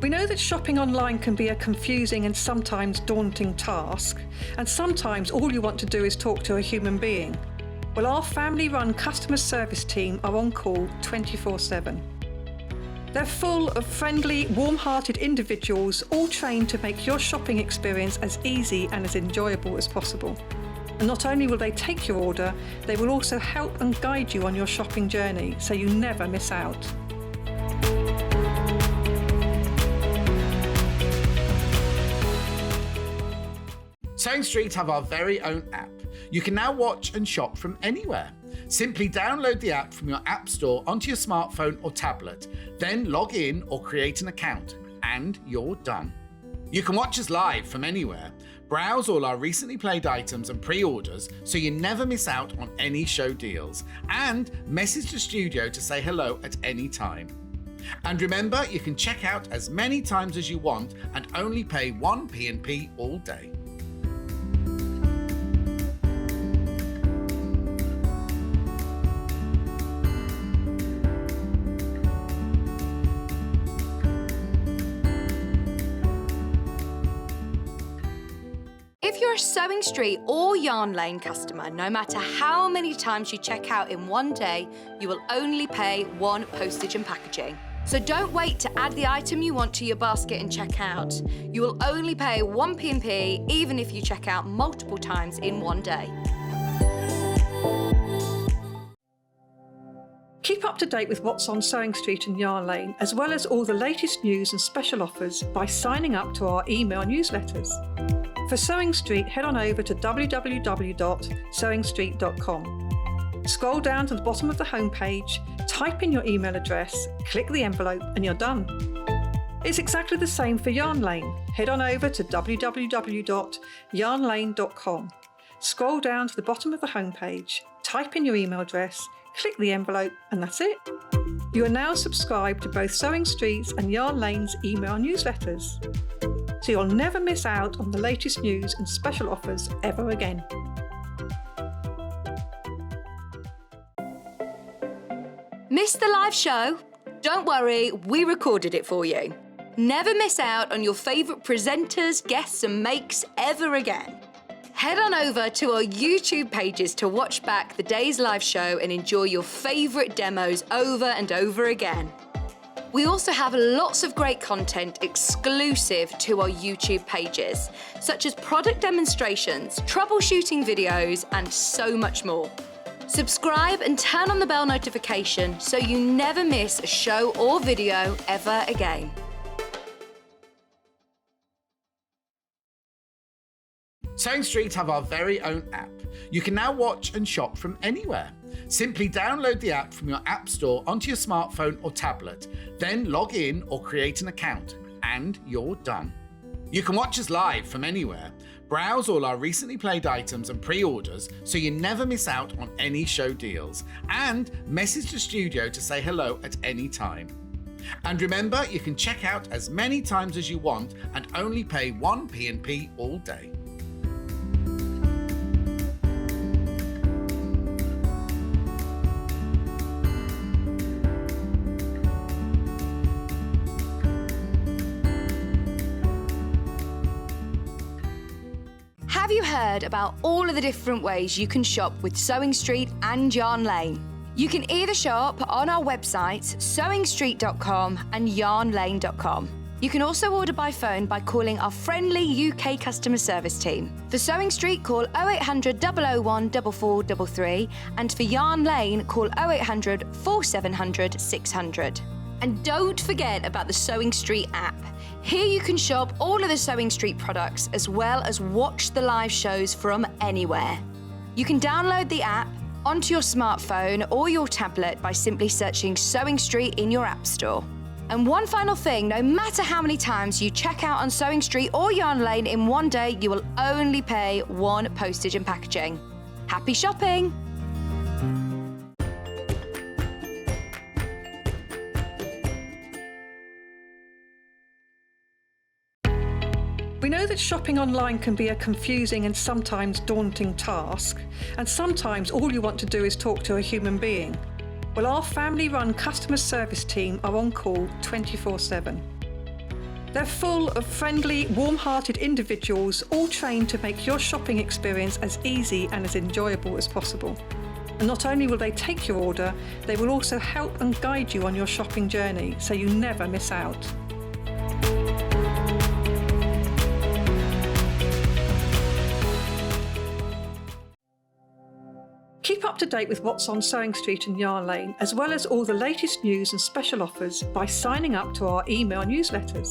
We know that shopping online can be a confusing and sometimes daunting task, and sometimes all you want to do is talk to a human being. Well, our family-run customer service team are on call 24/7. They're full of friendly, warm-hearted individuals, all trained to make your shopping experience as easy and as enjoyable as possible. And not only will they take your order, they will also help and guide you on your shopping journey, so you never miss out. Sewing Street have our very own app. You can now watch and shop from anywhere. Simply download the app from your app store onto your smartphone or tablet, then log in or create an account, and you're done. You can watch us live from anywhere, browse all our recently played items and pre-orders so you never miss out on any show deals, and message the studio to say hello at any time. And remember, you can check out as many times as you want and only pay one P&P all day. If you're a Sewing Street or Yarn Lane customer, no matter how many times you check out in one day, you will only pay one postage and packaging. So don't wait to add the item you want to your basket and check out. You will only pay one P&P even if you check out multiple times in one day. Keep up to date with what's on Sewing Street and Yarn Lane, as well as all the latest news and special offers by signing up to our email newsletters. For Sewing Street, head on over to www.sewingstreet.com. Scroll down to the bottom of the homepage, type in your email address, click the envelope, and you're done. It's exactly the same for Yarn Lane. Head on over to www.yarnlane.com. Scroll down to the bottom of the homepage, type in your email address, click the envelope, and that's it. You are now subscribed to both Sewing Street's and Yarn Lane's email newsletters, so you'll never miss out on the latest news and special offers ever again. Missed the live show? Don't worry, we recorded it for you. Never miss out on your favourite presenters, guests and makes ever again. Head on over to our YouTube pages to watch back the day's live show and enjoy your favourite demos over and over again. We also have lots of great content exclusive to our YouTube pages, such as product demonstrations, troubleshooting videos, and so much more. Subscribe and turn on the bell notification so you never miss a show or video ever again. Sewing Street have our very own app. You can now watch and shop from anywhere. Simply download the app from your app store onto your smartphone or tablet, then log in or create an account, and you're done. You can watch us live from anywhere, browse all our recently played items and pre-orders so you never miss out on any show deals, and message the studio to say hello at any time. And remember, you can check out as many times as you want and only pay one P&P all day. Have you heard about all of the different ways you can shop with Sewing Street and Yarn Lane? You can either shop on our websites, sewingstreet.com and yarnlane.com. You can also order by phone by calling our friendly UK customer service team. For Sewing Street, call 0800 001 4433, and for Yarn Lane, call 0800 4700 600. And don't forget about the Sewing Street app. Here you can shop all of the Sewing Street products as well as watch the live shows from anywhere. You can download the app onto your smartphone or your tablet by simply searching Sewing Street in your app store. And one final thing, no matter how many times you check out on Sewing Street or Yarn Lane in one day, you will only pay one postage and packaging. Happy shopping! We know that shopping online can be a confusing and sometimes daunting task, and sometimes all you want to do is talk to a human being. Well, our family-run customer service team are on call 24/7. They're full of friendly, warm-hearted individuals, all trained to make your shopping experience as easy and as enjoyable as possible. And not only will they take your order, they will also help and guide you on your shopping journey, so you never miss out. Keep up to date with what's on Sewing Street and Yarn Lane, as well as all the latest news and special offers by signing up to our email newsletters.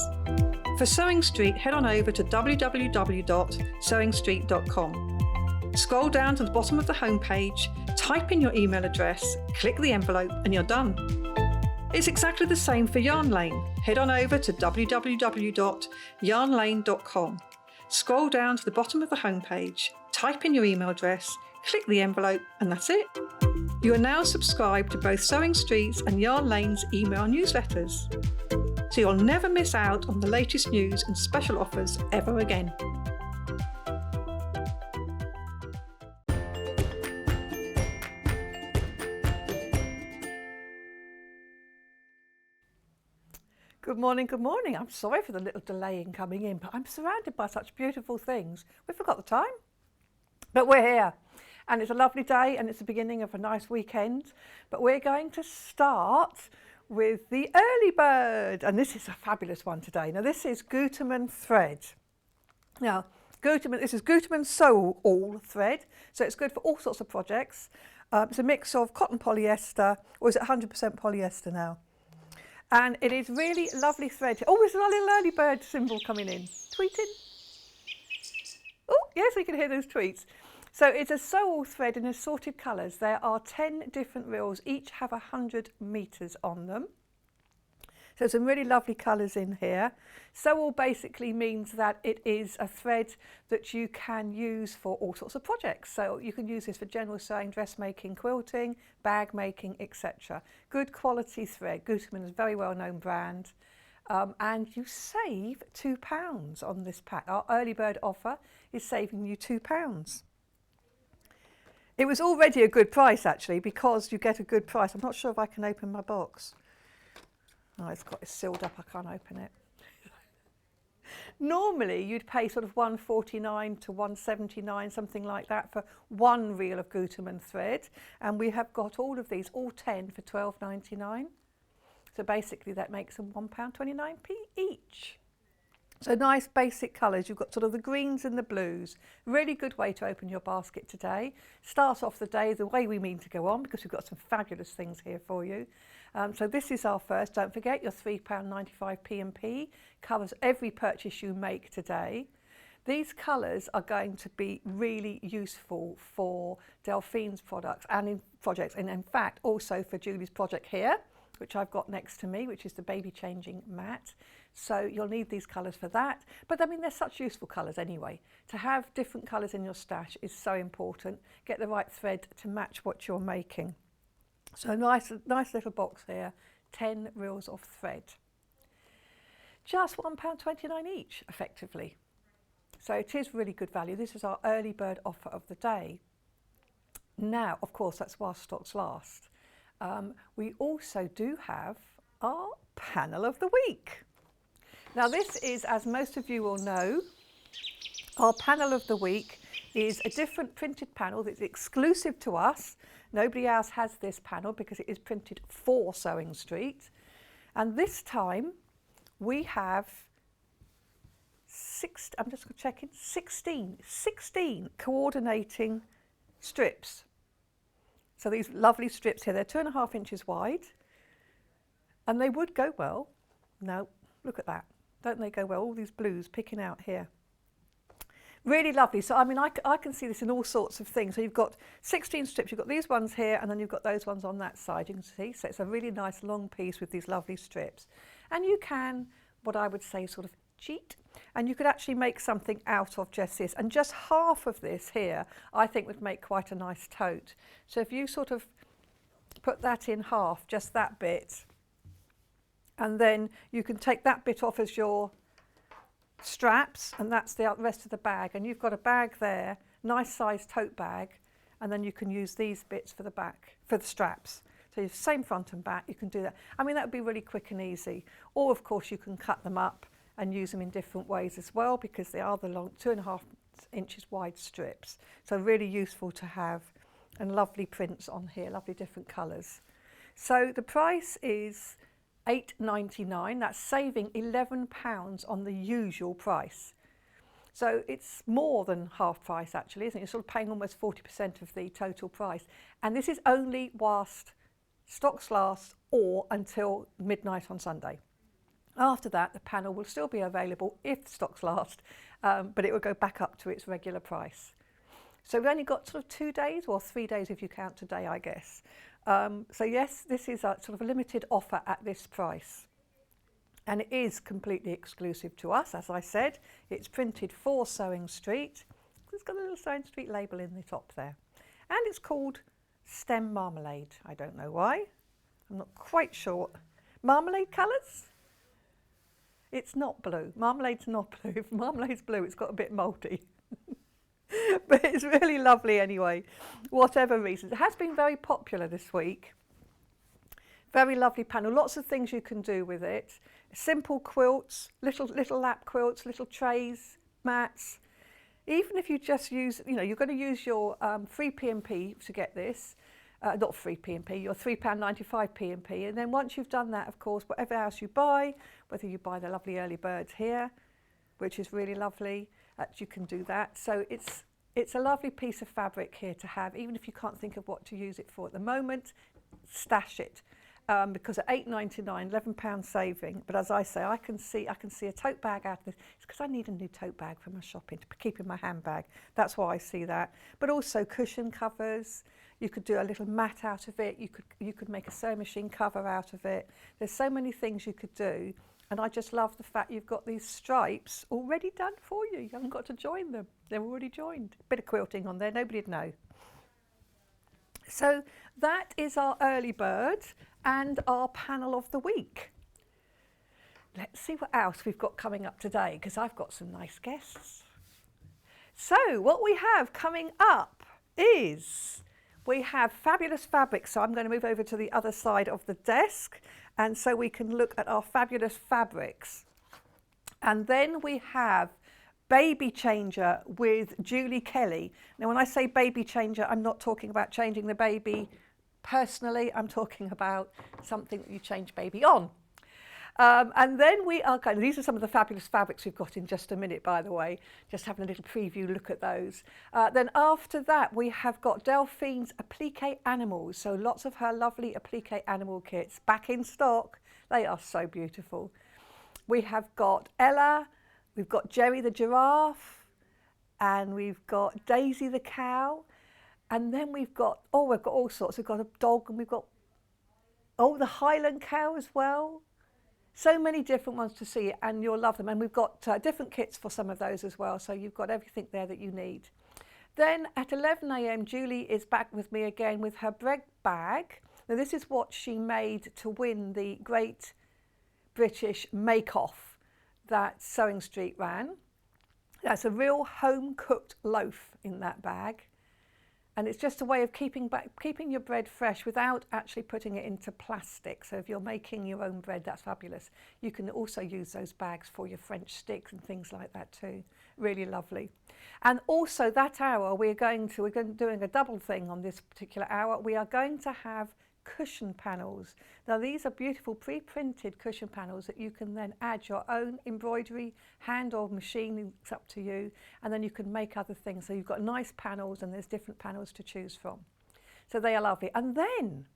For Sewing Street, head on over to www.sewingstreet.com. Scroll down to the bottom of the homepage, type in your email address, click the envelope, and you're done. It's exactly the same for Yarn Lane. Head on over to www.yarnlane.com. Scroll down to the bottom of the homepage, type in your email address, click the envelope, and that's it. You are now subscribed to both Sewing Street's and Yarn Lane's email newsletters, so you'll never miss out on the latest news and special offers ever again. Good morning, good morning. I'm sorry for the little delay in coming in, but I'm surrounded by such beautiful things. We forgot the time, but we're here. And it's a lovely day and it's the beginning of a nice weekend. But we're going to start with the early bird. And this is a fabulous one today. Now this is Gutermann thread. Now this is Gutermann Sew All thread. So it's good for all sorts of projects. It's a mix of cotton polyester, or is it 100% polyester now? And it is really lovely thread. Oh, there's a little early bird symbol coming in. Tweeting. Oh, yes, we can hear those tweets. So it's a sew-all thread in assorted colours. There are 10 different reels, each have 100 metres on them. So some really lovely colours in here. Sew-all basically means that it is a thread that you can use for all sorts of projects. So you can use this for general sewing, dressmaking, quilting, bag making, etc. Good quality thread. Gutermann is a very well-known brand. And you save £2 on this pack. Our early bird offer is saving you £2. It was already a good price actually, because you get a good price. I'm not sure if I can open my box. Oh, it's sealed up, I can't open it. Normally you'd pay sort of £1.49 to £1.79, something like that, for one reel of Gutermann thread. And we have got all of these, all 10 for £12.99. So basically that makes them £1.29p each. So nice basic colours. You've got sort of the greens and the blues. Really good way to open your basket today. Start off the day the way we mean to go on, because we've got some fabulous things here for you. So this is our first. Don't forget your £3.95 P&P covers every purchase you make today. These colours are going to be really useful for Delphine's products and in fact also for Julie's project here, which I've got next to me, which is the baby changing mat. So you'll need these colours for that. But I mean, they're such useful colours anyway. To have different colours in your stash is so important. Get the right thread to match what you're making. So nice little box here, 10 reels of thread. Just £1.29 each, effectively. So it is really good value. This is our early bird offer of the day. Now, of course, that's while stocks last. We also do have our panel of the week. Now this is, as most of you will know, our panel of the week is a different printed panel that's exclusive to us. Nobody else has this panel because it is printed for Sewing Street. And this time we have 16 coordinating strips. So these lovely strips here, they're 2.5 inches wide, and they would go well. No, look at that. Don't they go well? All these blues picking out here. Really lovely. So, I mean, I can see this in all sorts of things. So you've got 16 strips, you've got these ones here, and then you've got those ones on that side, you can see. So it's a really nice long piece with these lovely strips. And you can, what I would say, sort of cheat, and you could actually make something out of just this. And just half of this here, I think, would make quite a nice tote. So if you sort of put that in half, just that bit, and then you can take that bit off as your straps, and that's the rest of the bag. And you've got a bag there, nice sized tote bag, and then you can use these bits for the back, for the straps. So you have same front and back, you can do that. I mean, that would be really quick and easy. Or of course you can cut them up and use them in different ways as well, because they are the long 2.5 inches wide strips. So really useful to have, and lovely prints on here, lovely different colours. So the price is £8.99. That's saving £11 on the usual price. So it's more than half price actually, isn't it? You're sort of paying almost 40% of the total price. And this is only whilst stocks last or until midnight on Sunday. After that, the panel will still be available if stocks last, but it will go back up to its regular price. So we've only got sort of 2 days, or 3 days if you count today, I guess. So yes, this is a sort of a limited offer at this price. And it is completely exclusive to us, as I said. It's printed for Sewing Street. It's got a little Sewing Street label in the top there. And it's called Stem Marmalade. I don't know why. I'm not quite sure. Marmalade colours? It's not blue. Marmalade's not blue. If marmalade's blue, it's got a bit mouldy. But it's really lovely anyway, whatever reasons. It has been very popular this week. Very lovely panel. Lots of things you can do with it. Simple quilts, little lap quilts, little trays, mats. Even if you just use, you're going to use your free P&P to get this. Not free P&P, your £3.95 P&P. And then once you've done that, of course, whatever else you buy, whether you buy the lovely early birds here, which is really lovely, you can do that. So it's a lovely piece of fabric here to have, even if you can't think of what to use it for at the moment, stash it. Because at £8.99, £11 saving. But as I say, I can see a tote bag out of this. It's because I need a new tote bag for my shopping to keep in my handbag. That's why I see that. But also cushion covers. You could do a little mat out of it. You could make a sewing machine cover out of it. There's so many things you could do. And I just love the fact you've got these stripes already done for you. You haven't got to join them. They're already joined. Bit of quilting on there, nobody'd know. So that is our early bird and our panel of the week. Let's see what else we've got coming up today, because I've got some nice guests. So what we have coming up is we have fabulous fabrics. So I'm going to move over to the other side of the desk, and so we can look at our fabulous fabrics. And then we have Baby Changer with Julie Kelly. Now, when I say baby changer, I'm not talking about changing the baby personally. I'm talking about something that you change baby on. And then we are going, these are some of the fabulous fabrics we've got in just a minute, by the way, just having a little preview look at those. Then after that, we have got Delphine's Applique Animals. So lots of her lovely Applique animal kits back in stock. They are so beautiful. We have got Ella, we've got Jerry the giraffe, and we've got Daisy the cow. And then we've got all sorts. We've got a dog, and we've got, the Highland cow as well. So many different ones to see, and you'll love them. And we've got different kits for some of those as well, so you've got everything there that you need. Then at 11 a.m, Julie is back with me again with her bread bag. Now this is what she made to win the Great British Make-Off that Sewing Street ran. That's a real home-cooked loaf in that bag. And it's just a way of keeping your bread fresh without actually putting it into plastic. So if you're making your own bread, that's fabulous. You can also use those bags for your French sticks and things like that too. Really lovely. And also that hour, we're doing a double thing on this particular hour. We are going to have cushion panels. Now these are beautiful pre-printed cushion panels that you can then add your own embroidery, hand or machine, it's up to you, and then you can make other things. So you've got nice panels, and there's different panels to choose from. So they are lovely. And then,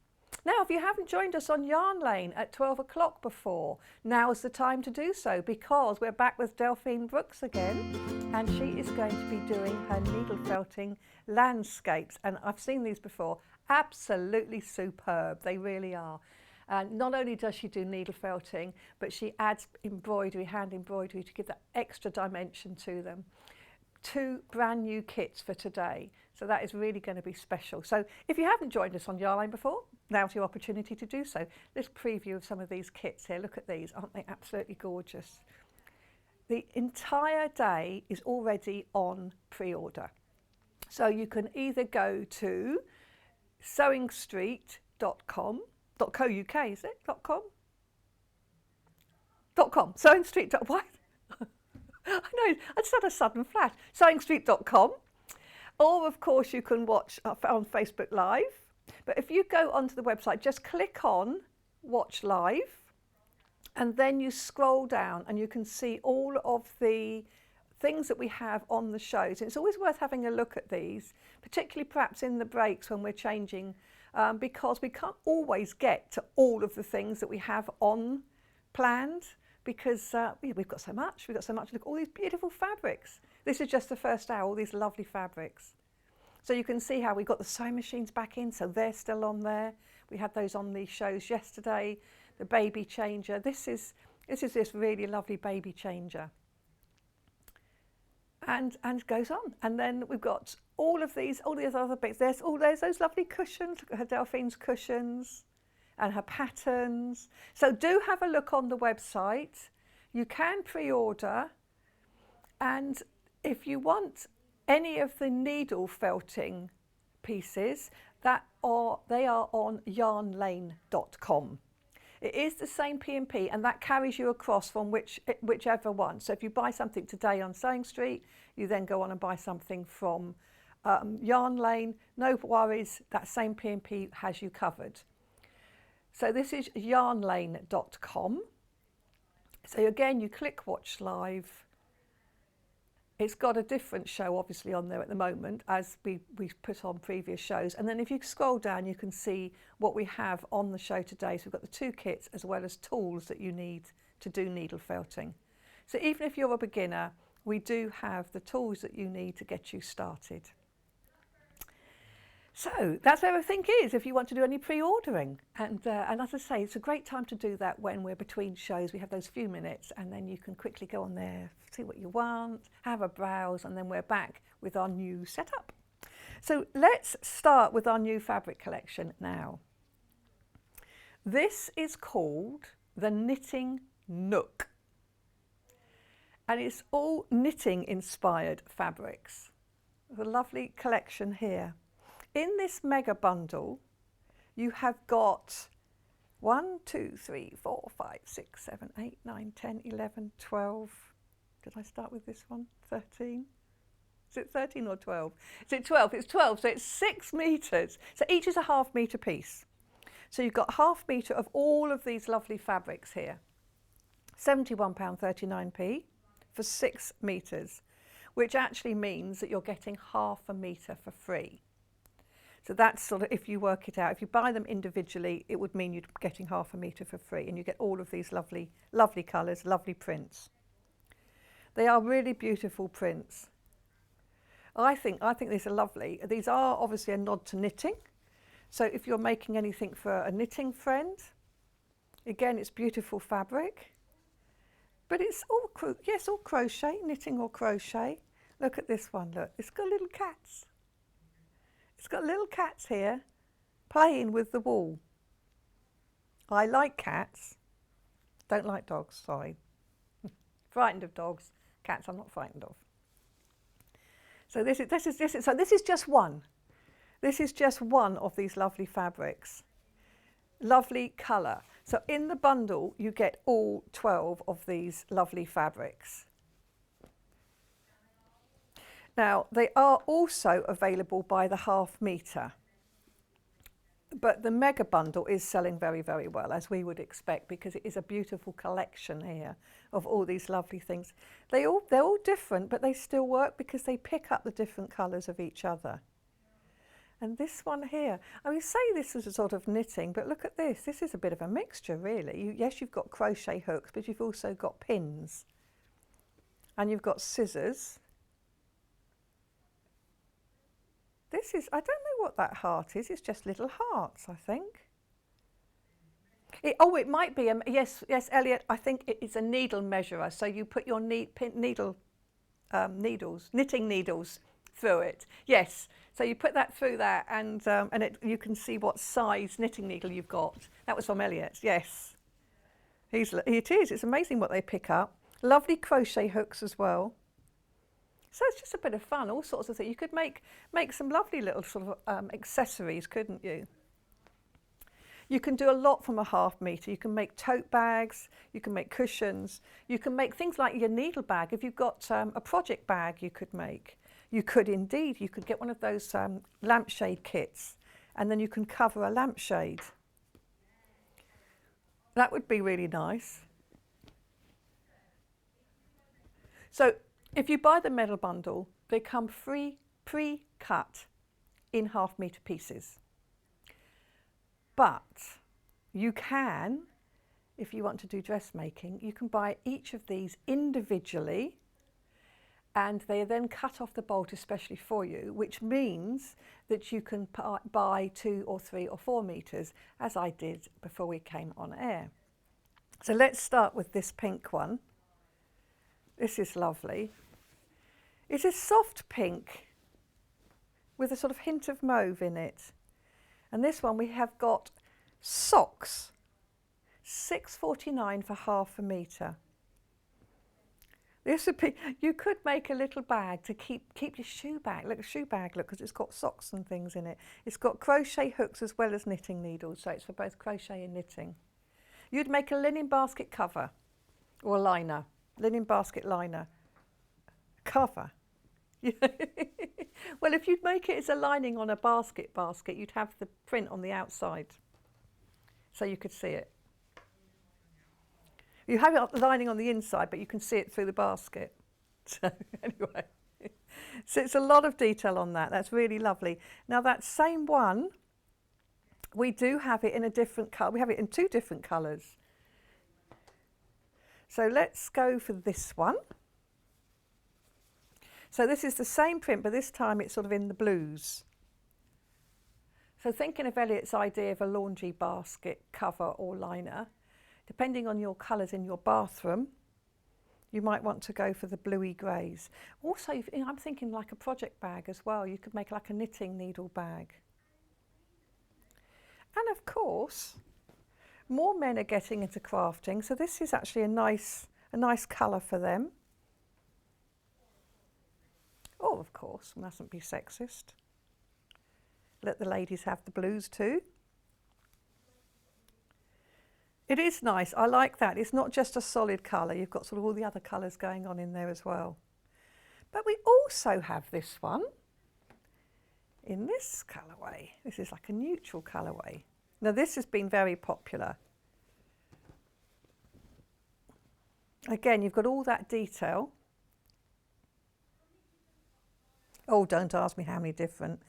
now if you haven't joined us on Yarn Lane at 12 o'clock before, now's the time to do so, because we're back with Delphine Brooks again, and she is going to be doing her needle felting landscapes. And I've seen these before. Absolutely superb, they really are. And not only does she do needle felting, but she adds embroidery, hand embroidery, to give that extra dimension to them. 2 brand new kits for today, so that is really going to be special. So if you haven't joined us on Yarn Lane before, now's your opportunity to do so. Little preview of some of these kits here. Look at these, aren't they absolutely gorgeous? The entire day is already on pre-order. So you can either go to sewingstreet.com, .co.uk, is it? .com? .com, sewingstreet. Why? I just had a sudden flash. Sewingstreet.com, or of course you can watch on Facebook Live. But if you go onto the website, just click on Watch Live, and then you scroll down and you can see all of the things that we have on the shows. And it's always worth having a look at these, particularly perhaps in the breaks when we're changing, because we can't always get to all of the things that we have on planned, because we've got so much. Look at all these beautiful fabrics. This is just the first hour, all these lovely fabrics. So you can see how we got the sewing machines back in, so they're still on there. We had those on the shows yesterday. The baby changer. This is this really lovely baby changer. And it goes on. And then we've got all these other bits. There's those lovely cushions. Look at her Delphine's cushions and her patterns. So do have a look on the website. You can pre-order, and if you want any of the needle felting pieces, they are on yarnlane.com. It is the same P&P, and that carries you across from whichever one. So if you buy something today on Sewing Street, you then go on and buy something from Yarn Lane. No worries, that same P&P has you covered. So this is yarnlane.com. So again, you click Watch Live. It's got a different show obviously on there at the moment, as we've put on previous shows. And then if you scroll down, you can see what we have on the show today. So we've got the 2 kits as well as tools that you need to do needle felting. So even if you're a beginner, we do have the tools that you need to get you started. So that's where everything is if you want to do any pre-ordering. And as I say, it's a great time to do that when we're between shows. We have those few minutes, and then you can quickly go on there, see what you want, have a browse, and then we're back with our new setup. So let's start with our new fabric collection now. This is called the Knitting Nook, and it's all knitting inspired fabrics. There's a lovely collection here. In this mega bundle, you have got 1, 2, 3, 4, 5, 6, 7, 8, 9, 10, 11, 12. Did I start with this one? 13? Is it 13 or 12? Is it 12? It's 12, so it's 6 metres. So each is a ½ metre piece. So you've got ½ metre of all of these lovely fabrics here. £71.39p for 6 metres, which actually means that you're getting ½ a metre for free. So that's sort of, if you work it out, if you buy them individually, it would mean you're getting ½ a metre for free, and you get all of these lovely, lovely colours, lovely prints. They are really beautiful prints. I think these are lovely. These are obviously a nod to knitting. So if you're making anything for a knitting friend, again, it's beautiful fabric. But it's all, all crochet, knitting or crochet. Look at this one, look, it's got little cats. It's got little cats here playing with the wool. I like cats, don't like dogs, sorry. Frightened of dogs, cats I'm not frightened of. So this is just one. This is just one of these lovely fabrics. Lovely colour. So in the bundle you get all 12 of these lovely fabrics. Now, they are also available by the ½ metre, but the mega bundle is selling very, very well, as we would expect, because it is a beautiful collection here of all these lovely things. They're all different, but they still work because they pick up the different colours of each other. And this one here, I would say this is a sort of knitting, but look at this. This is a bit of a mixture, really. Yes, you've got crochet hooks, but you've also got pins. And you've got scissors. This is, I don't know what that heart is. It's just little hearts, I think. It might be, yes, Elliot, I think it's a needle measurer. So you put your knitting needles through it. Yes, so you put that through that, and you can see what size knitting needle you've got. That was from Elliot, yes. It is, it's amazing what they pick up. Lovely crochet hooks as well. So it's just a bit of fun, all sorts of things. You could make some lovely little sort of accessories, couldn't you? You can do a lot from a ½ metre. You can make tote bags, you can make cushions, you can make things like your needle bag. If you've got a project bag you could make. You could indeed, you could get one of those lampshade kits and then you can cover a lampshade. That would be really nice. So if you buy the medal bundle, they come pre-cut in ½ metre pieces. But you can, if you want to do dressmaking, you can buy each of these individually and they are then cut off the bolt especially for you, which means that you can buy 2 or 3 or 4 metres, as I did before we came on air. So let's start with this pink one. This is lovely. It's a soft pink with a sort of hint of mauve in it. And this one we have got socks, £6.49 for ½ metre. This would be, you could make a little bag to keep your shoe bag. Look, a shoe bag, look, because it's got socks and things in it. It's got crochet hooks as well as knitting needles, so it's for both crochet and knitting. You'd make a linen basket cover or liner, linen basket liner cover. Well, if you'd make it as a lining on a basket, you'd have the print on the outside, so you could see it. You have it lining on the inside, but you can see it through the basket. So anyway, so it's a lot of detail on that. That's really lovely. Now that same one, we do have it in a different colour. We have it in 2 different colours. So let's go for this one. So this is the same print, but this time it's sort of in the blues. So thinking of Elliot's idea of a laundry basket cover or liner, depending on your colours in your bathroom, you might want to go for the bluey greys. Also, I'm thinking like a project bag as well. You could make like a knitting needle bag. And of course, more men are getting into crafting, so this is actually a nice colour for them. Oh, of course, mustn't be sexist. Let the ladies have the blues too. It is nice, I like that. It's not just a solid colour, you've got sort of all the other colours going on in there as well. But we also have this one in this colourway. This is like a neutral colourway. Now this has been very popular. Again, you've got all that detail. Oh, don't ask me how many different.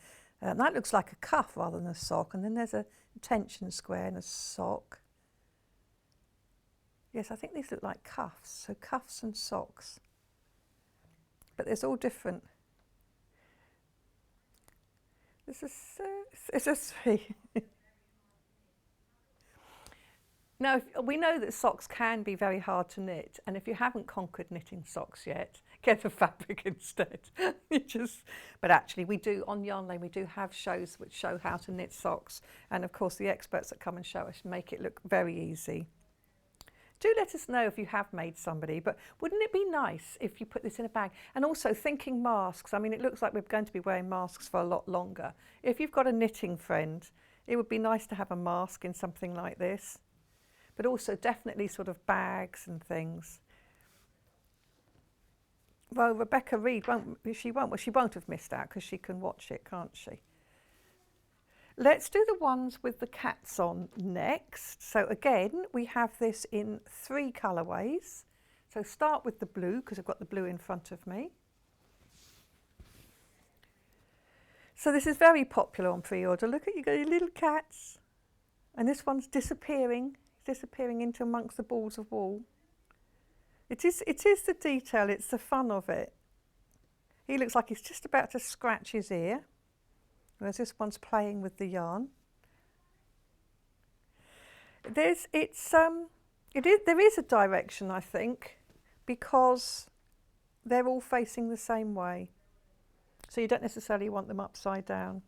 That looks like a cuff rather than a sock. And then there's a tension square and a sock. Yes, I think these look like cuffs. So cuffs and socks. But there's all different. This is it's a 3. Now, we know that socks can be very hard to knit, and if you haven't conquered knitting socks yet, get the fabric instead. But actually, we do, on Yarn Lane, we do have shows which show how to knit socks, and of course the experts that come and show us make it look very easy. Do let us know if you have made somebody, but wouldn't it be nice if you put this in a bag? And also thinking masks, I mean, it looks like we're going to be wearing masks for a lot longer. If you've got a knitting friend, it would be nice to have a mask in something like this. But also definitely sort of bags and things. Well, Rebecca Reed won't have missed out because she can watch it, can't she? Let's do the ones with the cats on next. So again, we have this in 3 colourways. So start with the blue because I've got the blue in front of me. So this is very popular on pre-order. Look at you, got your little cats. And this one's disappearing into amongst the balls of wool. It is the detail, it's the fun of it. He looks like he's just about to scratch his ear, whereas this one's playing with the yarn. There is a direction, I think, because they're all facing the same way. So you don't necessarily want them upside down.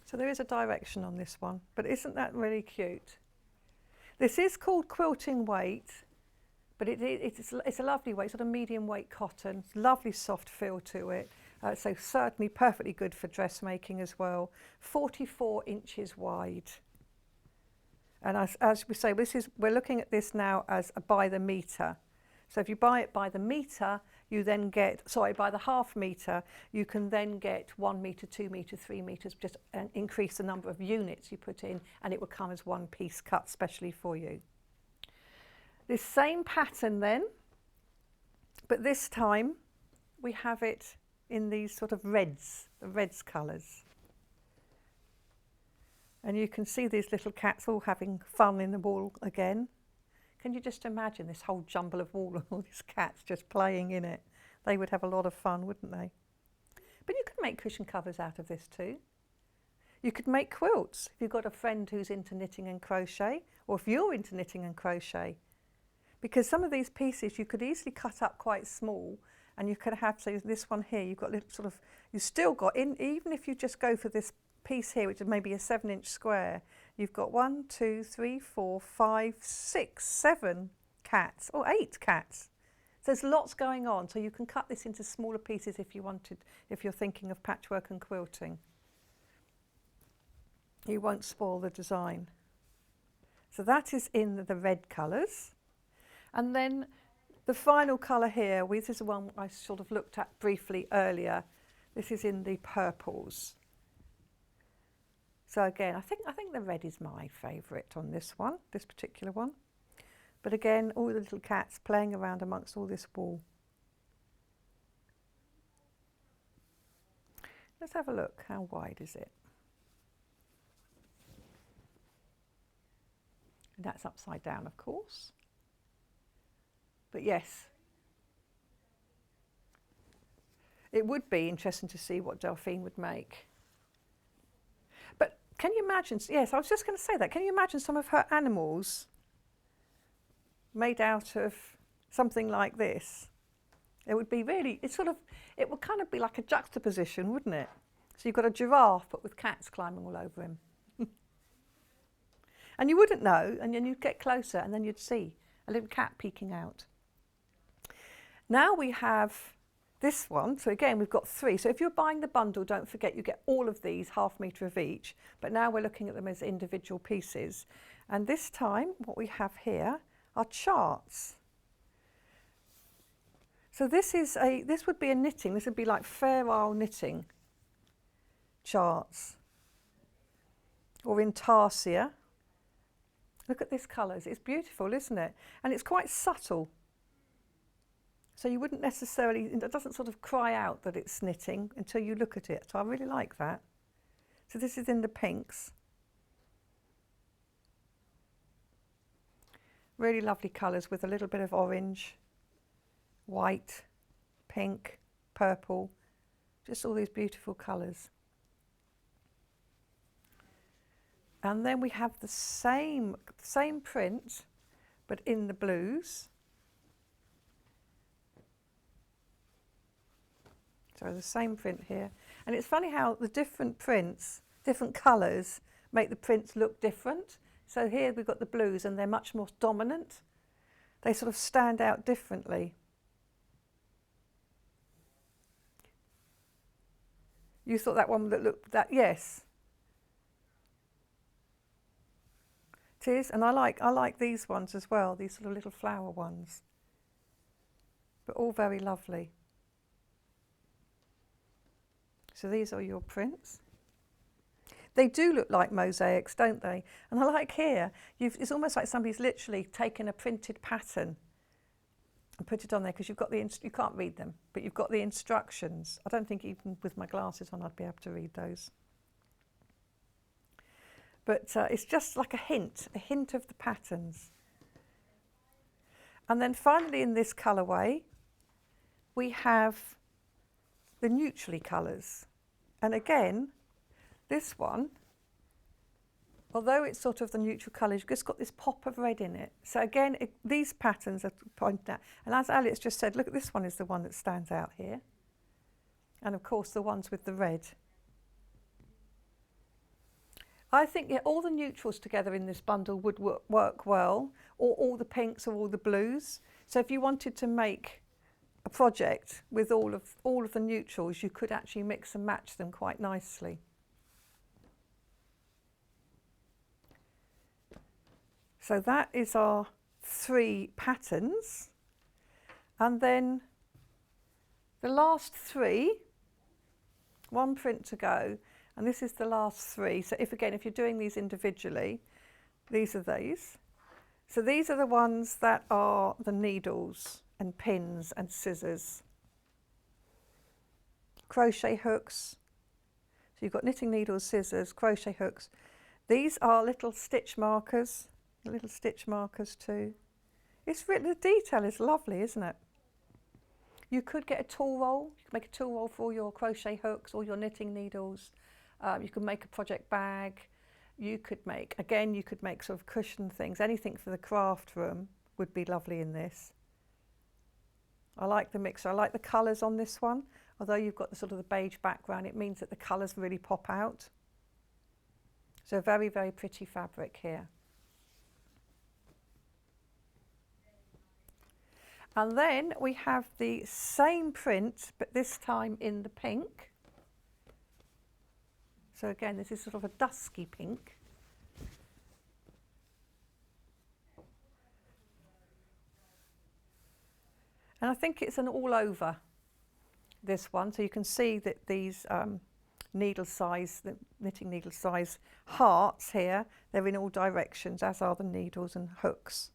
So there is a direction on this one, but isn't that really cute? This is called quilting weight, but it's a lovely weight, sort of medium weight cotton, lovely soft feel to it. So certainly perfectly good for dressmaking as well. 44 inches wide. And as we say, we're looking at this now as a by the metre. So if you buy it by the metre, you then get, by the half metre, you can then get 1 metre, 2 metre, 3 metres, just increase the number of units you put in, and it will come as one piece cut specially for you. This same pattern then, but this time we have it in these sort of reds, the reds colours. And you can see these little cats all having fun in the wall again. Can you just imagine this whole jumble of wool and all these cats just playing in it? They would have a lot of fun, wouldn't they? But you could make cushion covers out of this too. You could make quilts if you've got a friend who's into knitting and crochet, or if you're into knitting and crochet. Because some of these pieces you could easily cut up quite small, and you could have, so this one here, you've got little sort of, you've still got, even if you just go for this piece here, which is maybe a 7-inch square, you've got 1, 2, 3, 4, 5, 6, 7 cats, or 8 cats. So there's lots going on, so you can cut this into smaller pieces if you wanted, if you're thinking of patchwork and quilting. You won't spoil the design. So that is in the red colours. And then the final colour here, this is the one I sort of looked at briefly earlier. This is in the purples. So again, I think the red is my favourite on this one, this particular one. But again, all the little cats playing around amongst all this wool. Let's have a look. How wide is it? And that's upside down, of course. But yes, it would be interesting to see what Delphine would make. But can you imagine, yes, I was just going to say that, can you imagine some of her animals made out of something like this? It would be really, it would kind of be like a juxtaposition, wouldn't it? So you've got a giraffe, but with cats climbing all over him. And you wouldn't know, and then you'd get closer, and then you'd see a little cat peeking out. Now we have this one. So again, we've got 3. So if you're buying the bundle, don't forget you get all of these, ½ metre of each. But now we're looking at them as individual pieces. And this time, what we have here are charts. So this would be a knitting. This would be like Fair Isle knitting charts, or intarsia. Look at these colours. It's beautiful, isn't it? And it's quite subtle. So you wouldn't necessarily, it doesn't sort of cry out that it's knitting until you look at it. So I really like that. So this is in the pinks. Really lovely colours with a little bit of orange, white, pink, purple, just all these beautiful colours. And then we have the same print, but in the blues. So the same print here. And it's funny how the different prints, different colours, make the prints look different. So here we've got the blues, and they're much more dominant. They sort of stand out differently. You thought that one that looked, yes. It is, and I like these ones as well, these sort of little flower ones. But all very lovely. So these are your prints. They do look like mosaics, don't they? And I like here, it's almost like somebody's literally taken a printed pattern and put it on there, because you've got you can't read them, but you've got the instructions. I don't think even with my glasses on I'd be able to read those. But it's just like a hint of the patterns. And then finally in this colourway, we have the neutrally colours. And again, this one, although it's sort of the neutral colours, you've just got this pop of red in it. So again, these patterns are pointed out. And as Alex just said, look, this one is the one that stands out here. And of course, the ones with the red. I think all the neutrals together in this bundle would work well, or all the pinks or all the blues. So if you wanted to make a project with all of the neutrals, you could actually mix and match them quite nicely. So that is our 3 patterns, and then the last 3, 1 print to go, and this is the last 3. So if you're doing these individually, these are these. So these are the ones that are the needles and pins and scissors. Crochet hooks. So you've got knitting needles, scissors, crochet hooks. These are little stitch markers, too. The detail is lovely, isn't it? You could get a tool roll. You can make a tool roll for all your crochet hooks or your knitting needles. You can make a project bag. You could make sort of cushion things. Anything for the craft room would be lovely in this. I like the mixer. I like the colours on this one. Although you've got the sort of the beige background, it means that the colours really pop out. So very, very pretty fabric here. And then we have the same print, but this time in the pink. So again, this is sort of a dusky pink. And I think it's an all over, this one. So you can see that these needle size, the knitting needle size hearts here, they're in all directions, as are the needles and hooks.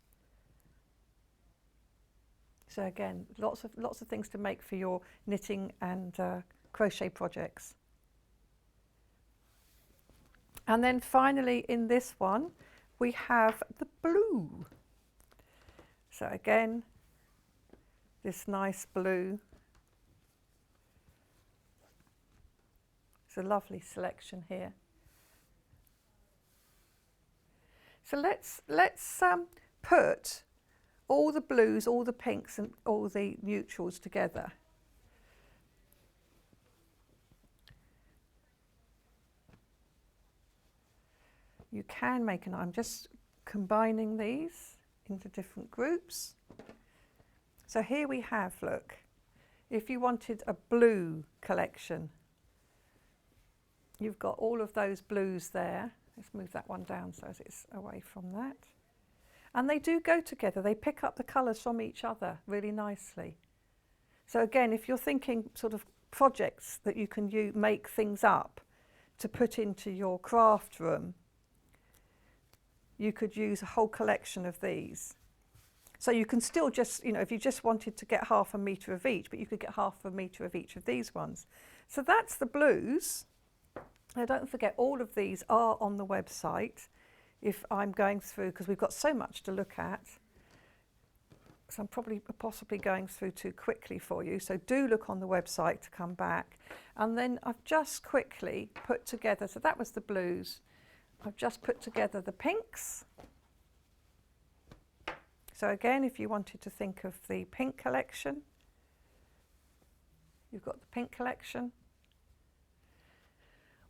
So again, lots of things to make for your knitting and crochet projects. And then finally in this one, we have the blue. So again, this nice blue. It's a lovely selection here. So let's put all the blues, all the pinks and all the neutrals together. You can make I'm just combining these into different groups. So here we have, look, if you wanted a blue collection, you've got all of those blues there. Let's move that one down so it's away from that. And they do go together. They pick up the colours from each other really nicely. So again, if you're thinking sort of projects that you can make things up to put into your craft room, you could use a whole collection of these. So you can still just, if you just wanted to get ½ a metre of each, but you could get ½ a metre of each of these ones. So that's the blues. Now don't forget, all of these are on the website. If I'm going through, because we've got so much to look at, so I'm possibly going through too quickly for you. So do look on the website to come back. And then I've just quickly put together, so that was the blues. I've just put together the pinks. So again, if you wanted to think of the pink collection, you've got the pink collection.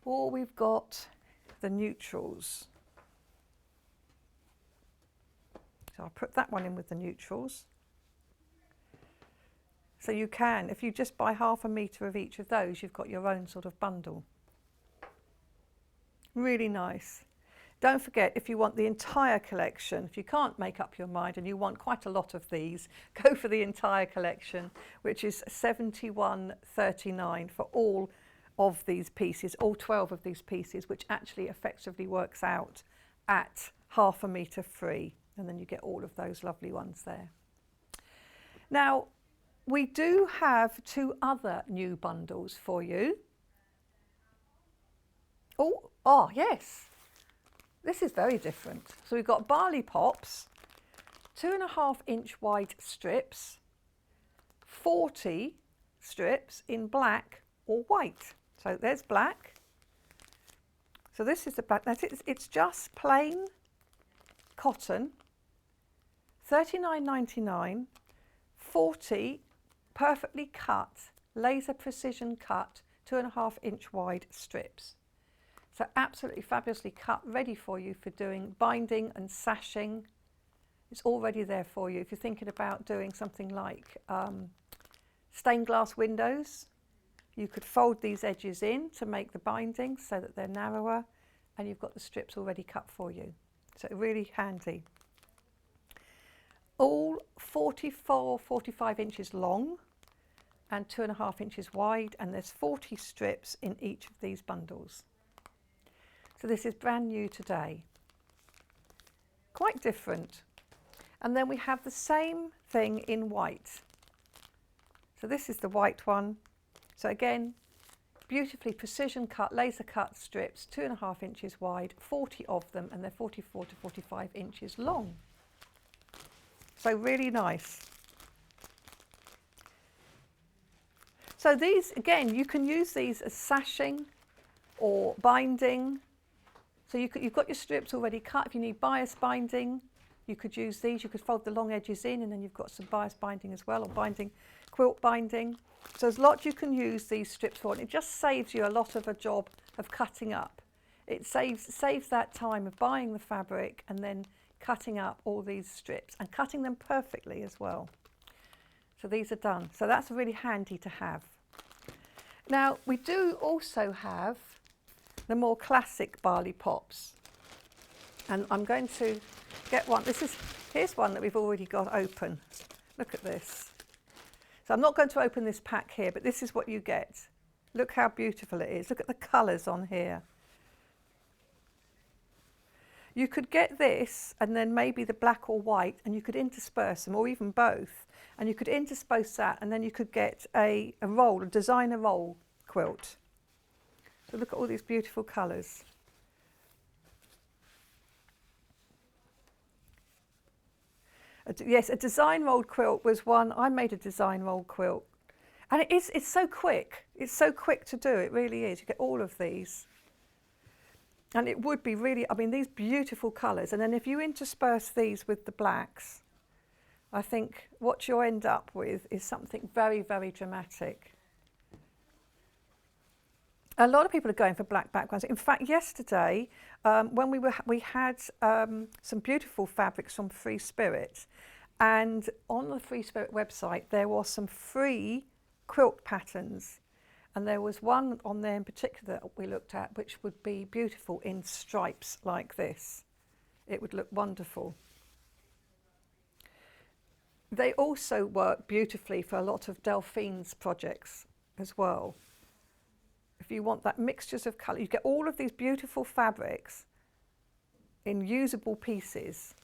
Or we've got the neutrals. So I'll put that one in with the neutrals. So you can, if you just buy ½ a metre of each of those, you've got your own sort of bundle. Really nice. Don't forget, if you want the entire collection, if you can't make up your mind and you want quite a lot of these, go for the entire collection, which is £71.39 for all of these pieces, all 12 of these pieces, which actually effectively works out at ½ a metre free. And then you get all of those lovely ones there. Now, we do have 2 other new bundles for you. Oh, yes. This is very different. So we've got Barley Pops, 2.5-inch wide strips, 40 strips in black or white. So there's black. So this is the black. It's just plain cotton, £39.99, 40 perfectly cut, laser precision cut, 2.5-inch wide strips. So absolutely fabulously cut, ready for you for doing binding and sashing. It's already there for you. If you're thinking about doing something like stained glass windows. You could fold these edges in to make the bindings so that they're narrower, and you've got the strips already cut for you. So really handy. All 44, 45 inches long and 2.5 inches wide, and there's 40 strips in each of these bundles. So this is brand new today. Quite different. And then we have the same thing in white. So this is the white one. So again, beautifully precision cut, laser cut strips, 2.5 inches wide, 40 of them, and they're 44 to 45 inches long. So really nice. So these, again, you can use these as sashing or binding. So you've got your strips already cut. If you need bias binding, you could use these. You could fold the long edges in, and then you've got some bias binding as well, or binding, quilt binding. So there's lots you can use these strips for, and it just saves you a lot of a job of cutting up. It saves that time of buying the fabric and then cutting up all these strips and cutting them perfectly as well. So these are done. So that's really handy to have. Now we do also have the more classic barley pops, and I'm going to get one. Here's one that we've already got open. Look at this. So I'm not going to open this pack here, but this is what you get. Look how beautiful it is. Look at the colours on here. You could get this and then maybe the black or white, and you could intersperse them, or even both, and you could intersperse that, and then you could get a roll, a designer roll quilt. So look at all these beautiful colours. Yes, a design rolled quilt was one. I made a design rolled quilt, and it's so quick. It's so quick to do. It really is. You get all of these, and it would be really. I mean, these beautiful colours, and then if you intersperse these with the blacks, I think what you'll end up with is something very, very dramatic. A lot of people are going for black backgrounds. In fact, yesterday, when we had some beautiful fabrics from Free Spirit, and on the Free Spirit website there was some free quilt patterns, and there was one on there in particular that we looked at which would be beautiful in stripes like this. It would look wonderful. They also work beautifully for a lot of Delphine's projects as well. If you want that mixtures of colour, you get all of these beautiful fabrics in usable pieces,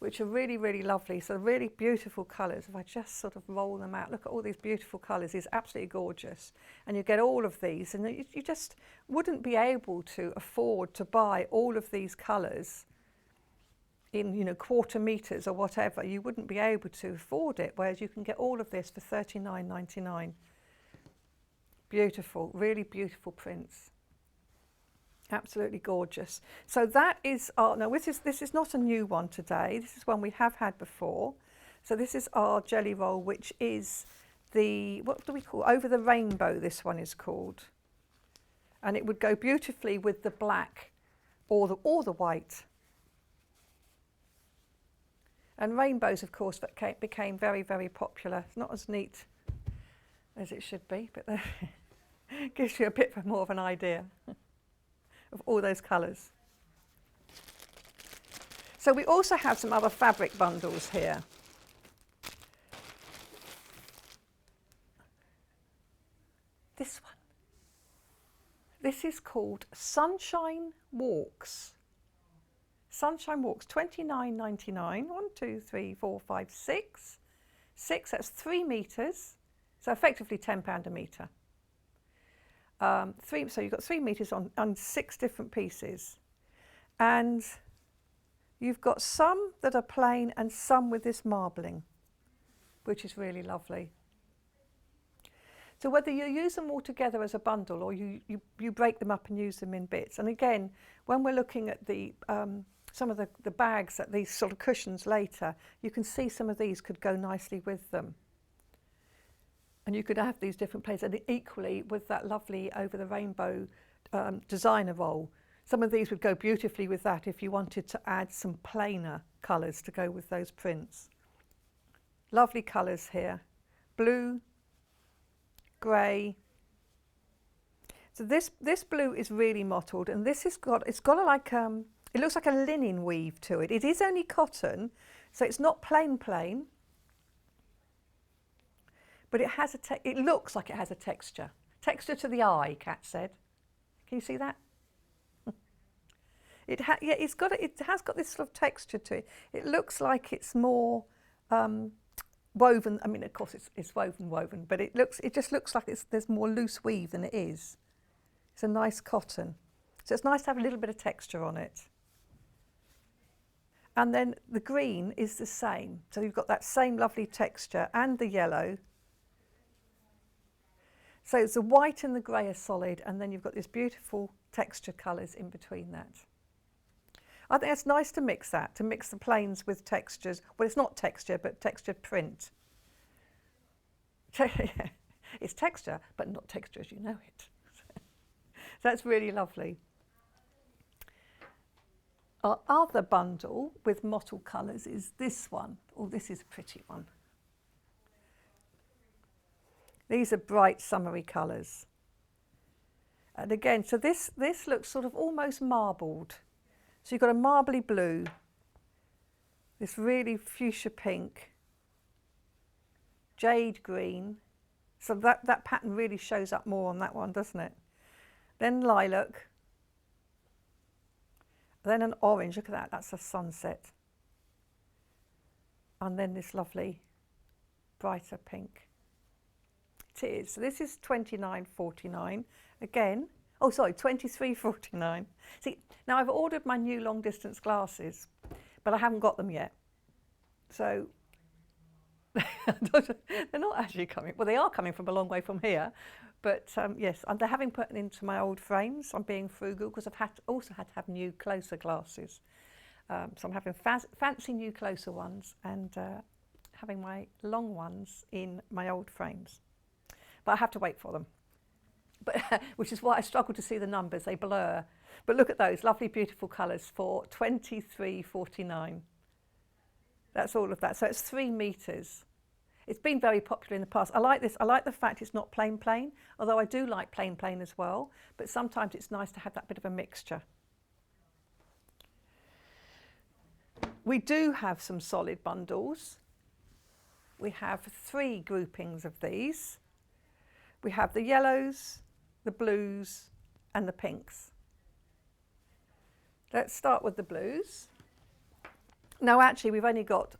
which are really, really lovely. So really beautiful colours. If I just sort of roll them out, look at all these beautiful colours. It's absolutely gorgeous. And you get all of these, and you just wouldn't be able to afford to buy all of these colours in, you know, quarter metres or whatever. You wouldn't be able to afford it, whereas you can get all of this for $39.99. Beautiful, really beautiful prints. Absolutely gorgeous. So that is our, now this is not a new one today. This is one we have had before. So this is our jelly roll, which is the, what do we call, over the rainbow, this one is called. And it would go beautifully with the black or the white. And rainbows, of course, that became very, very popular. It's not as neat as it should be, but gives you a bit more of an idea of all those colours. So we also have some other fabric bundles here. This one. This is called Sunshine Walks. Sunshine Walks, $29.99. 1, 2, 3, 4, 5, 6. 6, that's 3 metres. So effectively £10 a metre. So you've got 3 metres on 6 different pieces. And you've got some that are plain and some with this marbling, which is really lovely. So whether you use them all together as a bundle or you break them up and use them in bits. And again, when we're looking at the some of the bags, at these sort of cushions later, you can see some of these could go nicely with them. And you could have these different places, and equally with that lovely over the rainbow designer roll. Some of these would go beautifully with that if you wanted to add some plainer colours to go with those prints. Lovely colours here. Blue, grey. So this blue is really mottled, and this has got, it's got a like, it looks like a linen weave to it. It is only cotton, so it's not plain, but it has it looks like it has a texture. Texture to the eye, Kat said. Can you see that? It has got this sort of texture to it. It looks like it's more woven. I mean, of course, it's woven, but it just looks like there's more loose weave than it is. It's a nice cotton, so it's nice to have a little bit of texture on it. And then the green is the same, so you've got that same lovely texture, and the yellow. So it's the white and the grey are solid, and then you've got this beautiful texture colours in between that. I think it's nice to mix that, to mix the plains with textures. Well, it's not texture, but textured print. It's texture, but not texture as you know it. So that's really lovely. Our other bundle with mottled colours is this one. Oh, this is a pretty one. These are bright summery colours. And again, so this looks sort of almost marbled. So you've got a marbly blue, this really fuchsia pink, jade green. So that pattern really shows up more on that one, doesn't it? Then lilac, then an orange, look at that, that's a sunset. And then this lovely brighter pink. It is. So this is £29.49 again. Oh, sorry, £23.49. See, now I've ordered my new long distance glasses, but I haven't got them yet. So they're not actually coming. Well, they are coming from a long way from here, but yes, and they're having put into my old frames. I'm being frugal because I've also had to have new closer glasses. So I'm having fancy new closer ones and having my long ones in my old frames. But I have to wait for them, which is why I struggle to see the numbers, they blur. But look at those lovely, beautiful colours for £23.49. That's all of that. So it's 3 metres. It's been very popular in the past. I like this. I like the fact it's not plain, although I do like plain as well. But sometimes it's nice to have that bit of a mixture. We do have some solid bundles. We have 3 groupings of these. We have the yellows, the blues, and the pinks. Let's start with the blues. No, actually, we've only got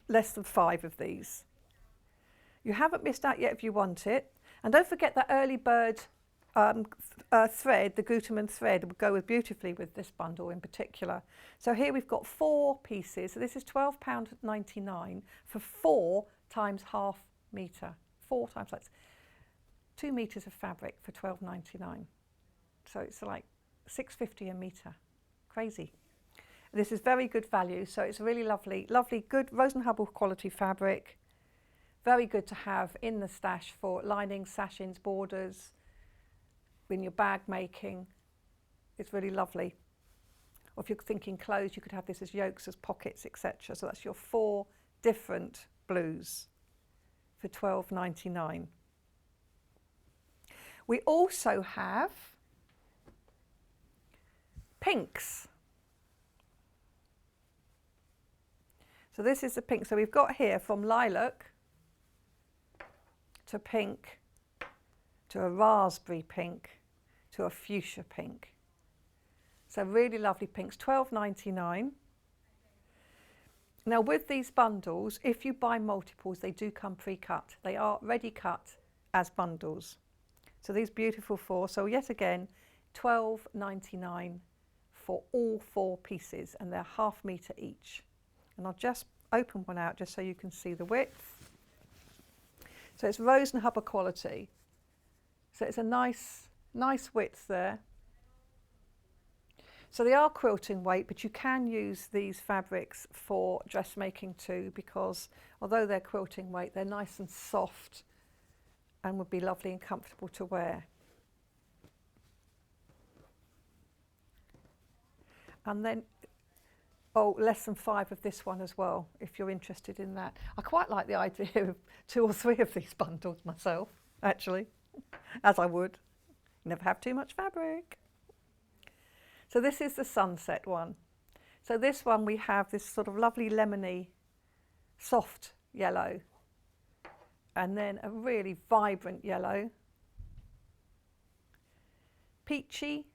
less than 5 of these. You haven't missed out yet if you want it. And don't forget that early bird thread, the Gutermann thread, will go beautifully with this bundle in particular. So here we've got 4 pieces. So this is £12.99 for 4 times half metre. 4 times, that's 2 metres of fabric for £12.99. So it's like £6.50 a metre. Crazy. This is very good value, so it's really lovely, good Rose and Hubble quality fabric. Very good to have in the stash for linings, sashings, borders, in your bag making. It's really lovely. Or if you're thinking clothes, you could have this as yokes, as pockets, etc. So that's your 4 different blues for £12.99. We also have pinks. So this is the pink. So we've got here from lilac to pink to a raspberry pink to a fuchsia pink. So really lovely pinks, £12.99. Now with these bundles, if you buy multiples, they do come pre-cut. They are ready cut as bundles. So these beautiful 4. So yet again, £12.99 for all 4 pieces, and they're ½ metre each. And I'll just open one out just so you can see the width. So it's Rose and Hubble quality. So it's a nice width there. So they are quilting weight, but you can use these fabrics for dressmaking too, because although they're quilting weight, they're nice and soft and would be lovely and comfortable to wear. And then, oh, less than 5 of this one as well, if you're interested in that. I quite like the idea of 2 or 3 of these bundles myself. actually, as I would. Never have too much fabric. So this is the sunset one. So this one we have this sort of lovely lemony, soft yellow, and then a really vibrant yellow, peachy,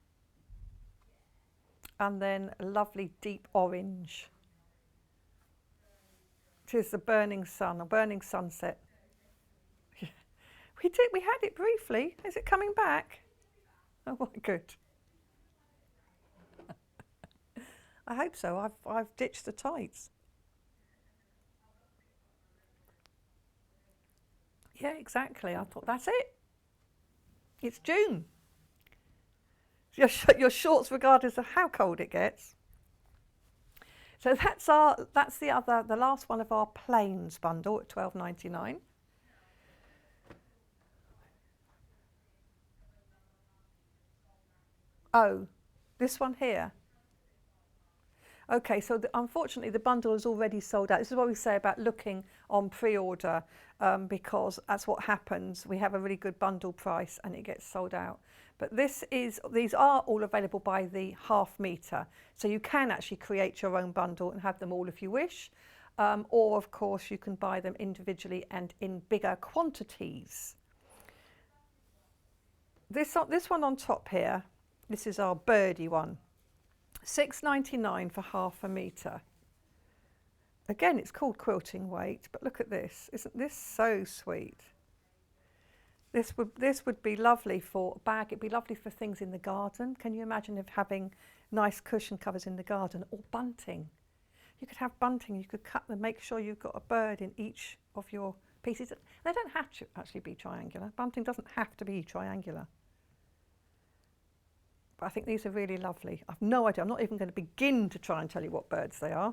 and then a lovely deep orange. It is the burning sun, a burning sunset. We had it briefly. Is it coming back? Oh, my good. I hope so. I've ditched the tights. Yeah, exactly. I thought that's it. It's June. Your shorts, regardless of how cold it gets. So that's the last one of our plains bundle at £12.99. Oh, this one here. Okay, so unfortunately the bundle is already sold out. This is what we say about looking on pre-order, because that's what happens. We have a really good bundle price and it gets sold out. But these are all available by the half metre. So you can actually create your own bundle and have them all if you wish. Or of course you can buy them individually and in bigger quantities. This one on top here, this is our birdie one. £6.99 for half a metre. Again, it's called quilting weight, but look at this. Isn't this so sweet? This would be lovely for a bag. It'd be lovely for things in the garden. Can you imagine if having nice cushion covers in the garden, or bunting? You could have bunting. You could cut them. Make sure you've got a bird in each of your pieces. They don't have to actually be triangular. Bunting doesn't have to be triangular. But I think these are really lovely. I've no idea. I'm not even going to begin to try and tell you what birds they are.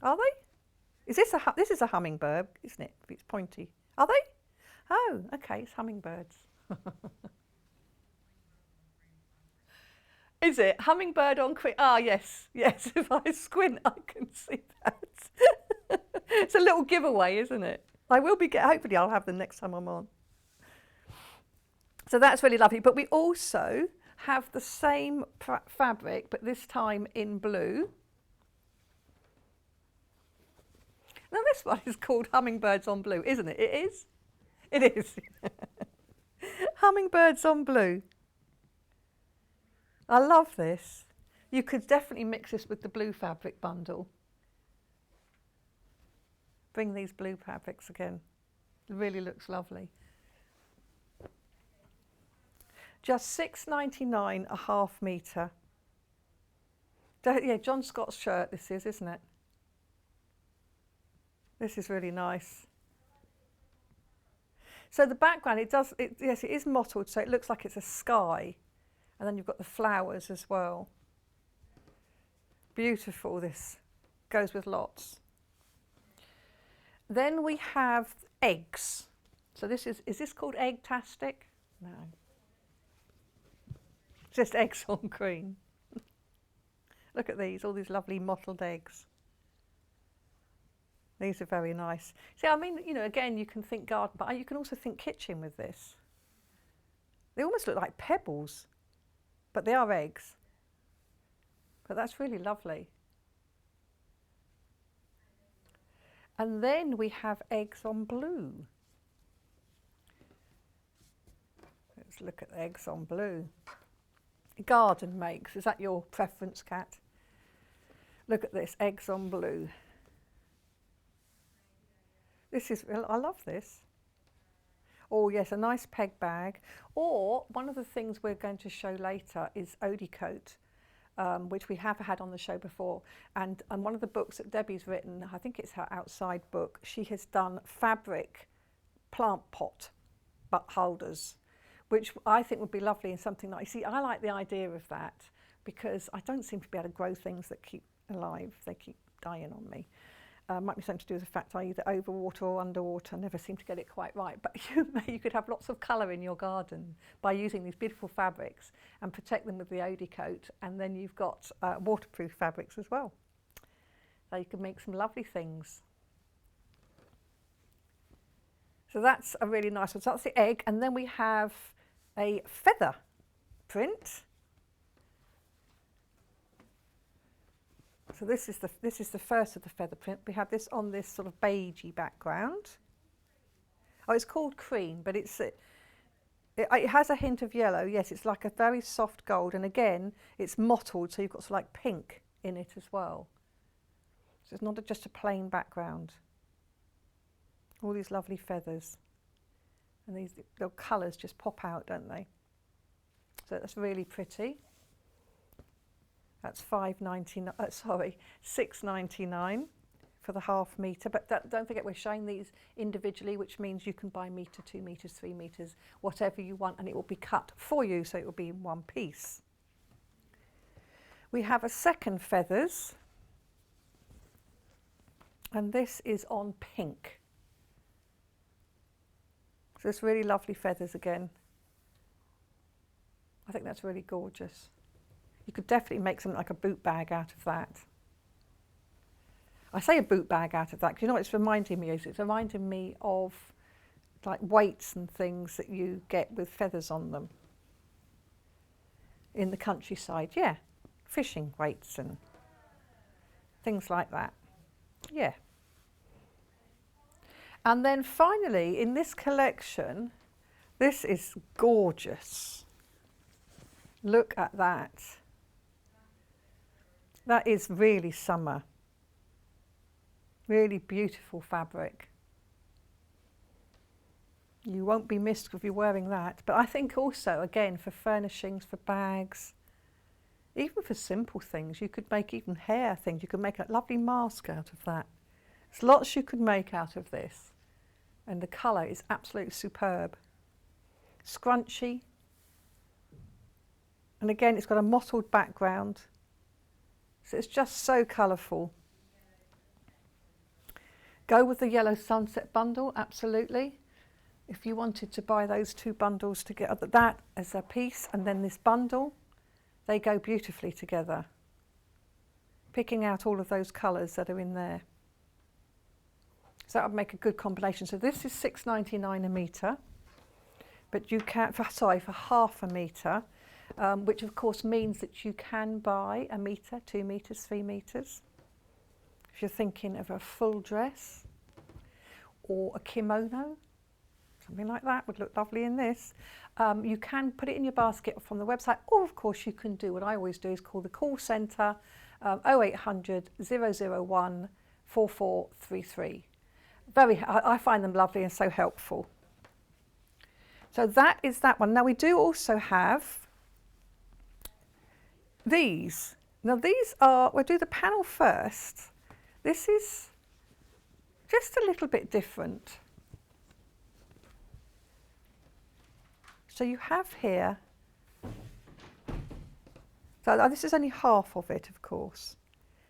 Are they? Is this this is a hummingbird, isn't it? It's pointy. Are they? Oh, okay. It's hummingbirds. Is it hummingbird on quick? Ah, yes, yes. If I squint, I can see that. It's a little giveaway, isn't it? I will be. Hopefully, I'll have them next time I'm on. So that's really lovely. But we also have the same fabric, but this time in blue. Now this one is called Hummingbirds on Blue, isn't it? It is? It is. Hummingbirds on Blue. I love this. You could definitely mix this with the blue fabric bundle. Bring these blue fabrics again. It really looks lovely. Just £6.99 a half metre. Yeah, John Scott's shirt this is, isn't it? This is really nice. So the background, yes, it is mottled, so it looks like it's a sky. And then you've got the flowers as well. Beautiful, this. Goes with lots. Then we have eggs. So is this called Egg-tastic? No. Just eggs on green. Look at these, all these lovely mottled eggs. These are very nice. See, I mean, you know, again, you can think garden, but you can also think kitchen with this. They almost look like pebbles, but they are eggs. But that's really lovely. And then we have eggs on blue. Let's look at eggs on blue. Garden makes. Is that your preference, Kat? Look at this, eggs on blue. This is, I love this. Oh yes, a nice peg bag. Or one of the things we're going to show later is Odie coat, which we have had on the show before. And one of the books that Debbie's written, I think it's her outside book, she has done fabric plant pot butt holders, which I think would be lovely in something like, see, I like the idea of that because I don't seem to be able to grow things that keep alive. They keep dying on me. Might be something to do with the fact I either overwater or underwater. I never seem to get it quite right. But you could have lots of colour in your garden by using these beautiful fabrics and protect them with the Odie coat. And then you've got waterproof fabrics as well. So you can make some lovely things. So that's a really nice one. So that's the egg, and then we have a feather print. So this is the first of the feather print. We have this on this sort of beigey background. Oh, it's called cream, but it has a hint of yellow. Yes, it's like a very soft gold, and again, it's mottled, so you've got sort of like pink in it as well. So it's not just a plain background. All these lovely feathers, and these little colours just pop out, don't they? So that's really pretty. That's $6.99 for the half metre. But don't forget, we're showing these individually, which means you can buy metre, 2 metres, 3 metres, whatever you want, and it will be cut for you, so it will be in one piece. We have a second feathers, and this is on pink. So it's really lovely feathers again. I think that's really gorgeous. You could definitely make something like a boot bag out of that. I say a boot bag out of that because you know what it's reminding me of? It's reminding me of like weights and things that you get with feathers on them in the countryside. Yeah, fishing weights and things like that. Yeah. And then finally, in this collection, this is gorgeous. Look at that. That is really summer. Really beautiful fabric. You won't be missed if you're wearing that. But I think also, again, for furnishings, for bags, even for simple things, you could make even hair things. You could make a lovely mask out of that. There's lots you could make out of this. And the colour is absolutely superb. Scrunchy. And again, it's got a mottled background. So it's just so colourful. Go with the yellow sunset bundle, absolutely. If you wanted to buy those 2 bundles together, that as a piece and then this bundle, they go beautifully together. Picking out all of those colours that are in there. So that would make a good combination. So this is $6.99 a metre, but you can, for half a metre, which of course means that you can buy a metre, 2 metres, 3 metres. If you're thinking of a full dress or a kimono, something like that would look lovely in this. You can put it in your basket from the website, or of course you can do what I always do, is call the call centre 0800 001 4433. I find them lovely and so helpful. So that is that one. Now we do also have these. Now these are, we'll do the panel first. This is just a little bit different. So you have here, so this is only half of it, of course.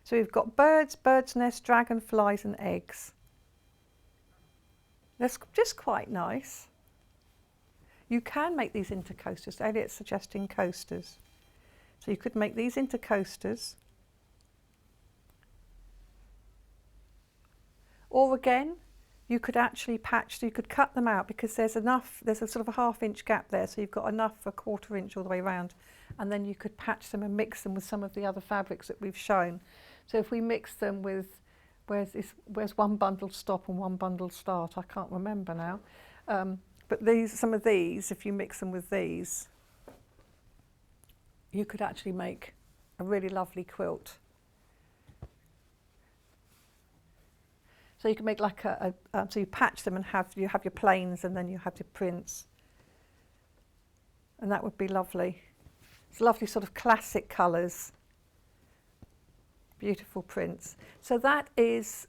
So we've got birds, bird's nests, dragonflies and eggs. That's just quite nice. You can make these into coasters. Elliot's suggesting coasters. So you could make these into coasters. Or again, you could actually patch, so you could cut them out because there's enough, there's a sort of a 1/2 inch gap there, so you've got enough for 1/4 inch all the way around, and then you could patch them and mix them with some of the other fabrics that we've shown. So if we mix them with, where's one bundle stop and one bundle start? I can't remember now. But some of these, if you mix them with these, you could actually make a really lovely quilt. So you can make like so you patch them and you have your plains and then you have your prints. And that would be lovely. It's lovely sort of classic colours. Beautiful prints. So that is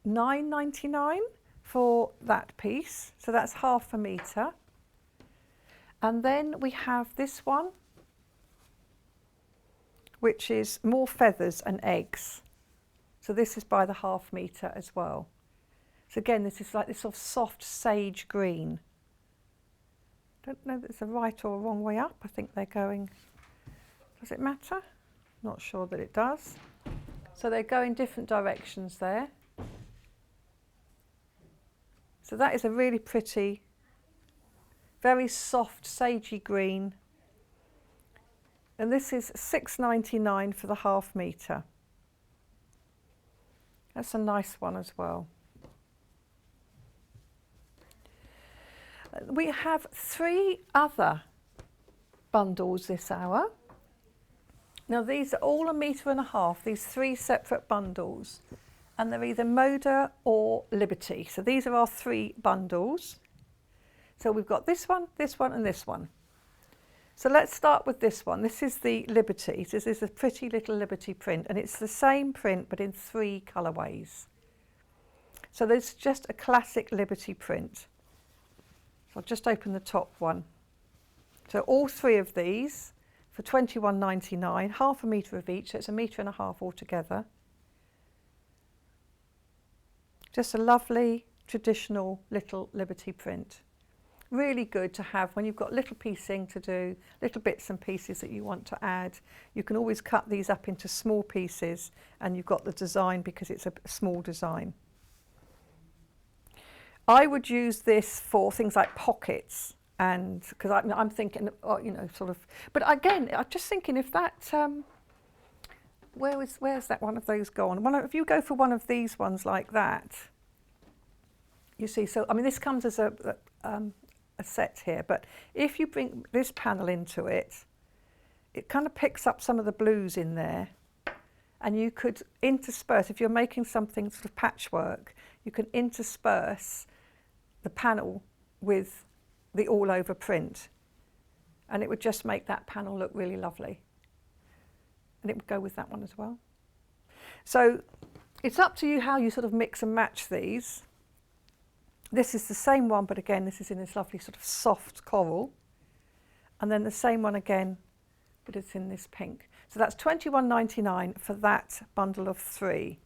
$9.99 for that piece. So that's 1/2 metre. And then we have this one, which is more feathers and eggs. So this is by the 1/2 metre as well. So again, this is like this sort of soft sage green. Don't know if it's a right or a wrong way up. I think they're going, does it matter? Not sure that it does. So they go in different directions there. So that is a really pretty, very soft sagey green. And this is £6.99 for the ½ metre. That's a nice one as well. We have 3 other bundles this hour. Now these are all 1.5 metres, these 3 separate bundles, and they're either Moda or Liberty. So these are our 3 bundles. So we've got this one, and this one. So let's start with this one. This is the Liberty. This is a pretty little Liberty print, and it's the same print but in 3 colourways. So there's just a classic Liberty print. So I'll just open the top one. So all 3 of these for £21.99, ½ metre of each, so it's 1.5 metres altogether. Just a lovely traditional little Liberty print. Really good to have when you've got little piecing to do, little bits and pieces that you want to add. You can always cut these up into small pieces and you've got the design because it's a small design. I would use this for things like pockets, and because I'm thinking, you know, sort of, but again, I'm just thinking if that, where's that one of those gone? If you go for one of these ones like that, you see, so I mean, this comes as a set here, but if you bring this panel into it, it kind of picks up some of the blues in there, and you could intersperse, if you're making something sort of patchwork, you can intersperse the panel with the all over print, and it would just make that panel look really lovely, and it would go with that one as well. So it's up to you how you sort of mix and match these. This is the same one, but again, this is in this lovely sort of soft coral. And then the same one again, but it's in this pink. So that's £21.99 for that bundle of 3.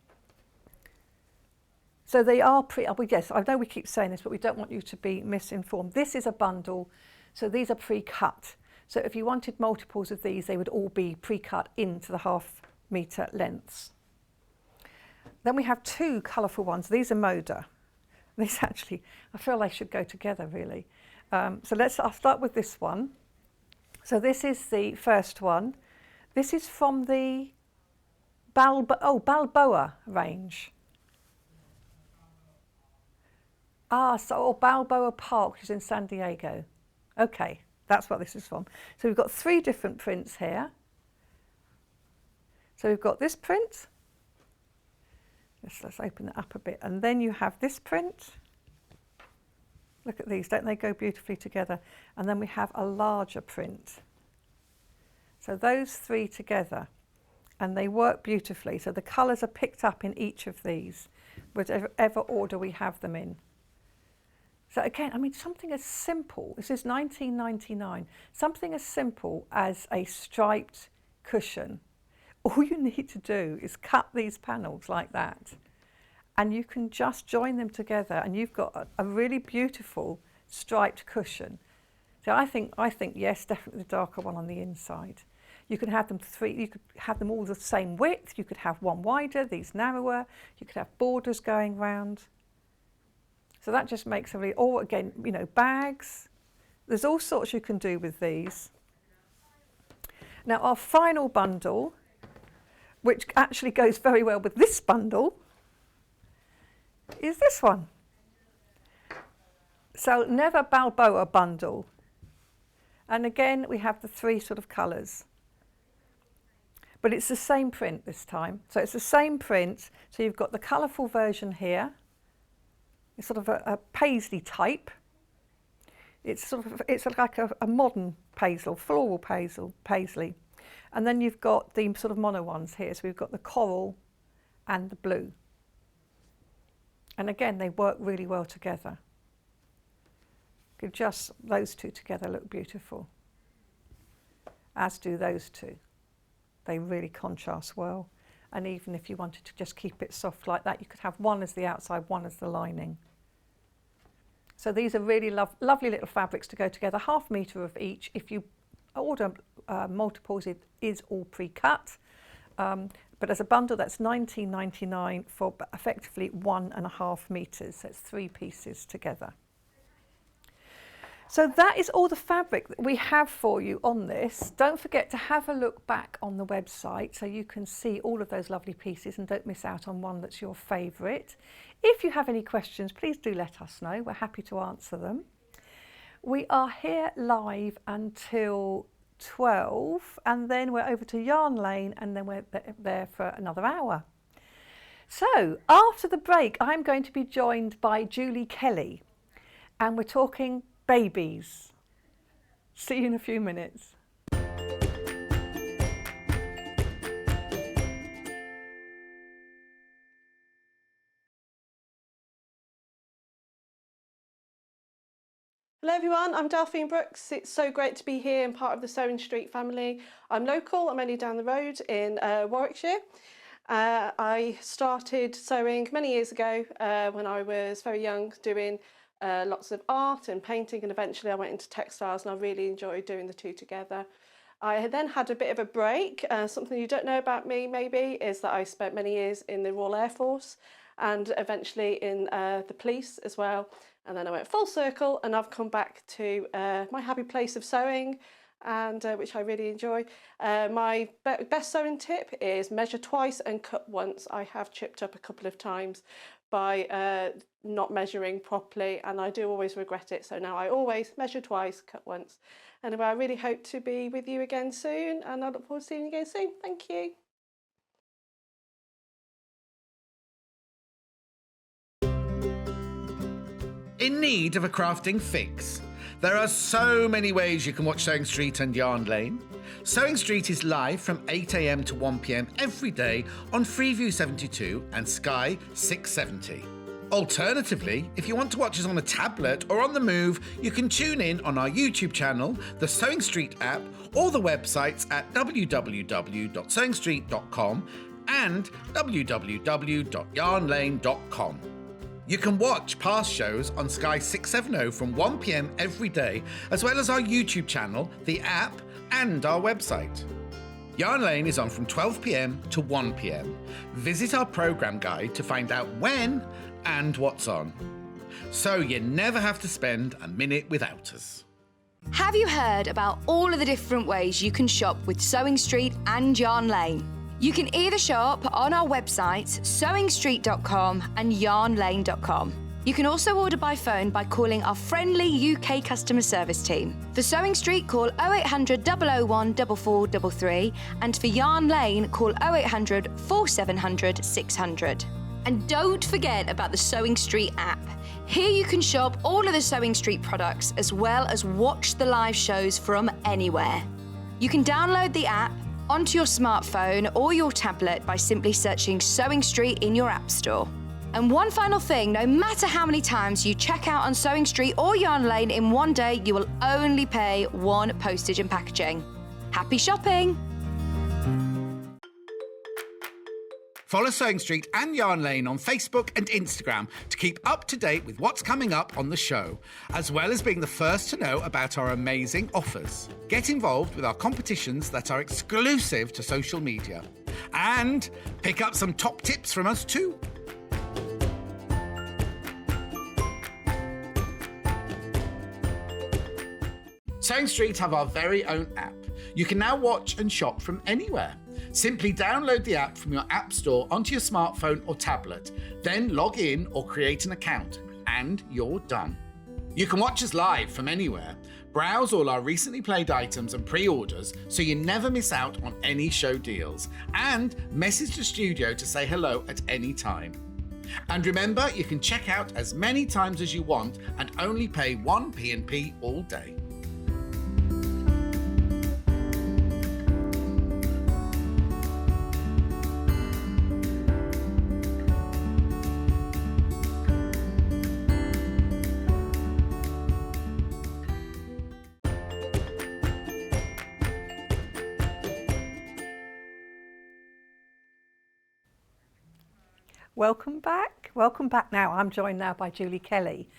So they are yes, I know we keep saying this, but we don't want you to be misinformed. This is a bundle, so these are pre-cut. So if you wanted multiples of these, they would all be pre-cut into the ½ metre lengths. Then we have 2 colourful ones. These are Moda. These actually, I feel they should go together really. So I'll start with this one. So this is the first one. This is from the Balboa range. Balboa Park, which is in San Diego. Okay, that's what this is from. So we've got 3 different prints here. So we've got this print. Let's open it up a bit, and then you have this print. Look at these, don't they go beautifully together? And then we have a larger print. So those 3 together, and they work beautifully. So the colours are picked up in each of these, whatever order we have them in. So again, I mean, something as simple, this is £19.99, something as simple as a striped cushion. All you need to do is cut these panels like that, and you can just join them together, and you've got a really beautiful striped cushion. So I think yes, definitely the darker one on the inside. You can have them you could have them all the same width. You could have one wider, these narrower. You could have borders going round. So that just makes a really, or again, you know, bags. There's all sorts you can do with these. Now our final bundle, which actually goes very well with this bundle, is this one. So Never Balboa bundle. And again, we have the 3 sort of colours. But it's the same print this time. So it's the same print. So you've got the colourful version here. It's sort of a paisley type. It's like a modern paisley, floral paisley. And then you've got the sort of mono ones here. So we've got the coral and the blue. And again, they work really well together. Could just those 2 together look beautiful, as do those 2. They really contrast well. And even if you wanted to just keep it soft like that, you could have one as the outside, one as the lining. So these are really lovely little fabrics to go together, ½ metre of each. If you order multiples, it is all pre-cut. But as a bundle, that's £19.99 for effectively 1.5 metres. So it's 3 pieces together. So that is all the fabric that we have for you on this. Don't forget to have a look back on the website so you can see all of those lovely pieces and don't miss out on one that's your favourite. If you have any questions, please do let us know. We're happy to answer them. We are here live until 12 and then we're over to Yarn Lane and then we're there for another hour. So after the break, I'm going to be joined by Julie Kelly and we're talking babies. See you in a few minutes. Hello everyone, I'm Delphine Brooks. It's so great to be here and part of the Sewing Street family. I'm local, I'm only down the road in Warwickshire. I started sewing many years ago when I was very young, doing lots of art and painting, and eventually I went into textiles and I really enjoyed doing the two together. I then had a bit of a break. Something you don't know about me maybe is that I spent many years in the Royal Air Force and eventually in the police as well. And then I went full circle and I've come back to my happy place of sewing, and which I really enjoy. My best sewing tip is measure twice and cut once. I have chipped up a couple of times by not measuring properly and I do always regret it, so now I always measure twice, cut once. Anyway, I really hope to be with you again soon and I look forward to seeing you again soon. Thank you. In need of a crafting fix? There are so many ways you can watch Sewing Street and Yarn Lane. Sewing Street is live from 8 AM to 1 PM every day on Freeview 72 and Sky 670. Alternatively, if you want to watch us on a tablet or on the move, you can tune in on our YouTube channel, the Sewing Street app, or the websites at www.sewingstreet.com and www.yarnlane.com. You can watch past shows on Sky 670 from 1 PM every day, as well as our YouTube channel, the app, and our website. Yarn Lane is on from 12 PM to 1 PM. Visit our programme guide to find out when and what's on. So you never have to spend a minute without us. Have you heard about all of the different ways you can shop with Sewing Street and Yarn Lane? You can either shop on our websites, sewingstreet.com and yarnlane.com. You can also order by phone by calling our friendly UK customer service team. For Sewing Street, call 0800 001 4433, and for Yarn Lane, call 0800 4700 600. And don't forget about the Sewing Street app. Here you can shop all of the Sewing Street products as well as watch the live shows from anywhere. You can download the app onto your smartphone or your tablet by simply searching Sewing Street in your app store. And one final thing, no matter how many times you check out on Sewing Street or Yarn Lane in one day, you will only pay one postage and packaging. Happy shopping! Follow Sewing Street and Yarn Lane on Facebook and Instagram to keep up to date with what's coming up on the show, as well as being the first to know about our amazing offers. Get involved with our competitions that are exclusive to social media. And pick up some top tips from us too. Sewing Street have our very own app. You can now watch and shop from anywhere. Simply download the app from your app store onto your smartphone or tablet, then log in or create an account, and you're done. You can watch us live from anywhere, browse all our recently played items and pre-orders so you never miss out on any show deals, and message the studio to say hello at any time. And remember, you can check out as many times as you want and only pay 1 P&P all day. Welcome back. Welcome back now. I'm joined now by Julie Kelly.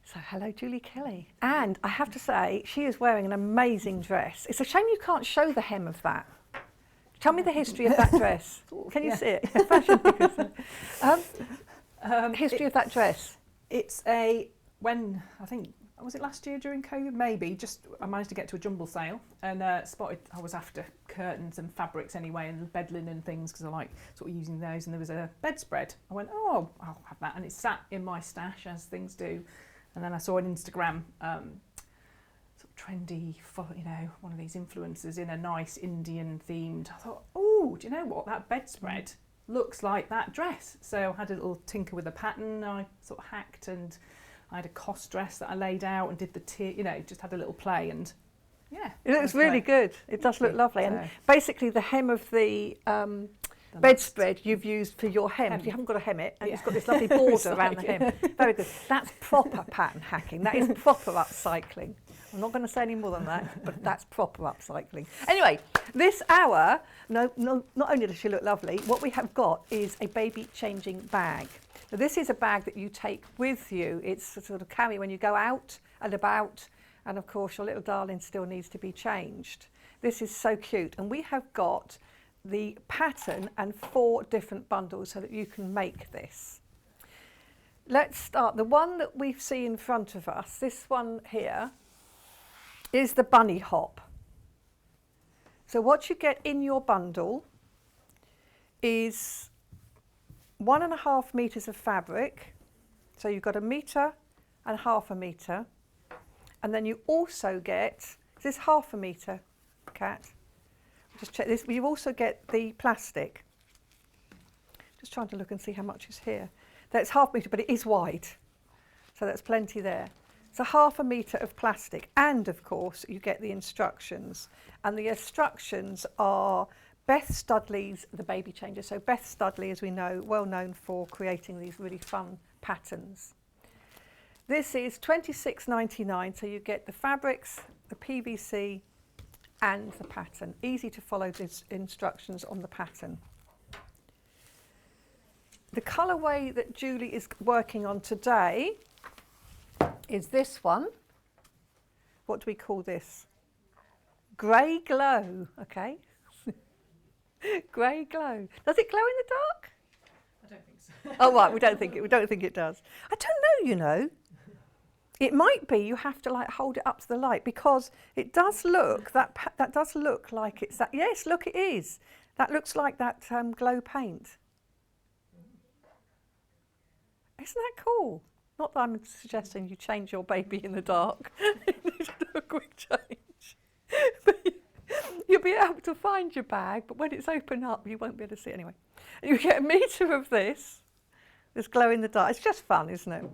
So hello, Julie Kelly. And I have to say, she is wearing an amazing dress. It's a shame you can't show the hem of that. Tell me the history of that dress. Can you see it? Fashion makers. History of that dress. It's when I think, was it last year during COVID? Maybe. Just I managed to get to a jumble sale and spotted I was after curtains and fabrics anyway and bed linen things because I like sort of using those. And there was a bedspread. I went, oh, I'll have that, and it sat in my stash as things do. And then I saw an Instagram sort of trendy, one of these influencers in a nice Indian themed. I thought, oh, do you know what? That bedspread looks like that dress. So I had a little tinker with the pattern. I sort of hacked, and I had a cost dress that I laid out and did the just had a little play, and it looks really good. It does look lovely. And basically the hem of the bedspread you've used for your hem. You haven't got to hem it, and it's got this lovely border around the hem. Very good. That's proper pattern hacking. That is proper upcycling. I'm not going to say any more than that, but that's proper upcycling. Anyway, this hour, not only does she look lovely, what we have got is a baby changing bag. Now, this is a bag that you take with you. It's a sort of carry when you go out and about, and of course your little darling still needs to be changed. This is so cute, and we have got the pattern and 4 different bundles so that you can make this. Let's start. The one that we see in front of us, this one here, is the bunny hop. So what you get in your bundle is 1.5 meters of fabric. So you've got 1.5 meters, and then you also get, is this 0.5 meter, Kat? Just check this. You also get the plastic. Just trying to look and see how much is here. That's 0.5 meter, but it is wide, so that's plenty there. So 0.5 meter of plastic, and of course you get the instructions, and the instructions are Beth Studley's The Baby Changer. So Beth Studley, as we know, well known for creating these really fun patterns. This is $26.99, so you get the fabrics, the PVC, and the pattern. Easy to follow the instructions on the pattern. The colourway that Julie is working on today is this one. What do we call this? Grey glow, okay? Grey glow. Does it glow in the dark? I don't think so. Oh right, we don't think it does. I don't know, you know. It might be you have to like hold it up to the light, because it does look that does look like it's that. Yes, look, it is. That looks like that glow paint. Isn't that cool? Not that I'm suggesting you change your baby in the dark. Just a quick change. But you'll be able to find your bag, but when it's open up, you won't be able to see it anyway. You get 1 meter of this glow in the dark. It's just fun, isn't it?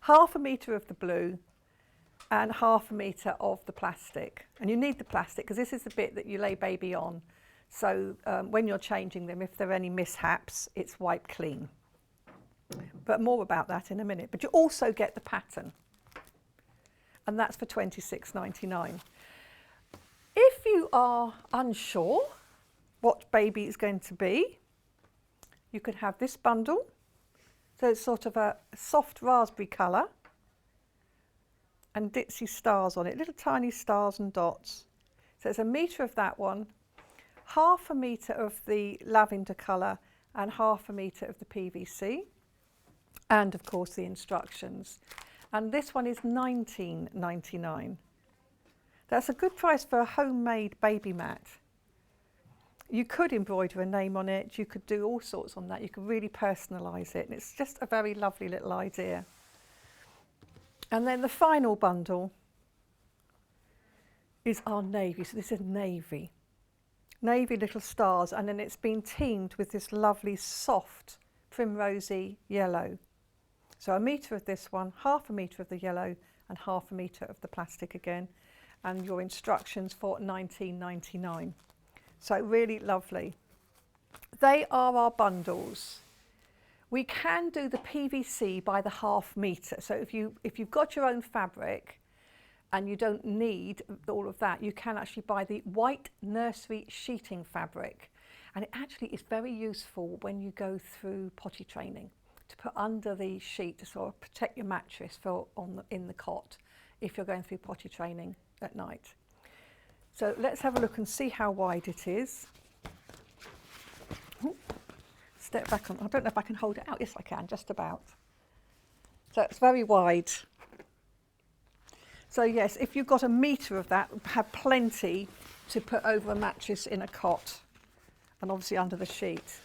0.5 meter of the blue and 0.5 meter of the plastic. And you need the plastic because this is the bit that you lay baby on. So when you're changing them, if there are any mishaps, it's wiped clean. But more about that in a minute. But you also get the pattern, and that's for $26.99. If you are unsure what baby is going to be, you could have this bundle. So it's sort of a soft raspberry colour and ditzy stars on it, little tiny stars and dots. So it's 1 meter of that one, 0.5 meter of the lavender colour and 0.5 meter of the PVC. And of course the instructions. And this one is $19.99. That's a good price for a homemade baby mat. You could embroider a name on it, you could do all sorts on that, you could really personalise it, and it's just a very lovely little idea. And then the final bundle is our navy. So this is navy. Navy little stars, and then it's been teamed with this lovely soft primrosy yellow. So 1 meter of this one, 0.5 meter of the yellow, and 0.5 meter of the plastic again. And your instructions for $19.99. So really lovely. They are our bundles. We can do the PVC by the 0.5 meter. So if you've got your own fabric and you don't need all of that, you can actually buy the white nursery sheeting fabric. And it actually is very useful when you go through potty training, to put under the sheet to sort of protect your mattress in the cot if you're going through potty training at night. So let's have a look and see how wide it is. step back on. I don't know if I can hold it out. Yes, I can, just about. So it's very wide. So yes, if you've got a metre of that, have plenty to put over a mattress in a cot and obviously under the sheet.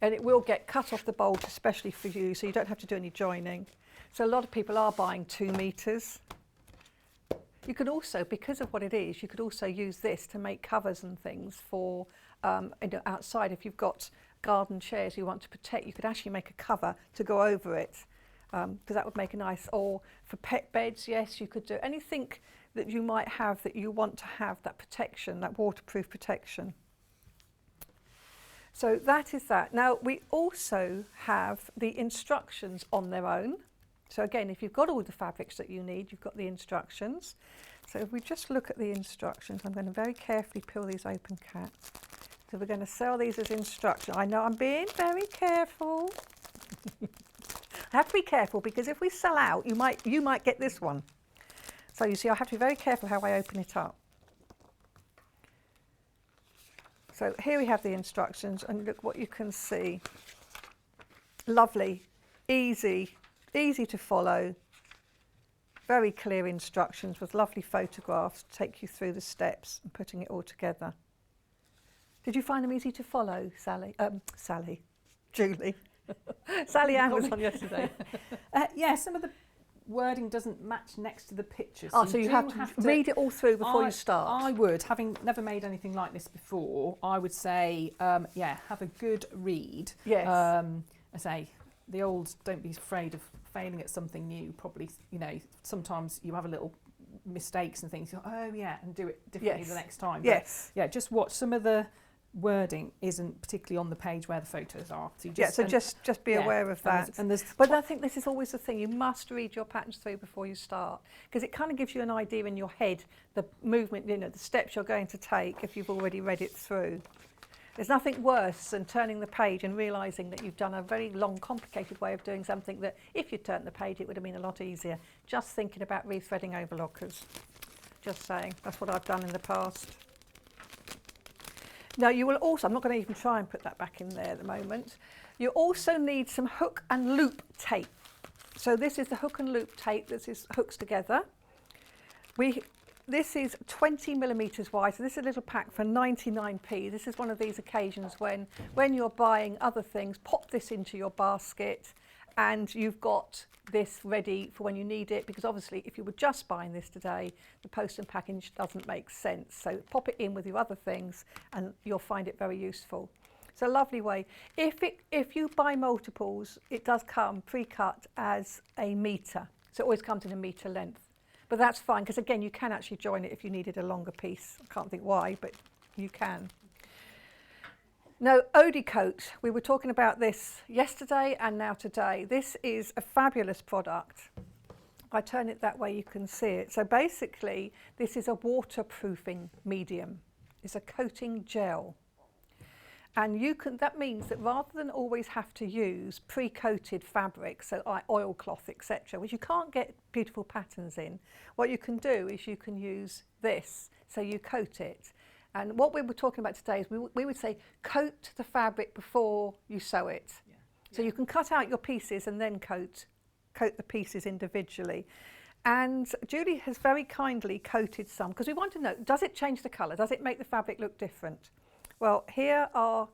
And it will get cut off the bolt, especially for you, so you don't have to do any joining. So a lot of people are buying 2 metres. You could also, because of what it is, you could also use this to make covers and things for outside. If you've got garden chairs you want to protect, you could actually make a cover to go over it, because that would make a nice, or for pet beds, yes, you could do anything that you might have that you want to have that protection, that waterproof protection. So that is that. Now we also have the instructions on their own. So again, if you've got all the fabrics that you need, you've got the instructions. So if we just look at the instructions, I'm going to very carefully peel these open, Kat. So we're going to sell these as instructions. I know I'm being very careful. I have to be careful because if we sell out, you might get this one. So you see, I have to be very careful how I open it up. So here we have the instructions, and look what you can see. Lovely, easy to follow. Very clear instructions with lovely photographs to take you through the steps and putting it all together. Did you find them easy to follow, Sally? Julie. Sally Ann was on yesterday. Yeah, some of the wording doesn't match next to the pictures. So you have to read it all through before you start. I would, having never made anything like this before, I would say, have a good read. Yes. I say, the old, don't be afraid of failing at something new. Probably, sometimes you have a little mistakes and things. You go, oh yeah, and do it differently the next time. Yes. But, yeah, just watch. Some of the wording isn't particularly on the page where the photos are. So just be aware of that. But I think this is always the thing. You must read your patterns through before you start, because it kind of gives you an idea in your head, the movement, the steps you're going to take if you've already read it through. There's nothing worse than turning the page and realising that you've done a very long, complicated way of doing something that, if you turned the page, it would have been a lot easier. Just thinking about rethreading overlockers. Just saying, that's what I've done in the past. Now you will also, I'm not going to even try and put that back in there at the moment. You also need some hook and loop tape. So this is the hook and loop tape that hooks together. This is 20 millimetres wide, so this is a little pack for 99p. This is one of these occasions when you're buying other things, pop this into your basket and you've got this ready for when you need it, because obviously if you were just buying this today, the post and package doesn't make sense. So pop it in with your other things and you'll find it very useful. It's a lovely way. If you buy multiples, it does come pre-cut as a metre. So it always comes in a metre length. But that's fine, because again, you can actually join it if you needed a longer piece. I can't think why, but you can. Now, Odecoat, we were talking about this yesterday and now today. This is a fabulous product. If I turn it that way, you can see it. So basically, this is a waterproofing medium. It's a coating gel. And that means that rather than always have to use pre-coated fabrics, so like oilcloth, etc., which you can't get beautiful patterns in, what you can do is you can use this. So you coat it. And what we were talking about today is we would say coat the fabric before you sew it. Yeah. So you can cut out your pieces and then coat the pieces individually. And Julie has very kindly coated some, because we want to know, does it change the colour? Does it make the fabric look different? Well, here are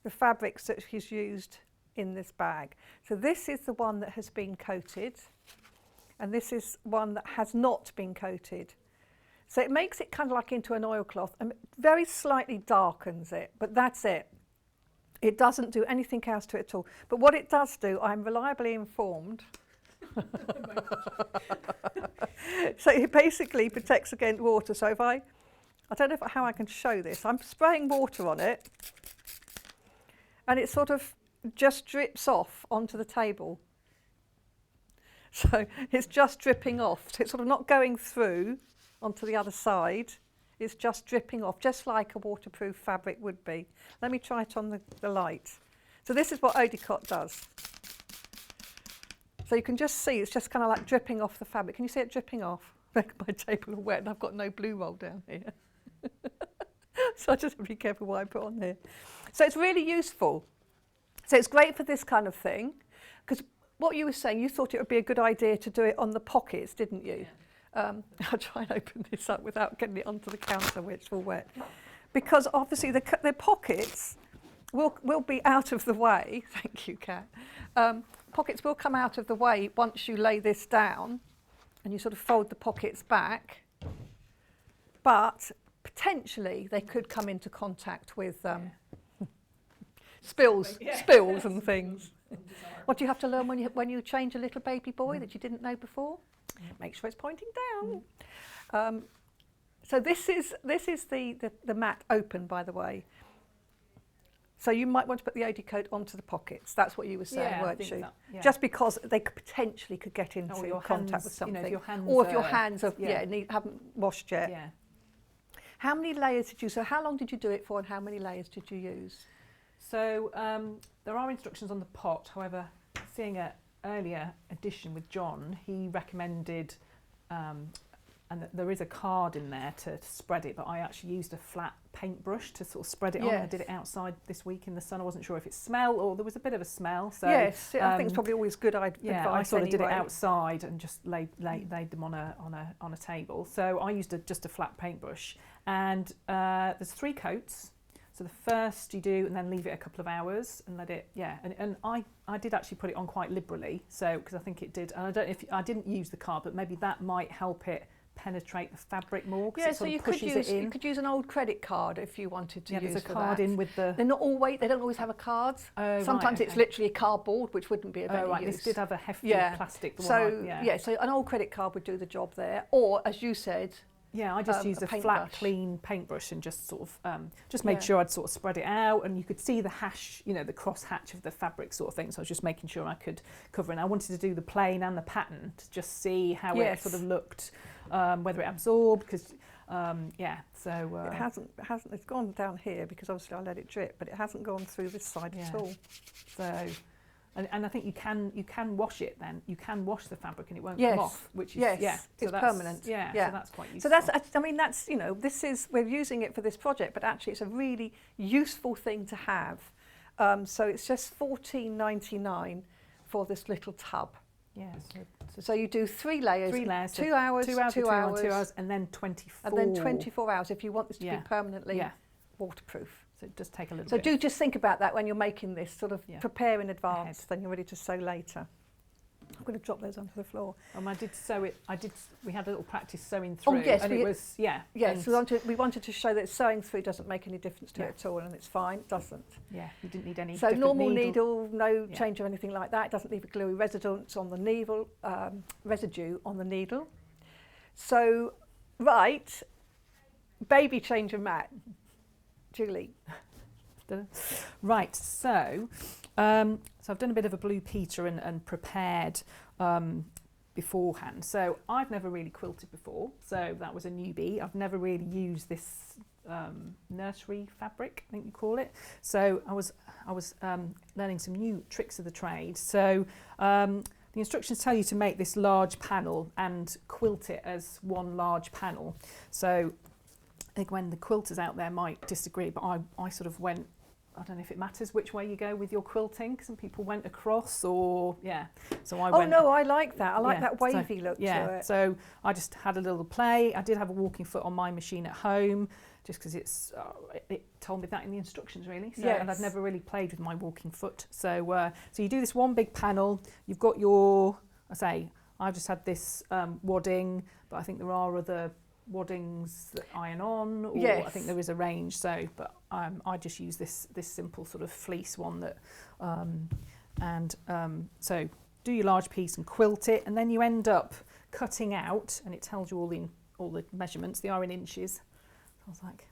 the fabrics that she's used in this bag. So this is the one that has been coated, and this is one that has not been coated. So it makes it kind of like into an oilcloth and very slightly darkens it, but that's it. It doesn't do anything else to it at all. But what it does do, I'm reliably informed, so it basically protects against water. So if I don't know how I can show this. I'm spraying water on it and it sort of just drips off onto the table. So it's just dripping off. So it's sort of not going through onto the other side. It's just dripping off, just like a waterproof fabric would be. Let me try it on the light. So this is what Odecoat does. So you can just see it's just kind of like dripping off the fabric. Can you see it dripping off? My table are wet and I've got no blue roll down here. So I just have to be careful what I put on here. So it's really useful. So it's great for this kind of thing, because what you were saying, you thought it would be a good idea to do it on the pockets, didn't you? I'll try and open this up without getting it onto the counter where it's all wet. Because obviously the pockets will be out of the way. Thank you, Kat. Pockets will come out of the way once you lay this down and you sort of fold the pockets back. But potentially they could come into contact with spills and things. What do you have to learn when you change a little baby boy that you didn't know before? Make sure it's pointing down. So this is the mat open, by the way. So you might want to put the OD coat onto the pockets. That's what you were saying, weren't you? Just because they potentially could get into contact with something, if your hands or if your hands haven't washed yet. Yeah. How many layers did you? So how long did you do it for, and how many layers did you use? So there are instructions on the pot. However, seeing an earlier edition with John, he recommended, and there is a card in there to spread it, but I actually used a flat paintbrush to sort of spread it on. I did it outside this week in the sun. I wasn't sure if it smelled, or there was a bit of a smell. So yes, I think it's probably always good advice. Yeah, I sort of did it outside and just laid them on a table. So I used just a flat paintbrush, and there's 3 coats. So the first you do, and then leave it a couple of hours and let it, and I did actually put it on quite liberally, so because I think it did, and I don't know if I didn't use the card, but maybe that might help it penetrate the fabric more. Yeah, so you could use an old credit card if you wanted to use there's a card in with the. They don't always have a card. Sometimes it's literally a cardboard, which wouldn't be of any use. This did have a hefty plastic. So an old credit card would do the job there, or as you said. Yeah, I just used a flat, clean paintbrush and just sort of just made sure I'd sort of spread it out, and you could see the hash, the cross hatch of the fabric sort of thing. So I was just making sure I could cover it. And I wanted to do the plain and the pattern to just see how it sort of looked, whether it absorbed, because so it hasn't. It's gone down here because obviously I let it drip, but it hasn't gone through this side at all. So. And I think you can wash it then. You can wash the fabric and it won't come off, which is it's permanent. So that's quite useful. So that's we're using it for this project, but actually it's a really useful thing to have. So it's just $14.99 for this little tub. Yeah. So you do 3 layers. 3 layers. 2 hours. 2 hours. 2 hours. 2 hours, and then 24. And then 24 hours if you want this to be permanently waterproof. So it does take a little bit. So do of just think about that when you're making this, sort of prepare in advance, then you're ready to sew later. I'm going to drop those onto the floor. I did sew it. We had a little practice sewing through. Oh yes, and it was Yes, we wanted to show that sewing through doesn't make any difference to it at all, and it's fine. It doesn't. Yeah, you didn't need any. So normal needle, no change or anything like that. It doesn't leave a gluey residue on the needle. So, right, baby changer mat. Julie. Right, so I've done a bit of a Blue Peter and prepared beforehand. So I've never really quilted before, so that was a newbie. I've never really used this nursery fabric, I think you call it. So I was learning some new tricks of the trade. So the instructions tell you to make this large panel and quilt it as one large panel. So I think when the quilters out there might disagree, but I sort of went, I don't know if it matters which way you go with your quilting. Some people went across or, so I went. Oh no, I like that. I like that wavy look to it. So I just had a little play. I did have a walking foot on my machine at home, just because it told me that in the instructions really. So, and I've never really played with my walking foot. So so you do this one big panel. You've got I've just had this wadding, but I think there are other waddings that iron on, or I think there is a range. So, but I just use this simple sort of fleece one that, so do your large piece and quilt it, and then you end up cutting out, and it tells you all the measurements. They are in inches. I was like,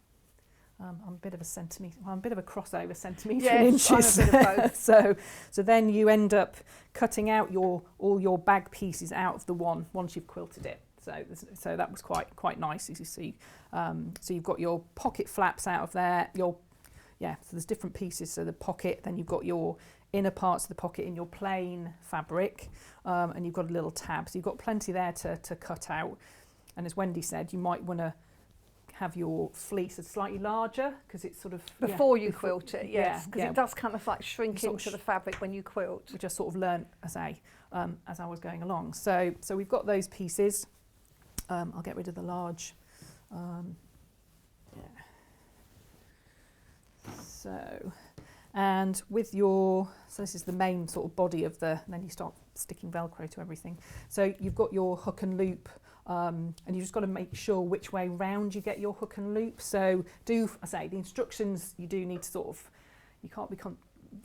I'm a bit of a centimetre. Well, I'm a bit of a crossover centimetre in inches. I'm a bit of both. so then you end up cutting out all your bag pieces out of the one once you've quilted it. So that was quite nice, as you see. So you've got your pocket flaps out of there. So there's different pieces. So the pocket, then you've got your inner parts of the pocket in your plain fabric, and you've got a little tab. So you've got plenty there to cut out. And as Wendy said, you might want to have your fleece as slightly larger because it's sort of Before you quilt it, yes, because yeah. it does kind of like shrink Sort of into the fabric when you quilt. which I sort of learnt as I was going along. So we've got those pieces. I'll get rid of the large. So, and with so this is the main sort of body of and then you start sticking Velcro to everything. So you've got your hook and loop, and you just got to make sure which way round you get your hook and loop. So the instructions, you do need to you can't be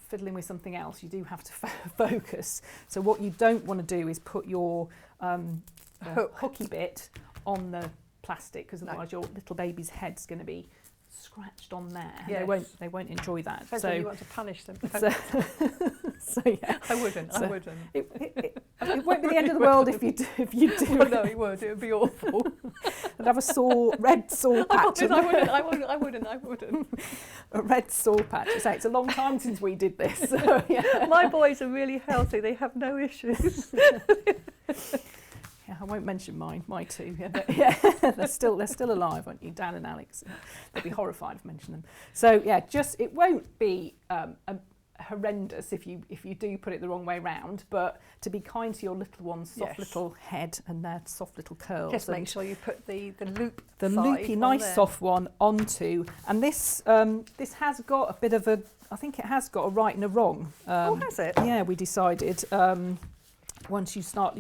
fiddling with something else. You do have to focus. So what you don't want to do is put your hooky bit on the plastic, because otherwise your little baby's head's going to be scratched on there. Yes. They won't enjoy that. Depends when you want to punish them. So yeah, I wouldn't. it won't be the end of the world if you do. Well, no, it would. It would be awful. I'd have a red sore patch. I wouldn't. A red sore patch. It's a long time since we did this. So, yeah. My boys are really healthy. They have no issues. Yeah, I won't mention mine. My two. Yeah, but yeah, they're still alive, aren't you, Dan and Alex? They'll be horrified if I mention them. So yeah, it won't be horrendous if you do put it the wrong way round, but to be kind to your little one's soft little head and their soft little curls. Just make sure you put the loop, the side loopy, on nice there. soft one onto, and this has got a bit of I think it has got a right and a wrong. Has it? Yeah, we decided. Once you start,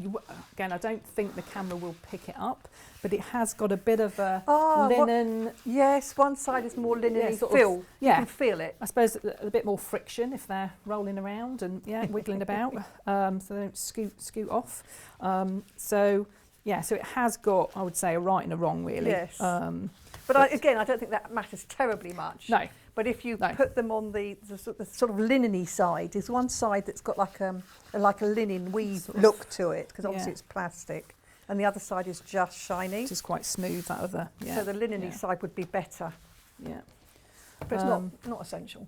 again, I don't think the camera will pick it up, but it has got a bit of a linen. Yes, one side is more linen sort feel. of, yeah. You can feel it. I suppose a bit more friction if they're rolling around and wiggling about, so they don't scoot off. So it has got, I would say, a right and a wrong, really. Yes. But I don't think that matters terribly much. No. But if you put them on the sort of linen-y side, there's one side that's got like a linen weave look to it, because obviously it's plastic, and the other side is just shiny. Which is quite smooth, that other. Yeah. So the linen-y side would be better. Yeah. But it's not essential.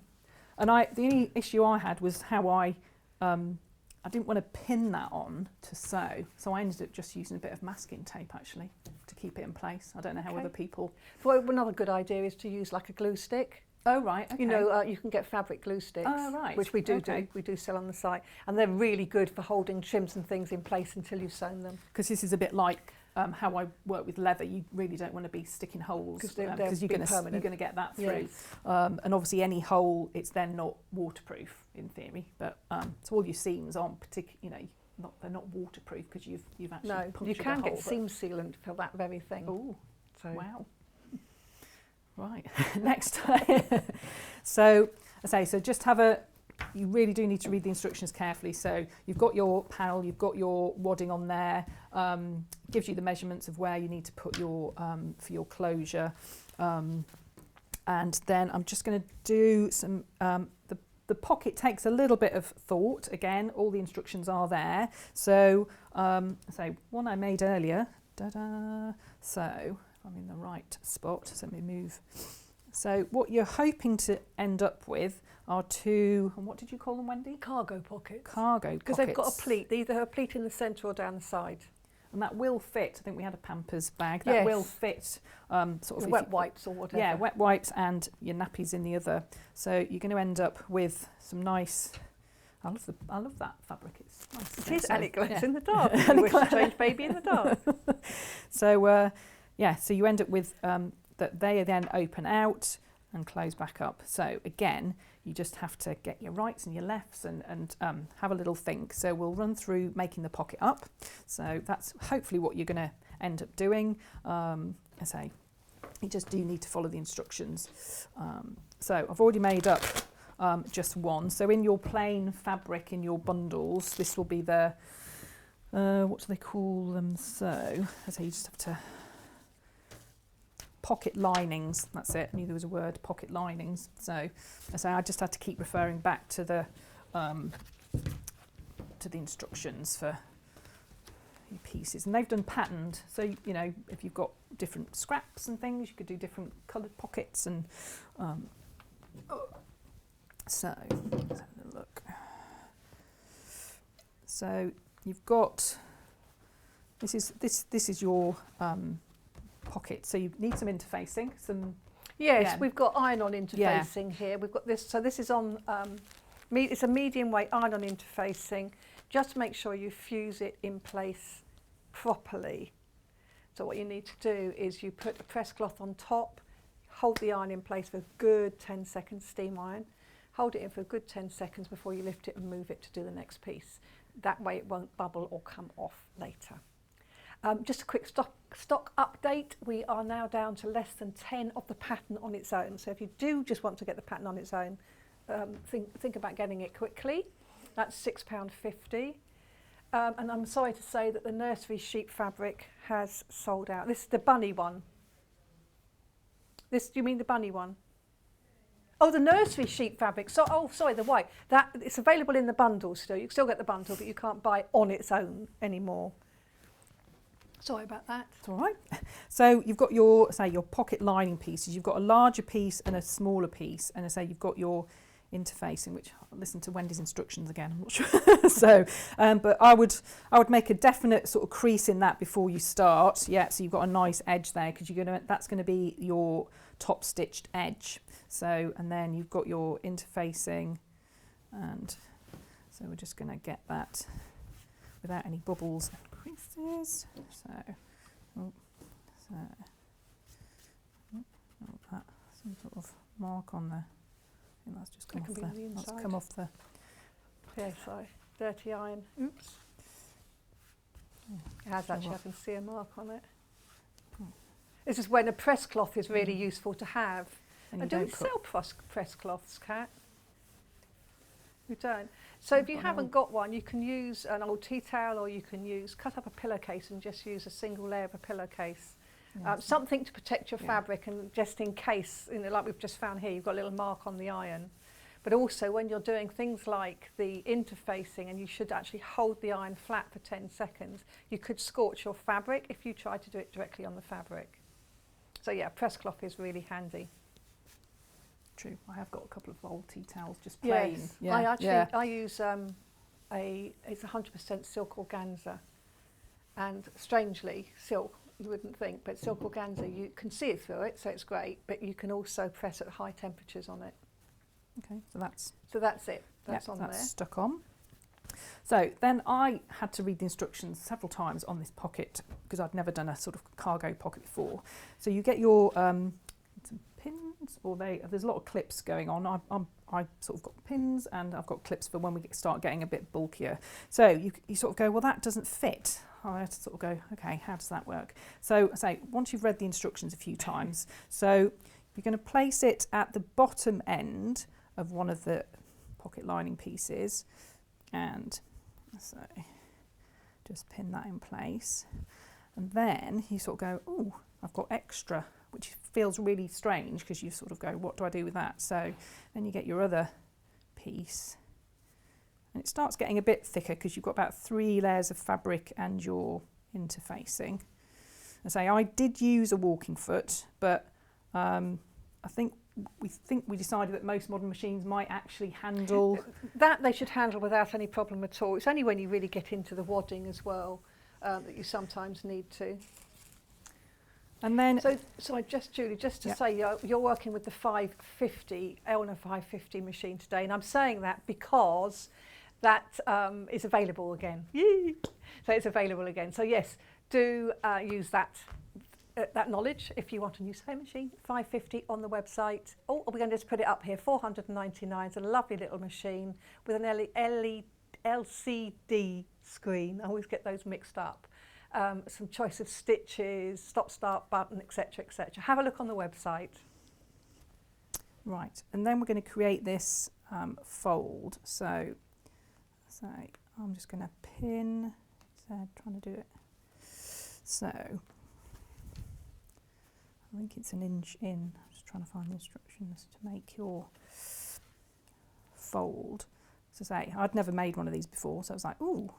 And the only issue I had was how I didn't want to pin that on to sew, so I ended up just using a bit of masking tape actually to keep it in place. I don't know how other people. Well, another good idea is to use like a glue stick. Oh right, okay. You know, you can get fabric glue sticks, which we do do. We do sell on the site, and they're really good for holding trims and things in place until you've sewn them. Because this is a bit like how I work with leather. You really don't want to be sticking holes because you're going to get that through. Yes. And obviously any hole, it's then not waterproof in theory. But so all your seams aren't they're not waterproof because you've actually punctured you can a hole, get seam sealant for that very thing. Oh, so. Wow. Right, next time. So just you really do need to read the instructions carefully. So you've got your panel, you've got your wadding on there, gives you the measurements of where you need to put your for your closure. And then I'm just going to do some, the pocket takes a little bit of thought. Again, all the instructions are there. So, one I made earlier, so I'm in the right spot, so let me move. So what you're hoping to end up with are two, and what did you call them, Wendy? Cargo pockets. Cargo pockets. Because they've got a pleat. They either have a pleat in the centre or down the side. And that will fit. I think we had a Pampers bag. That will fit sort of wet wipes or whatever. Yeah, wet wipes and your nappies in the other. So you're going to end up with some nice. I love that fabric. It's nice. It is, and it glows in the dark. And You wish to change baby in the dark. So so you end up with that they then open out and close back up. So again, you just have to get your rights and your lefts and have a little think. So we'll run through making the pocket up. So that's hopefully what you're going to end up doing. I say, you just do need to follow the instructions. So I've already made up just one. So in your plain fabric in your bundles, this will be the, what do they call them? So I say you just have to, pocket linings, that's it. I knew there was a word, pocket linings. So I just had to keep referring back to the instructions for your pieces, and they've done patterned. So if you've got different scraps and things, you could do different coloured pockets. And so let's have a look. So you've got this is your pocket. So you need some interfacing, some. Yes, Yeah. we've got iron-on interfacing here. We've got this, so this is on, it's a medium weight iron-on interfacing. Just make sure you fuse it in place properly. So what you need to do is you put a press cloth on top, hold the iron in place for a good 10 seconds, steam iron. Hold it in for a good 10 seconds before you lift it and move it to do the next piece. That way it won't bubble or come off later. Just a quick stock update. We are now down to less than 10 of the pattern on its own. So if you do just want to get the pattern on its own, think about getting it quickly. That's £6.50. And I'm sorry to say that the nursery sheep fabric has sold out. This is the bunny one. Do you mean the bunny one? Oh, the nursery sheep fabric. So, sorry, the white. It's available in the bundle still. You can still get the bundle, but you can't buy it on its own anymore. Sorry about that. It's all right. So you've got your pocket lining pieces. You've got a larger piece and a smaller piece, and you've got your interfacing, which I'll listen to Wendy's instructions again. I'm not sure. So, but I would make a definite sort of crease in that before you start. Yeah. So you've got a nice edge there because that's going to be your top stitched edge. So, and then you've got your interfacing, and so we're just going to get that without any bubbles and creases. That some sort of mark on there. I think that's just come off the. Yeah, sorry. Dirty iron. Oops. It has actually, I can see a mark on it. This is when a press cloth is really useful to have. And do we sell press cloths, Kat? We don't. So if you haven't got one, you can use an old tea towel, or you can cut up a pillowcase and just use a single layer of a pillowcase. Something to protect your fabric, and just in case, like we've just found here, you've got a little mark on the iron. But also when you're doing things like the interfacing, and you should actually hold the iron flat for 10 seconds, you could scorch your fabric if you try to do it directly on the fabric. So yeah, press cloth is really handy. True. I have got a couple of old tea towels, just plain. Yes. Yeah. I use it's 100% silk organza, and strangely silk, you wouldn't think, but silk organza, you can see it through it, so it's great, but you can also press at high temperatures on it. Okay, so that's it. That's on there. Stuck on. So then I had to read the instructions several times on this pocket because I'd never done a sort of cargo pocket before. So you get your some pins, or there's a lot of clips going on. I sort of got pins, and I've got clips for when we start getting a bit bulkier. So you sort of go, well, that doesn't fit. I had to sort of go, okay, how does that work? So I say, once you've read the instructions a few times, so you're going to place it at the bottom end of one of the pocket lining pieces, and so just pin that in place, and then you sort of go, oh, I've got extra, which feels really strange because you sort of go, what do I do with that? So then you get your other piece, and it starts getting a bit thicker because you've got about 3 layers of fabric and your interfacing. I say I did use a walking foot, but I think we decided that most modern machines might actually handle that. They should handle without any problem at all. It's only when you really get into the wadding as well that you sometimes need to. And then, so Julie, just to say, you're working with the 550 Elna 550 machine today, and I'm saying that because that is available again. Yay! So it's available again. So yes, do use that knowledge if you want a new sewing machine. 550 on the website. Oh, we're going to just put it up here. 499. It's a lovely little machine with an LCD screen. I always get those mixed up. Some choice of stitches, stop-start button, etc., etc. Have a look on the website. Right, and then we're going to create this fold. So I'm just going to pin. Trying to do it. So I think it's an inch in. I'm just trying to find the instructions to make your fold. So I'd never made one of these before, so I was like, ooh.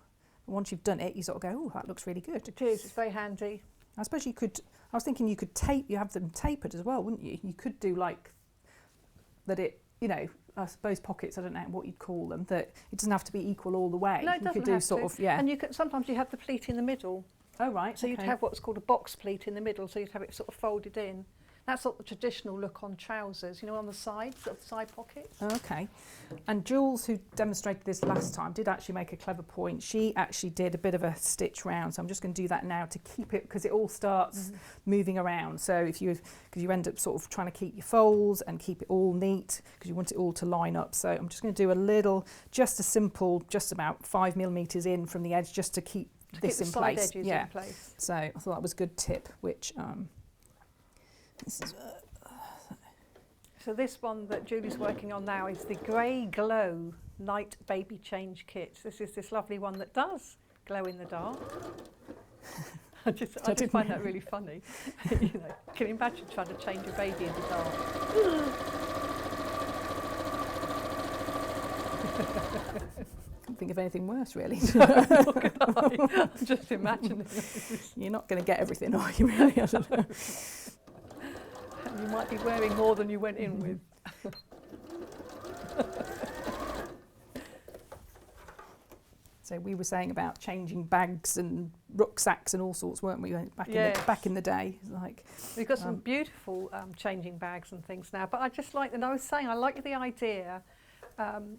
But once you've done it, you sort of go, ooh, that looks really good. It is. It's very handy. I suppose you could. I was thinking you could you have them tapered as well, wouldn't you? You could do like that. I suppose pockets. I don't know what you'd call them. That it doesn't have to be equal all the way. No, it doesn't you could do have sort to. of, yeah. And sometimes you have the pleat in the middle. Oh, right. So you'd okay. have what's called a box pleat in the middle, so you'd have it sort of folded in. That's sort of the traditional look on trousers, you know, on the side, sort of side pockets. Oh, okay. And Jules, who demonstrated this last time, did actually make a clever point. She actually did a bit of a stitch round, so I'm just going to do that now to keep it, because it all starts moving around. So because you end up sort of trying to keep your folds and keep it all neat, because you want it all to line up. So I'm just going to do a little, just a simple, just about 5mm in from the edge, just to keep this in side place. edges in place. So I thought that was a good tip, which this is. So this one that Julie's working on now is the Grey Glow Night Baby Change Kit. This is this lovely one that does glow in the dark. I just find that really funny. You know, can you imagine trying to change your baby in the dark? Can't think of anything worse, really. I'm just imagining. You're not going to get everything, are you, really? I don't know. You might be wearing more than you went in with. So we were saying about changing bags and rucksacks and all sorts, weren't we? Back in the day, like We've got some beautiful changing bags and things now. But I just like, and I was saying, I like the idea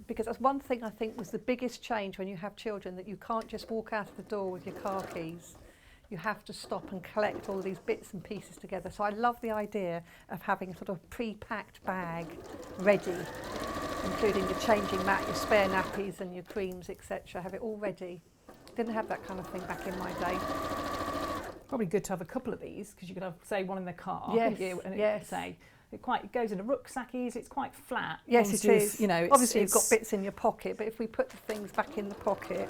because that's one thing I think was the biggest change when you have children, that you can't just walk out of the door with your car keys. You have to stop and collect all these bits and pieces together. So I love the idea of having a sort of pre-packed bag ready, including your changing mat, your spare nappies and your creams, etc. Have it all ready. Didn't have that kind of thing back in my day. probably good to have a couple of these, because you could have, say, one in the car. Yes, couldn't you? And yes. it, say, it goes in a rucksackies. It's quite flat. Yes, it is. You know, obviously you've got bits in your pocket, but if we put the things back in the pocket,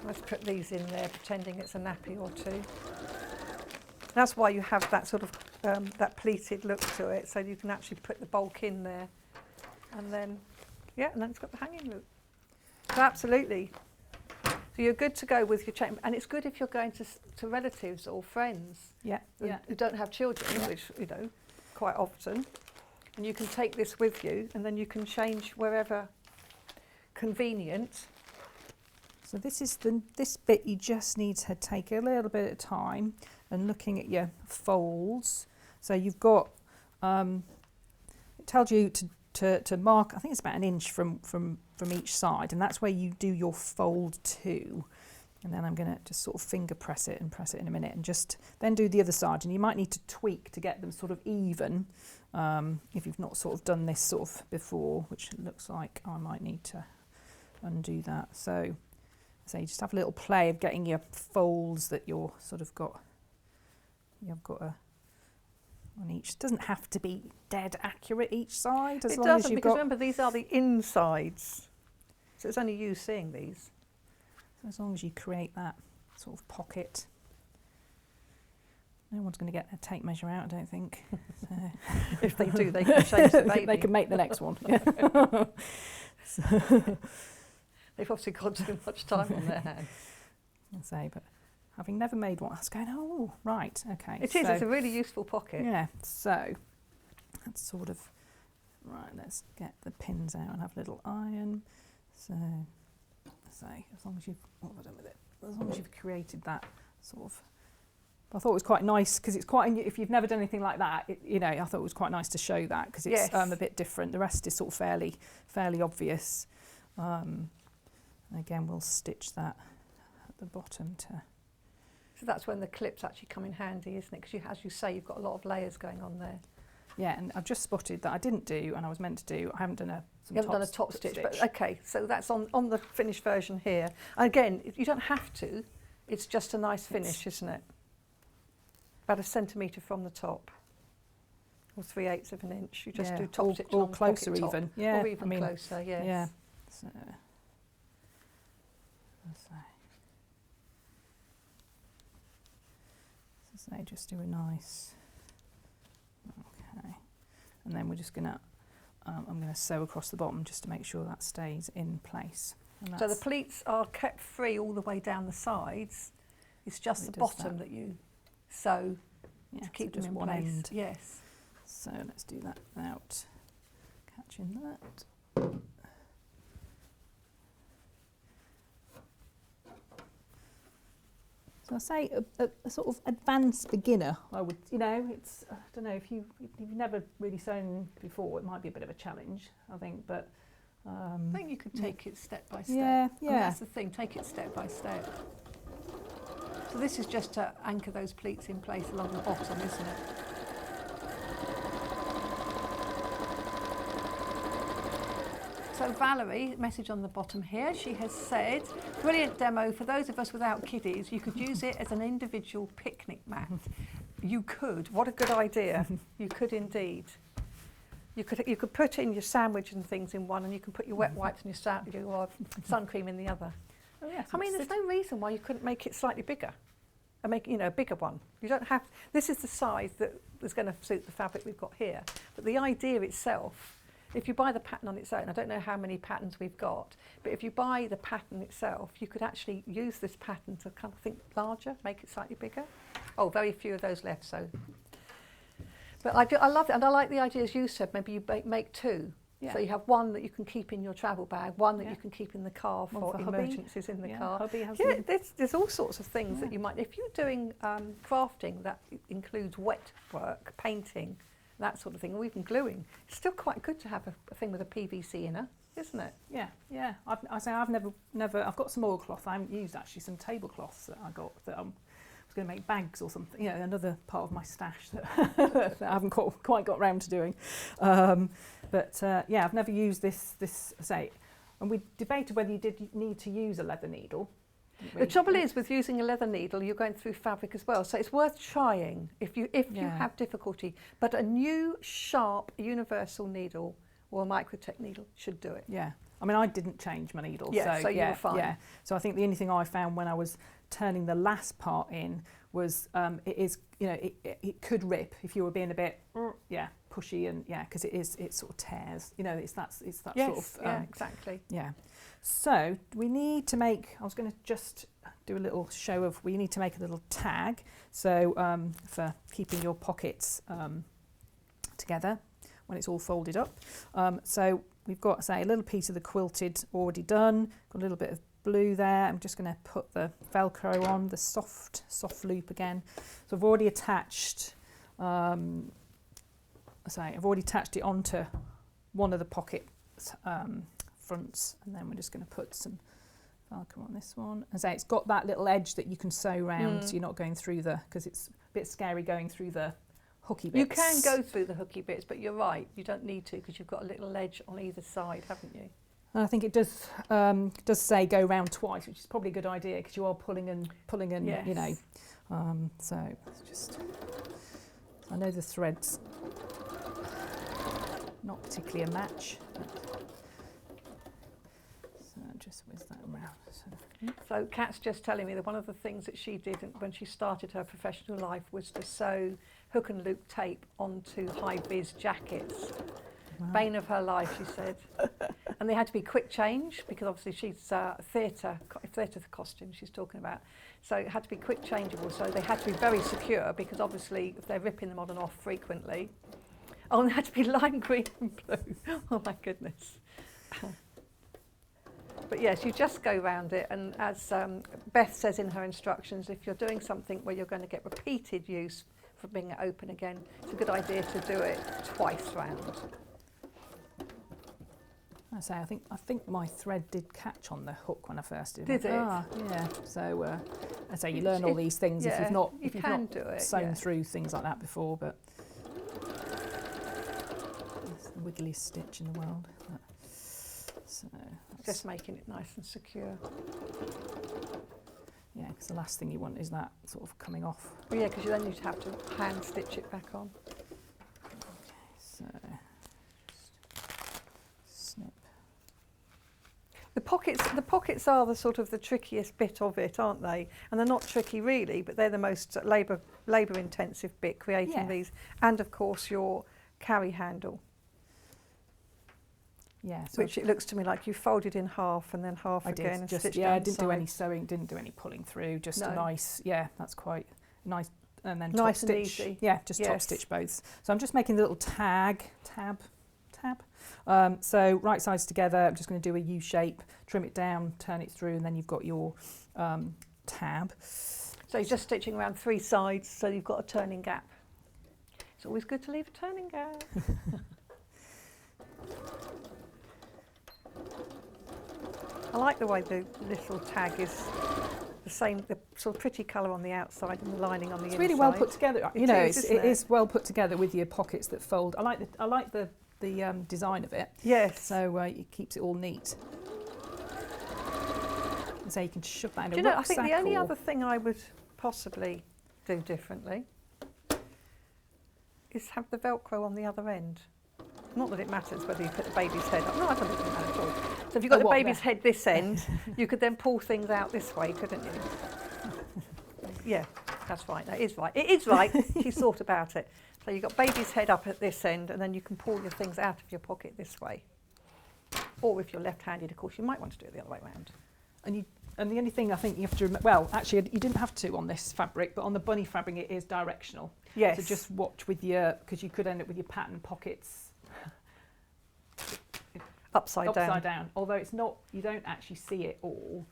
let's put these in there, pretending it's a nappy or two. That's why you have that sort of that pleated look to it, so you can actually put the bulk in there, and then and then it's got the hanging look. So absolutely. So you're good to go with your chain, and it's good if you're going to relatives or friends who don't have children, which quite often, and you can take this with you, and then you can change wherever convenient. So this is this bit you just need to take a little bit of time and looking at your folds. So you've got it tells you to mark, I think it's about an inch from each side, and that's where you do your fold to. And then I'm going to just sort of finger press it and press it in a minute, and just then do the other side. And you might need to tweak to get them sort of even if you've not sort of done this sort of before, which looks like I might need to undo that. So you just have a little play of getting your folds that you're sort of got. You've got on each. It doesn't have to be dead accurate each side, as long as you've got. Remember, these are the insides, so it's only you seeing these. So as long as you create that sort of pocket. No one's going to get their tape measure out, I don't think. So. If they do, they can change the baby. They can make the next one. They've obviously got too much time on their hands. I'll say, but having never made one, I was going, oh, right, okay. It is, it's a really useful pocket. Yeah, so that's sort of, right, let's get the pins out and have a little iron. So, as long as you've, what have I done with it? As long as you've created that sort of, I thought it was quite nice, because it's quite, if you've never done anything like that, I thought it was quite nice to show that, because it's a bit different. The rest is sort of fairly obvious. Again, we'll stitch that at the bottom to. So that's when the clips actually come in handy, isn't it? Because as you say, you've got a lot of layers going on there. Yeah, and I've just spotted that I didn't do, and I was meant to do. I haven't done a. You haven't done a top stitch, but okay. So that's on the finished version here. And again, you don't have to. It's just a nice finish, isn't it? About 1 centimetre from the top, or 3/8 of an inch. You just do top stitch or on the closer pocket top. even. Yeah, or even closer. Yes. Yeah. So. So just do a nice, okay, and then we're just gonna, I'm gonna sew across the bottom just to make sure that stays in place. And so the pleats are kept free all the way down the sides. It's just the bottom that you sew to keep them in one place. End. Yes. So let's do that without catching that. So I say a sort of advanced beginner. I would, it's I don't know if you've never really sewn before, it might be a bit of a challenge, I think, but. I think you could take it step by step. Yeah, I mean, that's the thing. Take it step by step. So this is just to anchor those pleats in place along the bottom, isn't it? So Valerie, message on the bottom here, she has said, brilliant demo for those of us without kiddies. You could use it as an individual picnic mat. You could. What a good idea. You could indeed. You could put in your sandwich and things in one, and you can put your wet wipes and your sun cream in the other. Oh, yes, I mean, there's no reason why you couldn't make it slightly bigger, and make a bigger one. You don't have. This is the size that is going to suit the fabric we've got here. But the idea itself, if you buy the pattern on its own, I don't know how many patterns we've got, but if you buy the pattern itself, you could actually use this pattern to kind of think larger, make it slightly bigger. Oh, very few of those left, so. But I love it, and I like the ideas you said. Maybe you make two. Yeah. So you have one that you can keep in your travel bag, one that you can keep in the car for emergencies in the car. Hubby has there's all sorts of things that you might, if you're doing crafting that includes wet work, painting, that sort of thing, or even gluing, it's still quite good to have a thing with a PVC inner, isn't it? Yeah. I've never. I've got some oilcloth. I haven't used actually some tablecloths that I got that I'm going to make bags or something, another part of my stash that I haven't quite got round to doing. I've never used this say, and we debated whether you did need to use a leather needle. The trouble is with using a leather needle, you're going through fabric as well, so it's worth trying if you have difficulty. But a new sharp universal needle or a microtech needle should do it. Yeah. I mean, I didn't change my needle, so you were fine. Yeah. So I think the only thing I found when I was turning the last part in was it could rip if you were being a bit pushy and because it sort of tears. It's that sort of exactly. Yeah. So we need to make. I was going to just do a little show of. We need to make a little tag. So for keeping your pockets together when it's all folded up. So we've got, say, a little piece of the quilted already done, got a little bit of blue there. I'm just going to put the Velcro on, the soft loop again. So I've already attached, I've already attached it onto one of the pocket fronts, and then we're just going to put some Velcro on this one. As I say, it's got that little edge that you can sew round, so you're not going through because it's a bit scary going through the hooky bits. You can go through the hooky bits, but you're right, you don't need to because you've got a little edge on either side, haven't you? And I think it does say go round twice, which is probably a good idea because you are pulling and yes. So it's just, I know the thread's not particularly a match. So just whiz that around. So Kat's just telling me that one of the things that she did when she started her professional life was to sew hook and loop tape onto high-vis jackets. Wow. Bane of her life, she said. And they had to be quick change because obviously she's theatre costume she's talking about. So it had to be quick changeable. So they had to be very secure because obviously if they're ripping them on and off frequently. Oh, and they had to be lime green and blue. Oh my goodness. But yes, you just go round it, and as Beth says in her instructions, if you're doing something where you're going to get repeated use for being it open again, it's a good idea to do it twice round. I think my thread did catch on the hook when I first did it. Did it? Yeah. So I say you learn all these things if you've not sewn through things like that before, but it's the wiggliest stitch in the world. So just making it nice and secure. Yeah, because the last thing you want is that sort of coming off. Well, yeah, because then you'd have to hand stitch it back on. Okay, so snip. The pockets are the sort of the trickiest bit of it, aren't they? And they're not tricky really, but they're the most labour intensive bit, creating these. And of course your carry handle. Yeah, so which it looks to me like you folded in half and then half again and stitched down I didn't do any sewing, didn't do any pulling through, just a nice, that's quite nice, and then nice top and stitch. Easy. Yeah, just top stitch both. So I'm just making a little tab. So right sides together, I'm just going to do a U shape, trim it down, turn it through, and then you've got your tab. So you're just stitching around 3 sides, so you've got a turning gap. It's always good to leave a turning gap. I like the way the little tag is the same, the sort of pretty colour on the outside and the lining on the inside. It's really well put together. You It know, is, it is well put together with your pockets that fold. I like the design of it. Yes. So it keeps it all neat. So you can shove that in Do a you know, I rucksack. think the only or- other thing I would possibly do differently is have the Velcro on the other end. Not that it matters whether you put the baby's head up. No, I don't think it matters at all. So if you've got Oh, the what, baby's there? head this end, you could then pull things out this way, couldn't you? Yeah, that's right. That is right. It is right. She's thought about it. So you've got baby's head up at this end, and then you can pull your things out of your pocket this way. Or if you're left-handed, of course, you might want to do it the other way around. And the only thing I think you have to remember, well, actually, you didn't have to on this fabric, but on the bunny fabric, it is directional. Yes. So just watch with your, because you could end up with your pattern pockets Upside down. Although it's not, you don't actually see it all,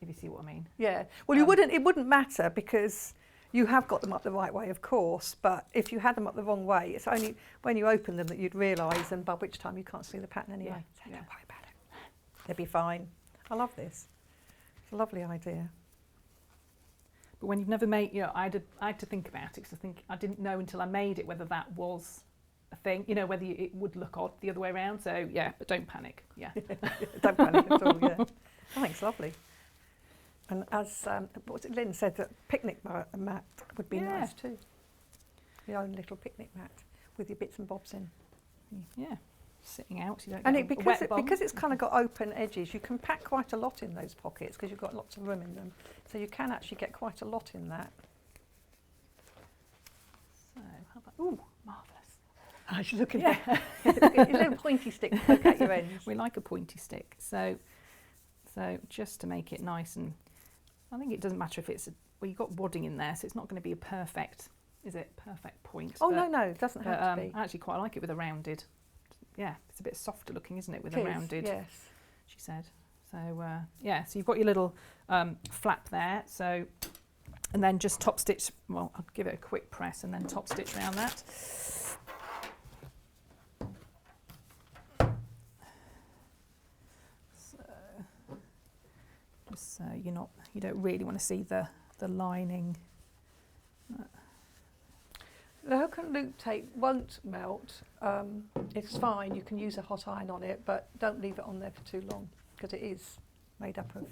if you see what I mean. Yeah. Well, it wouldn't matter because you have got them up the right way, of course, but if you had them up the wrong way, it's only when you open them that you'd realise, and by which time you can't see the pattern anyway. Yeah, So yeah. don't worry about it. They'll be fine. I love this. It's a lovely idea. But when you've never made, you know, I had to think about it because I didn't know until I made it whether that was a thing, you know, whether it would look odd the other way around. So yeah, but don't panic. Yeah. Don't panic at all, yeah. I think it's lovely. And as Lynn said, that picnic mat would be Yeah. nice too. Your own little picnic mat with your bits and bobs in. Yeah. Sitting out, so you don't And get a wet bum. because it's kind of got open edges, you can pack quite a lot in those pockets because you've got lots of room in them. So you can actually get quite a lot in that. So, how about, ooh, marvellous. I should look at Yeah. your little pointy stick to poke out your ends. We like a pointy stick. So just to make it nice, and I think it doesn't matter if it's, well, you've got wadding in there, so it's not going to be a perfect, is it, perfect point. Oh, but, no, it doesn't have to be. I actually quite like it with a rounded, yeah, it's a bit softer looking, isn't it, with It a is, rounded, yes. she said. So, yeah, so you've got your little flap there, so, and then just top stitch, well, I'll give it a quick press and then top stitch around that. So you don't really want to see the lining. The hook and loop tape won't melt. It's fine, you can use a hot iron on it, but don't leave it on there for too long because it is made up of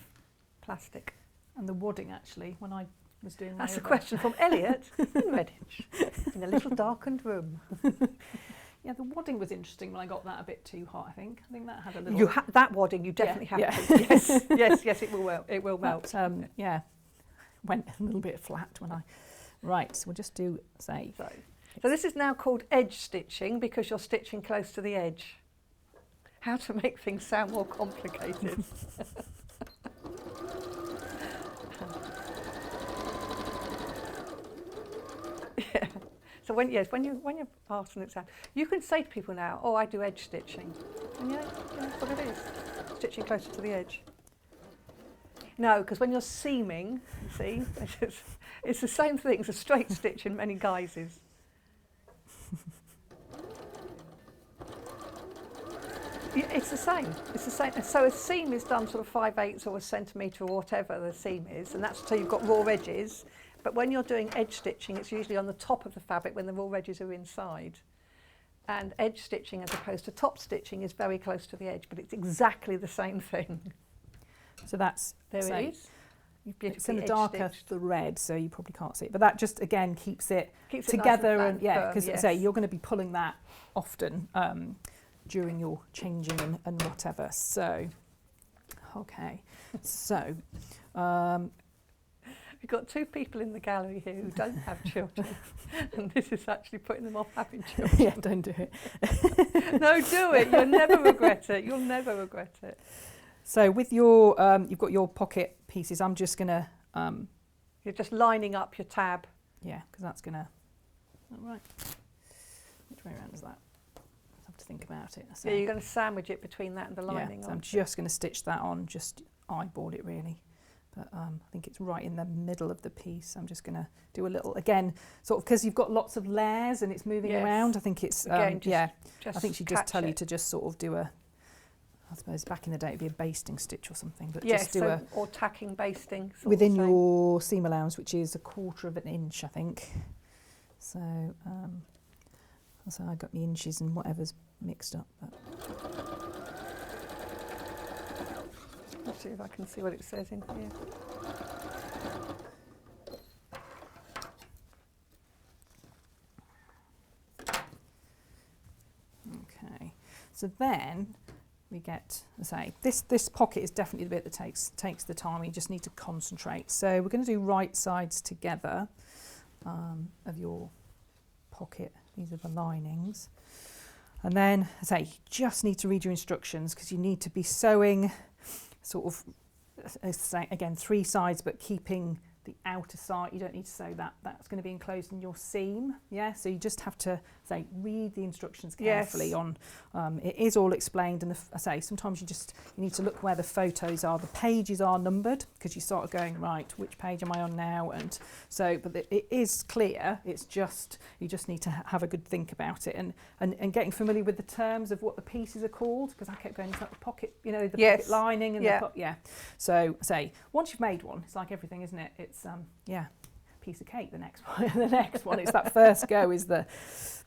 plastic. And the wadding, actually, when I was doing my That's a other- question from Elliot in Redditch, in a little darkened room. Yeah, the wadding was interesting when I got that a bit too hot, I think. I think that had a little... That wadding, you definitely Yeah, have to. Yes, it will melt. It will melt. But, yeah, went a little bit flat when I... Right, so we'll just do, say... So this is now called edge stitching because you're stitching close to the edge. How to make things sound more complicated. Yeah. So when you're asking it out, you can say to people now, "Oh, I do edge stitching," and that's what it is, stitching closer to the edge. No, because when you're seaming, you see, it's the same thing. It's a straight stitch in many guises. Yeah, it's the same. It's the same. So a seam is done sort of 5/8 or a centimetre or whatever the seam is, and that's so you've got raw edges. But when you're doing edge stitching, it's usually on the top of the fabric when the raw edges are inside. And edge stitching, as opposed to top stitching, is very close to the edge, but it's exactly the same thing. So that's... There so it is. it's in a Edge darker stitched. thread, so you probably can't see it. But that just, again, keeps it Keeps it nice together. flat And yeah, firm, because yes. say you're going to be pulling that often during your changing and whatever. So, okay. So... We've got 2 people in the gallery here who don't have children, and this is actually putting them off having children. yeah, don't do it. No, do it. You'll never regret it. You'll never regret it. So with your, you've got your pocket pieces. I'm just gonna, You're just lining up your tab. yeah, because that's gonna. All right. Which way around is that? I have to think about it. So, Yeah, you're going to sandwich it between that and the yeah, lining. so I'm aren't you? just going to stitch that on. Just eyeball it really. but I think it's right in the middle of the piece. I'm just going to do a little, again, sort of because you've got lots of layers and it's moving around. I think it's, Again, I just think she just tell you it. to just sort of do a, I suppose back in the day it'd be a basting stitch or something, but Yes, just do so, or tacking, basting. sort of within thing. your seam allowance, which is 1/4 of an inch, I think. So, so I got the inches and whatever's mixed up. But. Let's see if I can see what it says in here. Okay, so then we get, as I say, this pocket is definitely the bit that takes the time. You just need to concentrate. So we're going to do right sides together of your pocket. These are the linings. And then, as I say, you just need to read your instructions because you need to be sewing sort of, again, 3 sides, but keeping the outer side. You don't need to sew that. That's going to be enclosed in your seam. Yeah, so you just have to read the instructions carefully. Yes. On it is all explained, and I say sometimes you need to look where the photos are. The pages are numbered because you start going, right, which page am I on now? And so, but it is clear. It's just you just need to have a good think about it and getting familiar with the terms of what the pieces are called, because I kept going, it's like the pocket, the pocket lining and the So say once you've made one, it's like everything, isn't it? It's piece of cake. The next one, it's that first go is the.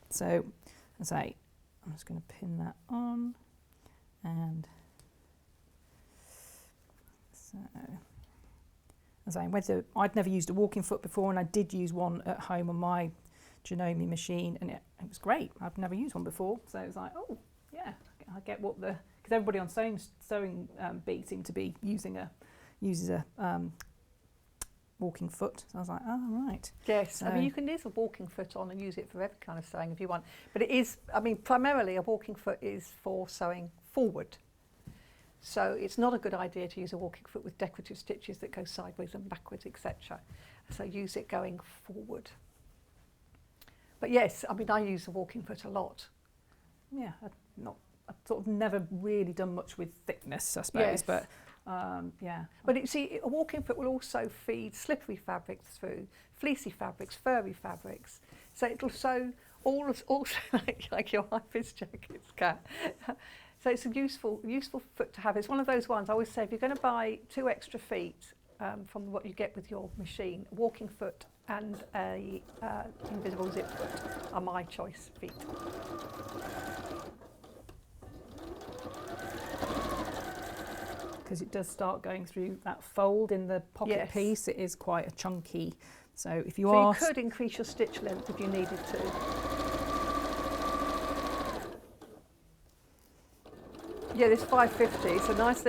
So, as I say, I'm just going to pin that on, and so, as I say, I'd never used a walking foot before, and I did use one at home on my Janome machine, and it was great. I've never used one before, so it was like, oh yeah, I get what because everybody on sewing bee seemed to be uses a walking foot. So I was like, oh, right. Yes, So, I mean, you can use a walking foot on and use it for every kind of sewing if you want. But it is, I mean, primarily a walking foot is for sewing forward. So it's not a good idea to use a walking foot with decorative stitches that go sideways and backwards, etc. So use it going forward. But yes, I mean, I use a walking foot a lot. yeah, I've sort of never really done much with thickness, I suppose, Yes. but yeah. But a walking foot will also feed slippery fabrics through, fleecy fabrics, furry fabrics. So it'll sew also like your high-vis jackets, Kat. So it's a useful foot to have. It's one of those ones I always say, if you're going to buy 2 extra feet from what you get with your machine, a walking foot and a invisible zip foot are my choice feet. Because it does start going through that fold in the pocket Yes. piece. It is quite a chunky. So if you So are... you could increase your stitch length if you needed to. Yeah, this 550. It's a nice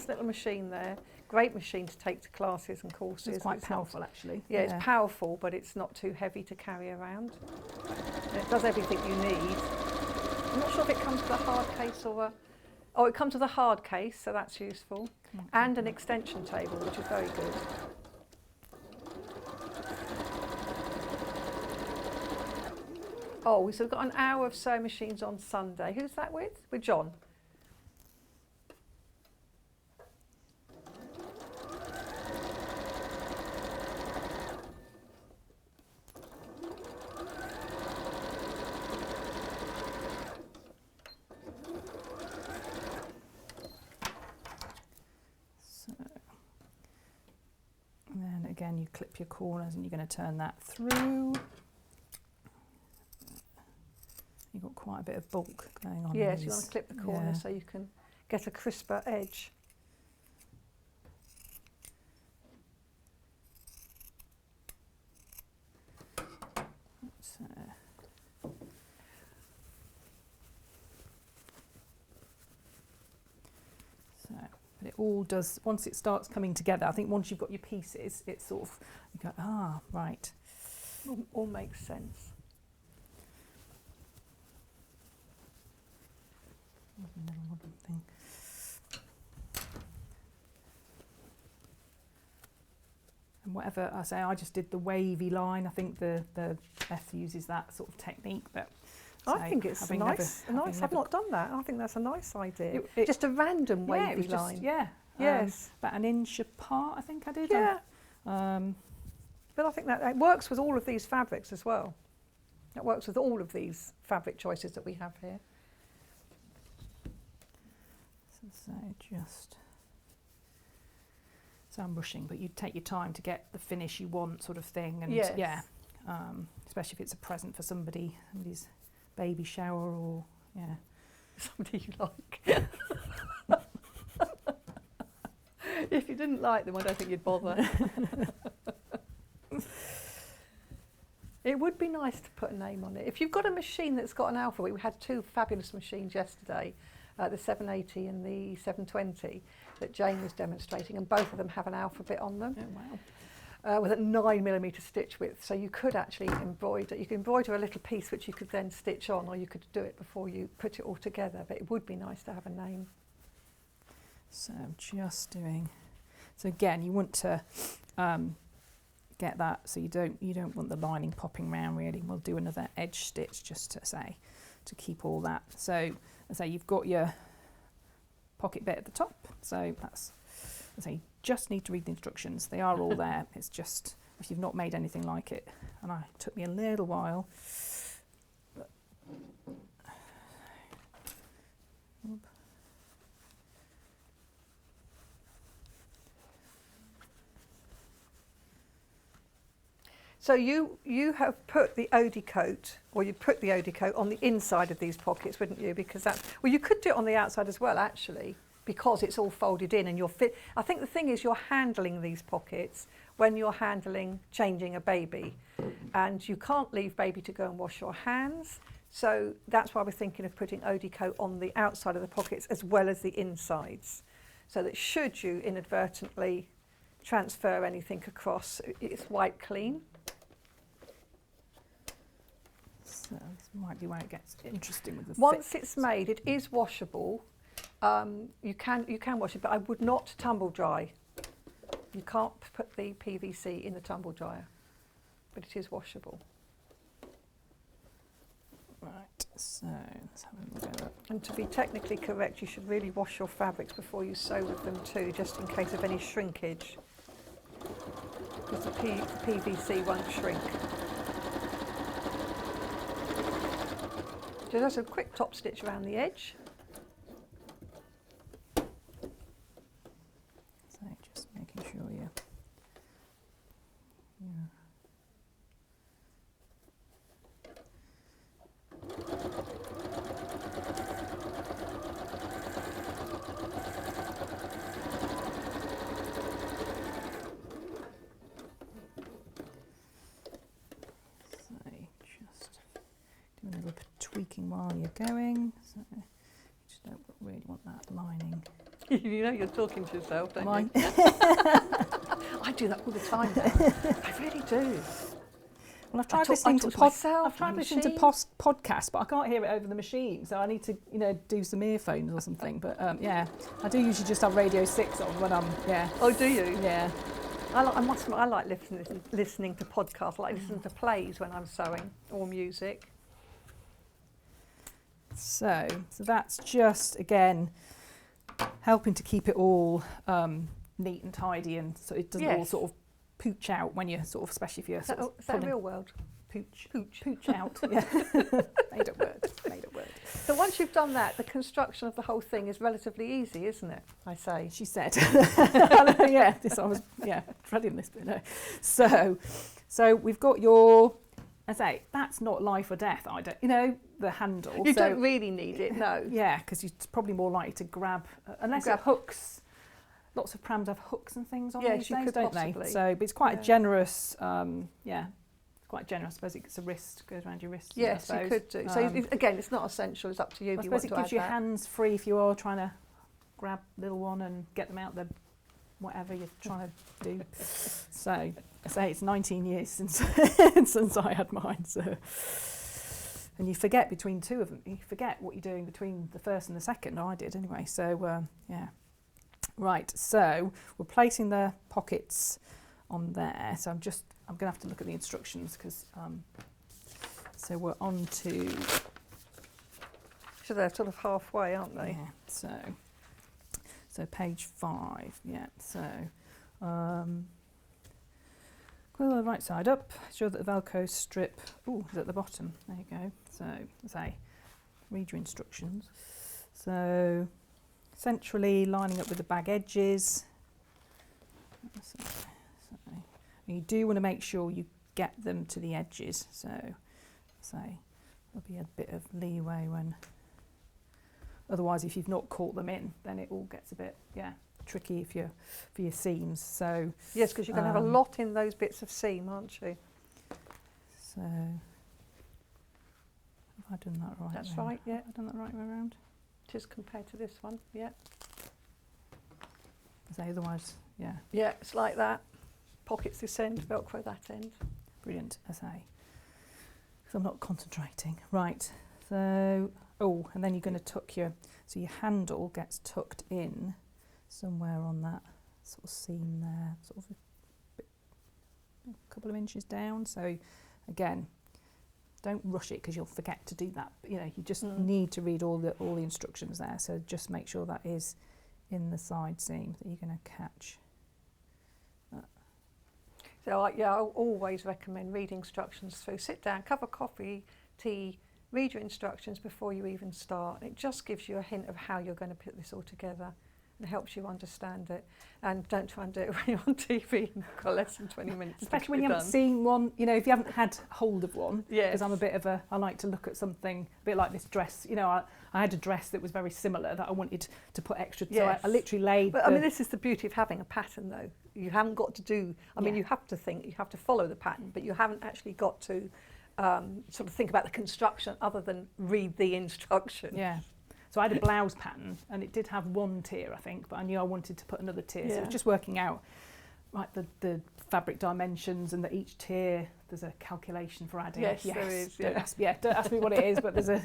little machine there. Great machine to take to classes and courses. It's quite not- powerful, actually. Yeah, it's powerful, but it's not too heavy to carry around. And it does everything you need. I'm not sure if it comes with a hard case or a... Oh, it comes with a hard case, so that's useful. And an extension table, which is very good. Oh, so we've got an hour of sewing machines on Sunday. Who's that with? With John. And then again, you clip your corners and you're going to turn that through. You've got quite a bit of bulk going on. Yes, these. you want to clip the corner so you can get a crisper edge. So, but it all does, once it starts coming together, I think once you've got your pieces, it's sort of, you go, ah, right. All makes sense. There's another wooden thing. And whatever I say, I just did the wavy line. I think the Beth uses that sort of technique, but I think it's nice. I've not done that. I think that's a nice idea. Just a random wavy line. Yeah, Yes. About an inch apart, I think I did. Yeah. But I think that it works with all of these fabrics as well. It works with all of these fabric choices that we have here. So I'm rushing, but you take your time to get the finish you want, sort of thing. And yes. yeah, especially if it's a present for somebody's baby shower or somebody you like. If you didn't like them, I don't think you'd bother. It would be nice to put a name on it. If you've got a machine that's got an alphabet, we had two fabulous machines yesterday, the 780 and the 720, that Jane was demonstrating, and both of them have an alphabet on them. Oh, wow. With a 9mm stitch width, so you could actually embroider. You could embroider a little piece which you could then stitch on, or you could do it before you put it all together, but it would be nice to have a name. So I'm just doing. So again, you want to get that so you don't want the lining popping around really. We'll do another edge stitch just to keep all that. So as I say, you've got your pocket bit at the top. So that's, as I say, you just need to read the instructions. They are all there. It's just if you've not made anything like it, and it took me a little while. So you have put the Odie coat, or you put the Odie coat on the inside of these pockets, wouldn't you? Because well, you could do it on the outside as well, actually, because it's all folded in and you're fit. I think the thing is you're handling these pockets when you're changing a baby, and you can't leave baby to go and wash your hands. So that's why we're thinking of putting Odie coat on the outside of the pockets as well as the insides, so that should you inadvertently transfer anything across, it's wiped clean. So this might be where it gets interesting with the Once fit. it's made, it is washable. You can wash it, but I would not tumble dry. You can't put the PVC in the tumble dryer, but it is washable. Right, so let's have a look at that. And to be technically correct, you should really wash your fabrics before you sew with them too, just in case of any shrinkage, because the PVC won't shrink. So just a quick top stitch around the edge. So just making sure you. Doing a little bit of tweaking while you're going. So you just don't really want that lining. You know you're talking to yourself, don't Mine. you? I do that all the time now. I really do. Well, I've tried listening to podcasts, but I can't hear it over the machine, so I need to, do some earphones or something. But yeah, I do usually just have Radio 6 on when I'm Oh, do you? Yeah. I must admit, I like listening to podcasts. I like listening to plays when I'm sewing, or music. So that's just again helping to keep it all neat and tidy, and so it doesn't all sort of pooch out when you're sort of, especially if you're sort of is that a real word? Pooch out. Yeah. Made up word. So once you've done that, the construction of the whole thing is relatively easy, isn't it? I say. She said. I was dreading this bit. No. So we've got your. I say that's not life or death. The handle. You don't really need it, no. Yeah, because you're probably more likely to grab unless it hooks. Lots of prams have hooks and things on these days, don't they? So, but it's quite a generous. Quite generous. I suppose it's a wrist, goes around your wrist. Yes, you could do. So again, it's not essential. It's up to you. I suppose it gives your hands free if you are trying to grab little one and get them out the whatever you're trying to do. So I say it's 19 years since I had mine. So, and you forget between two of them. You forget what you're doing between the first and the second. I did anyway. So right. So we're placing the pockets on there. So I'm going to have to look at the instructions because so we're on to. So they're sort of halfway, aren't they? Yeah. So So page 5, yeah. So coil the right side up, ensure that the Velcro strip is at the bottom. There you go. So say, read your instructions. So centrally lining up with the bag edges. So you do want to make sure you get them to the edges. So say there'll be a bit of leeway when. Otherwise, if you've not caught them in, then it all gets a bit tricky for your seams. So Yes, because you're going to have a lot in those bits of seam, aren't you? So have I done that right? That's way? right, yeah. Have I done that right way around? Just compared to this one, yeah. So otherwise, yeah. Yeah, it's like that. Pockets this end, Velcro that end. Brilliant, as I. So I'm not concentrating. Right. So and then you're going to tuck your handle gets tucked in somewhere on that sort of seam there, sort of a couple of inches down. So again, don't rush it because you'll forget to do that. You know, you just need to read all the instructions there. So just make sure that is in the side seam that you're going to catch. So I'll always recommend reading instructions through. Sit down, cup of coffee, tea, read your instructions before you even start. It just gives you a hint of how you're going to put this all together and helps you understand it. And don't try and do it when you're on TV and you've got less than 20 minutes. Especially when you haven't seen one, you know, if you haven't had hold of one. Yes. Because I'm a bit of I like to look at something a bit like this dress. You know, I had a dress that was very similar that I wanted to put extra. Yes. So I literally laid. But I mean, this is the beauty of having a pattern, though. You haven't got to do. I mean, you have to think, you have to follow the pattern, but you haven't actually got to sort of think about the construction other than read the instruction. Yeah. So I had a blouse pattern and it did have one tier, I think, but I knew I wanted to put another tier. So it was just working out the fabric dimensions and that each tier there's a calculation for adding. Yes, there is. Don't ask me what it is, but there's a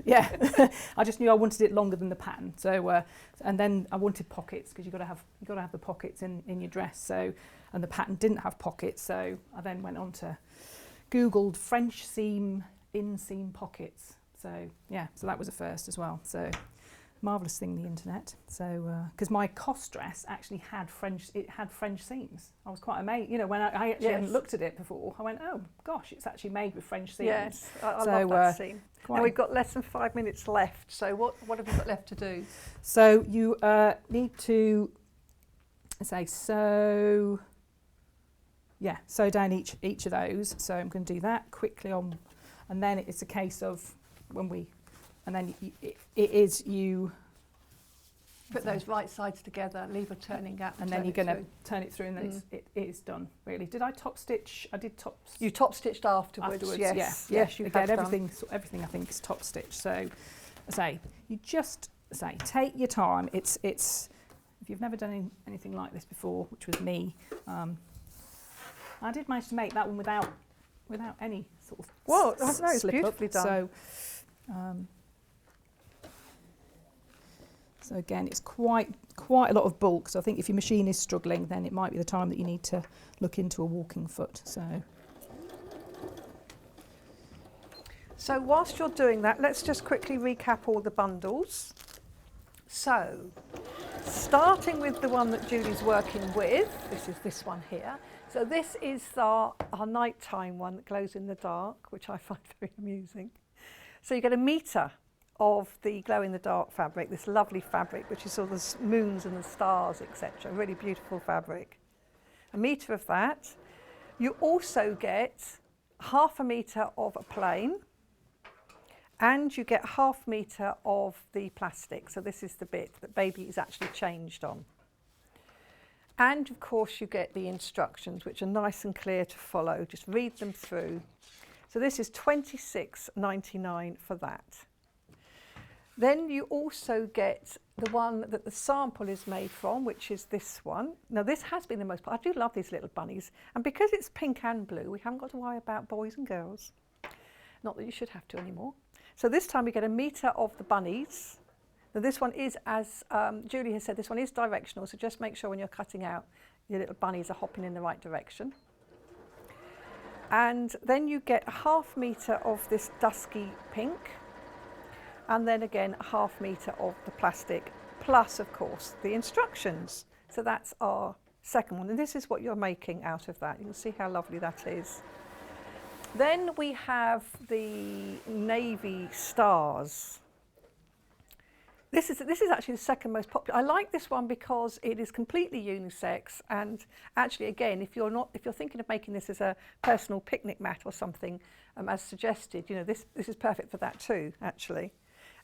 I just knew I wanted it longer than the pattern. So and then I wanted pockets because you've got to have the pockets in your dress. So and the pattern didn't have pockets, so I then went on to Googled French seam inseam pockets. So so that was a first as well. So marvellous thing, the internet. So because my COS dress actually had French seams. I was quite amazed. You know, when I actually hadn't looked at it before, I went, oh gosh, it's actually made with French seams. Yes, I love that seam. Now we've got less than 5 minutes left. So what have you got left to do? So you need to sew down each of those. So I'm going to do that quickly on, and then it's a case of you put those right sides together, leave a turning gap, and then you're going to turn it through, and then it is done. Really, did I top stitch? I did top. You top stitched afterwards. Yes, you again, have everything I think is top stitch. So, you just take your time. It's if you've never done anything like this before, which was me. I did manage to make that one without any sort of it's beautifully done. So again, it's quite a lot of bulk. So I think if your machine is struggling, then it might be the time that you need to look into a walking foot. So whilst you're doing that, let's just quickly recap all the bundles. So starting with the one that Julie's working with, this is this one here. So this is our nighttime one that glows in the dark, which I find very amusing. So you get a metre of the glow-in-the-dark fabric, this lovely fabric, which is all the moons and the stars, etc. Really beautiful fabric. A metre of that. You also get 1/2 metre of a plain, and you get 1/2 metre of the plastic. So this is the bit that baby is actually changed on. And of course you get the instructions, which are nice and clear to follow. Just read them through. So this is £26.99 for that. Then you also get the one that the sample is made from, which is this one. Now this has been the most, I do love these little bunnies. And because it's pink and blue, we haven't got to worry about boys and girls. Not that you should have to anymore. So this time we get a metre of the bunnies. Now this one is, as Julie has said, this one is directional. So just make sure when you're cutting out, your little bunnies are hopping in the right direction. And then you get 1/2 metre of this dusky pink. And then again, 1/2 metre of the plastic plus, of course, the instructions. So that's our second one. And this is what you're making out of that. You can see how lovely that is. Then we have the navy stars. This is actually the second most popular. I like this one because it is completely unisex, and actually, again, if you're thinking of making this as a personal picnic mat or something, as suggested, you know, this is perfect for that too, actually.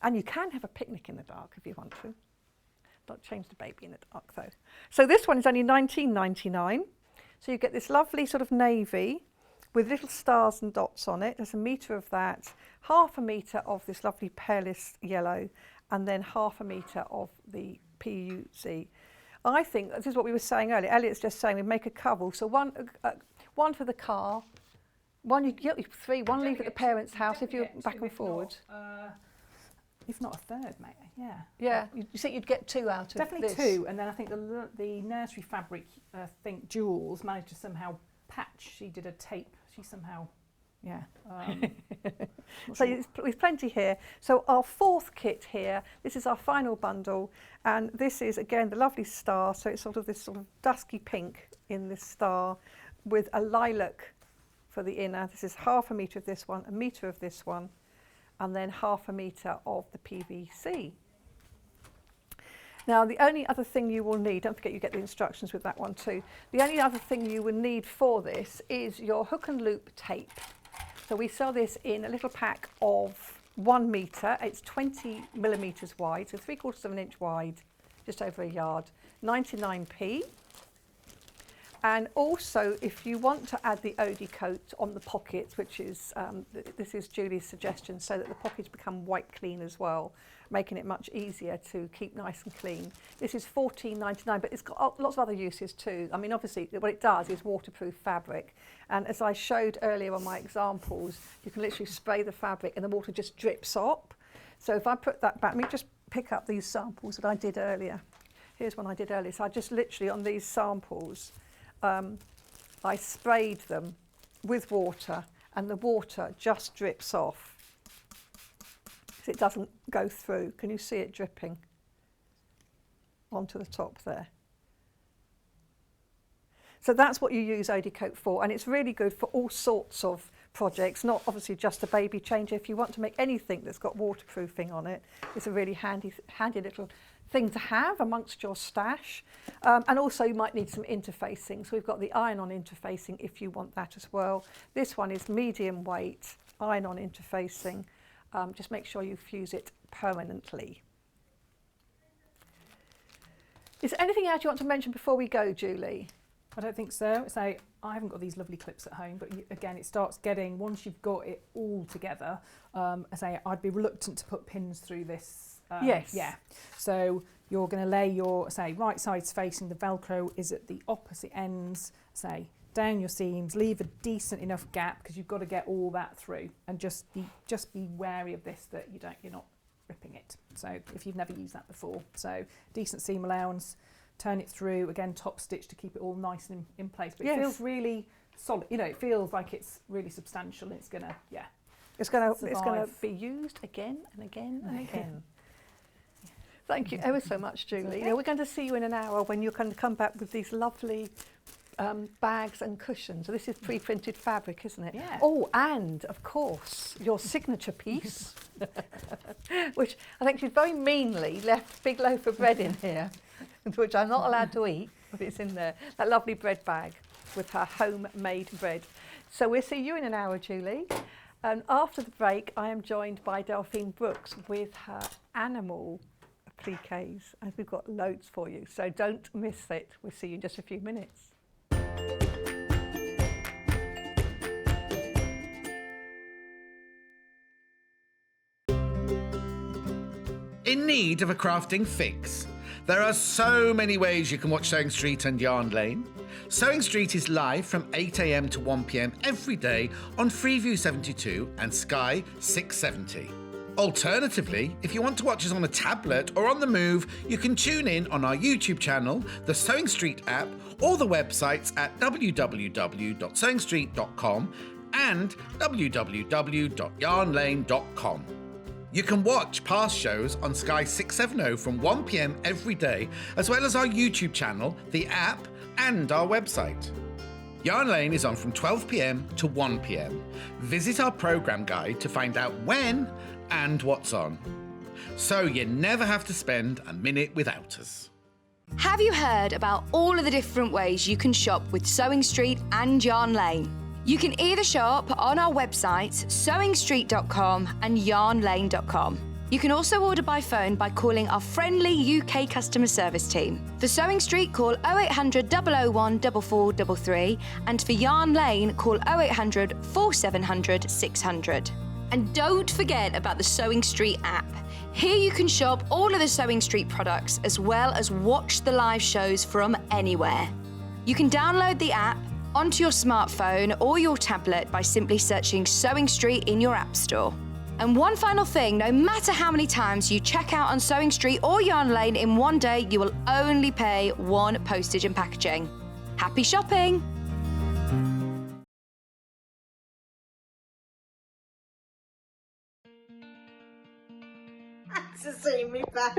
And you can have a picnic in the dark if you want to. Don't change the baby in the dark though. So this one is only $19.99. So you get this lovely sort of navy with little stars and dots on it. There's a metre of that, half a metre of this lovely palest yellow, and then half a metre of the PUC. I think, this is what we were saying earlier, Elliot's just saying we make a couple, so one for the car, one you get three, one leave at the parents' house if you're back and forward. If not a third, mate, yeah. Yeah, you think you'd get two out of Definitely this? two, and then I think the nursery fabric, I think Jules managed to somehow patch, she did a tape, she somehow, yeah. So there's plenty here. So our fourth kit here, this is our final bundle, and this is again the lovely star, so it's sort of this sort of dusky pink in this star with a lilac for the inner. This is half a metre of this one, a metre of this one, and then half a metre of the PVC. Now, the only other thing you will need, don't forget you get the instructions with that one too, the only other thing you will need for this is your hook and loop tape. So we sell this in a little pack of 1 metre, it's 20 millimetres wide, so 3/4 of an inch wide, just over a yard, 99p. And also, if you want to add the Odie coat on the pockets, which is, this is Julie's suggestion, so that the pockets become white clean as well, making it much easier to keep nice and clean. This is $14.99, but it's got lots of other uses too. I mean, obviously, what it does is waterproof fabric. And as I showed earlier on my examples, you can literally spray the fabric and the water just drips up. So if I put that back, let me just pick up these samples that I did earlier. Here's one I did earlier. So I just literally, on these samples, I sprayed them with water, and the water just drips off. So it doesn't go through. Can you see it dripping onto the top there? So that's what you use Odie coat for, and it's really good for all sorts of projects, not obviously just a baby changer. If you want to make anything that's got waterproofing on it, it's a really handy little thing to have amongst your stash. And also you might need some interfacing. So we've got the iron-on interfacing if you want that as well. This one is medium weight iron-on interfacing. Just make sure you fuse it permanently. Is there anything else you want to mention before we go, Julie? I don't think so. So I haven't got these lovely clips at home, but again, it starts getting, once you've got it all together, I'd be reluctant to put pins through this. Yes. Yeah. So you're going to lay your, right sides facing, the Velcro is at the opposite ends, down your seams, leave a decent enough gap because you've got to get all that through, and just be wary of this, that you're not ripping it. So if you've never used that before, so decent seam allowance, turn it through, again top stitch to keep it all nice and in place. But it feels really solid, it feels like it's really substantial, and it's gonna be used again and again and again. Thank you ever so much, Julie. Okay. We're going to see you in an hour when you're going to come back with these lovely bags and cushions. So this is pre-printed fabric, isn't it? Yeah. Oh, and of course, your signature piece, which I think she's very meanly left a big loaf of bread in here, which I'm not allowed to eat, but it's in there. That lovely bread bag with her homemade bread. So we'll see you in an hour, Julie. And after the break, I am joined by Delphine Brooks with her animal appliques, and we've got loads for you, so don't miss it. We'll see you in just a few minutes. In need of a crafting fix? There are so many ways you can watch Sewing Street and Yarn Lane. Sewing Street is live from 8 a.m. to 1 p.m. every day on Freeview 72 and Sky 670. Alternatively, if you want to watch us on a tablet or on the move, you can tune in on our YouTube channel, the Sewing Street app, or the websites at www.sewingstreet.com and www.yarnlane.com. You can watch past shows on Sky 670 from 1 p.m. every day, as well as our YouTube channel, the app, and our website. Yarn Lane is on from 12 p.m. to 1 p.m. Visit our programme guide to find out when and what's on. So you never have to spend a minute without us. Have you heard about all of the different ways you can shop with Sewing Street and Yarn Lane? You can either shop on our websites, sewingstreet.com and yarnlane.com. You can also order by phone by calling our friendly UK customer service team. For Sewing Street, call 0800 001 4433, and for Yarn Lane, call 0800 4700 600. And don't forget about the Sewing Street app. Here you can shop all of the Sewing Street products as well as watch the live shows from anywhere. You can download the app onto your smartphone or your tablet by simply searching Sewing Street in your app store. And one final thing, no matter how many times you check out on Sewing Street or Yarn Lane in one day, you will only pay one postage and packaging. Happy shopping! To see me back.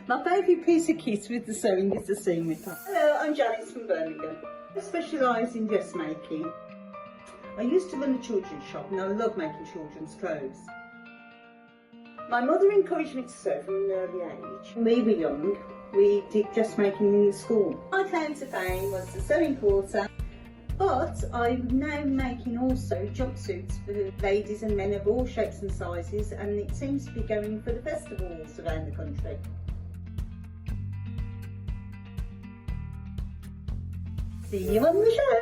My favourite piece of kit with the sewing is the seam ripper. Hello, I'm Janice from Birmingham. I specialise in dressmaking. I used to run a children's shop and I love making children's clothes. My mother encouraged me to sew from an early age. When we were young, we did dressmaking in school. My claim to fame was the sewing quarter, but I'm now making also jumpsuits for ladies and men of all shapes and sizes, and it seems to be going for the festivals around the country. See you on the show.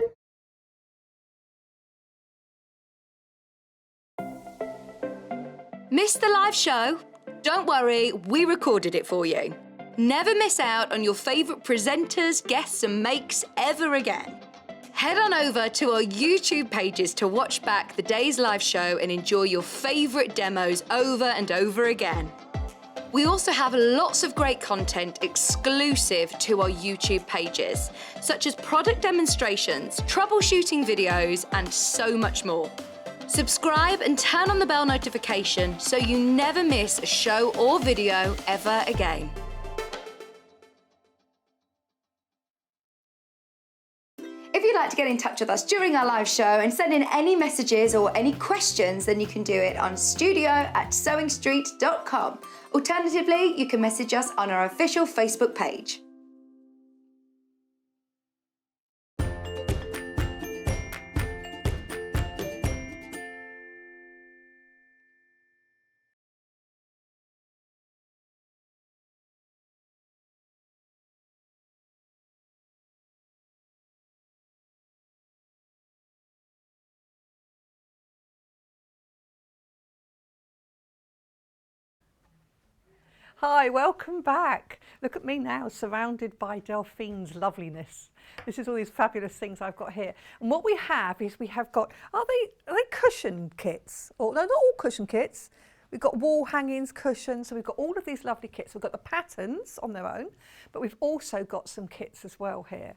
Missed the live show? Don't worry, we recorded it for you. Never miss out on your favourite presenters, guests and makes ever again. Head on over to our YouTube pages to watch back the day's live show and enjoy your favourite demos over and over again. We also have lots of great content exclusive to our YouTube pages, such as product demonstrations, troubleshooting videos, and so much more. Subscribe and turn on the bell notification so you never miss a show or video ever again. If you'd like to get in touch with us during our live show and send in any messages or any questions, then you can do it on studio@sewingstreet.com. Alternatively, you can message us on our official Facebook page. Hi, welcome back. Look at me now, surrounded by Delphine's loveliness. This is all these fabulous things I've got here. And what we have is we have got, are they cushion kits? Or, no, not all cushion kits. We've got wall hangings, cushions, so we've got all of these lovely kits. We've got the patterns on their own, but we've also got some kits as well here.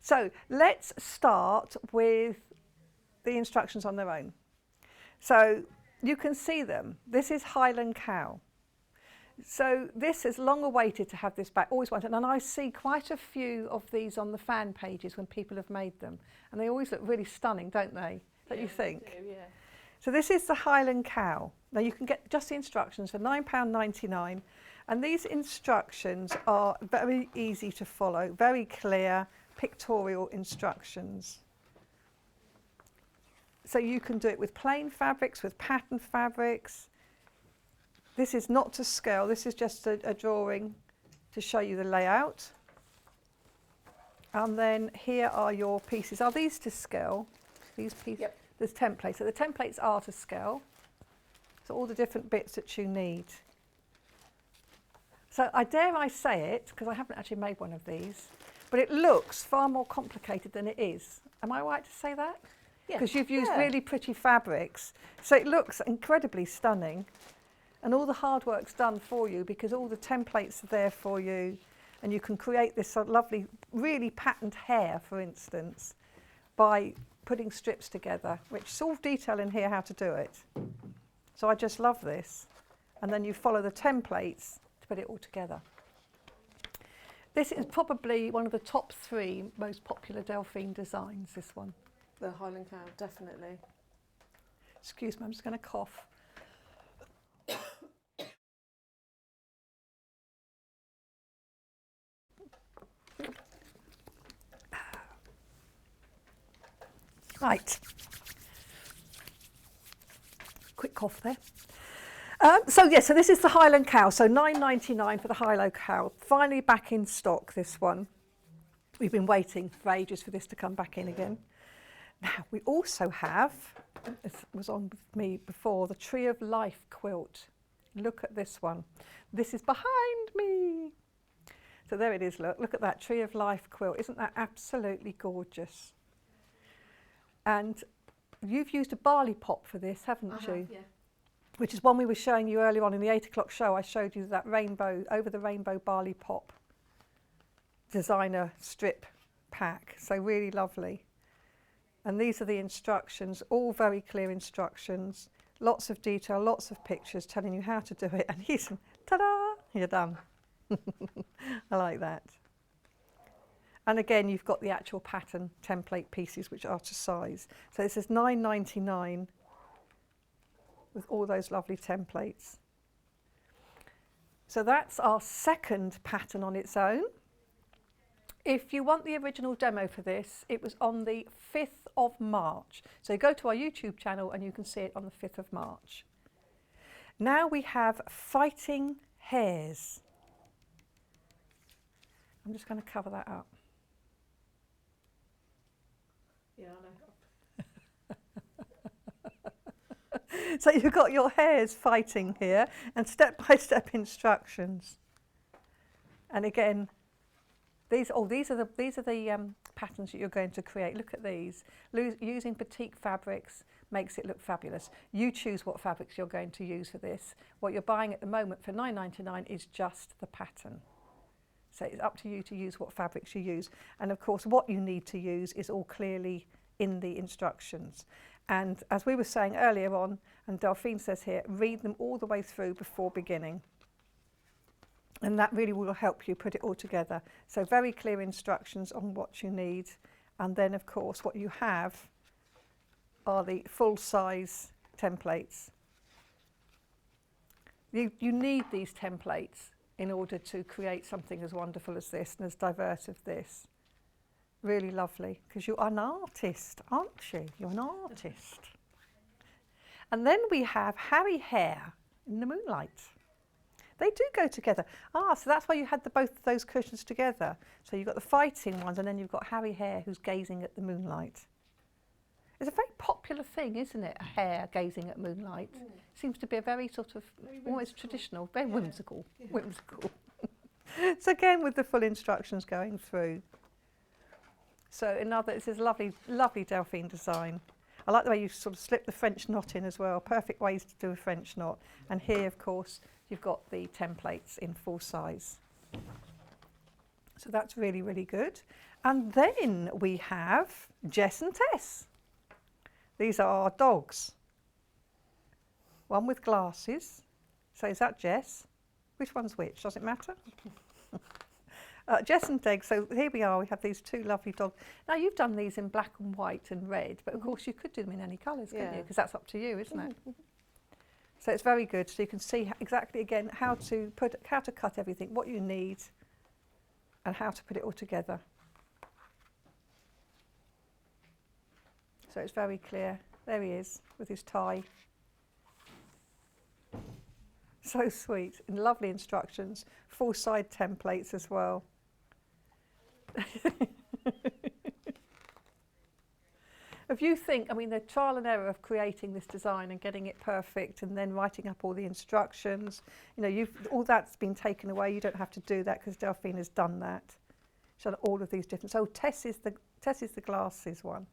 So let's start with the instructions on their own. So you can see them. This is Highland Cow. So this is long awaited to have this back, always wanted, and I see quite a few of these on the fan pages when people have made them, and they always look really stunning, don't they? Don't you think? They do, yeah. So this is the Highland Cow. Now you can get just the instructions for £9.99, and these instructions are very easy to follow, very clear pictorial instructions. So you can do it with plain fabrics, with pattern fabrics. This is not to scale, this is just a drawing to show you the layout. And then here are your pieces. Are these to scale? These pieces? Yep. There's templates. So the templates are to scale. So all the different bits that you need. So dare I say it, because I haven't actually made one of these, but it looks far more complicated than it is. Am I right to say that? Because you've used really pretty fabrics. So it looks incredibly stunning. And all the hard work's done for you because all the templates are there for you, and you can create this lovely, really patterned hair, for instance, by putting strips together, which is all detail in here how to do it. So I just love this. And then you follow the templates to put it all together. This is probably one of the top 3 most popular Delphine designs, this one. The Highland Cow, definitely. Excuse me, I'm just going to cough. Right. Quick cough there. So this is the Highland Cow. So £9.99 for the Highland Cow. Finally back in stock, this one. We've been waiting for ages for this to come back in again. Now, we also have, it was on with me before, the Tree of Life quilt. Look at this one. This is behind me. So there it is, look at that Tree of Life quilt. Isn't that absolutely gorgeous? And you've used a barley pop for this, haven't you? Yeah. Which is one we were showing you earlier on in the 8 o'clock show. I showed you that rainbow, over the rainbow barley pop designer strip pack. So really lovely. And these are the instructions, all very clear instructions, lots of detail, lots of pictures telling you how to do it. And here's, ta-da, you're done. I like that. And again, you've got the actual pattern template pieces, which are to size. So this is £9.99 with all those lovely templates. So that's our second pattern on its own. If you want the original demo for this, it was on the 5th of March. So go to our YouTube channel and you can see it on the 5th of March. Now we have Fighting Hares. I'm just going to cover that up. Yeah, I know. So you've got your hares fighting here and step-by-step instructions. And again, these are the patterns that you're going to create. Look at these. Using batik fabrics makes it look fabulous. You choose what fabrics you're going to use for this. What you're buying at the moment for £9.99 is just the pattern. So it's up to you to use what fabrics you use. And of course, what you need to use is all clearly in the instructions. And as we were saying earlier on, and Delphine says here, read them all the way through before beginning. And that really will help you put it all together. So very clear instructions on what you need. And then, of course, what you have are the full-size templates. You need these templates in order to create something as wonderful as this and as diverse as this. Really lovely, because you are an artist, aren't you? You're an artist. And then we have Harry Hare in the Moonlight. They do go together. So that's why you had both of those cushions together. So you've got the fighting ones and then you've got Harry Hare who's gazing at the moonlight. It's a very popular thing, isn't it? A hare gazing at moonlight. Seems to be a very sort of almost traditional, very whimsical. Whimsical. So again, with the full instructions going through. So this is a lovely, lovely Delphine design. I like the way you sort of slip the French knot in as well. Perfect ways to do a French knot. And here, of course, you've got the templates in full size. So that's really, really good. And then we have Jess and Tess. These are our dogs. One with glasses. So is that Jess? Which one's which? Does it matter? Jess and Deg, so here we are, we have these two lovely dogs. Now you've done these in black and white and red, but of course you could do them in any colours, couldn't you? Because that's up to you, isn't it? So it's very good, so you can see exactly again how to cut everything, what you need, and how to put it all together. So it's very clear. There he is with his tie. So sweet, and lovely instructions, full side templates as well. If you think, I mean, the trial and error of creating this design and getting it perfect and then writing up all the instructions, you know, all that's been taken away. You don't have to do that because Delphine has done that. She's done all of these different. So Tess is the glasses one.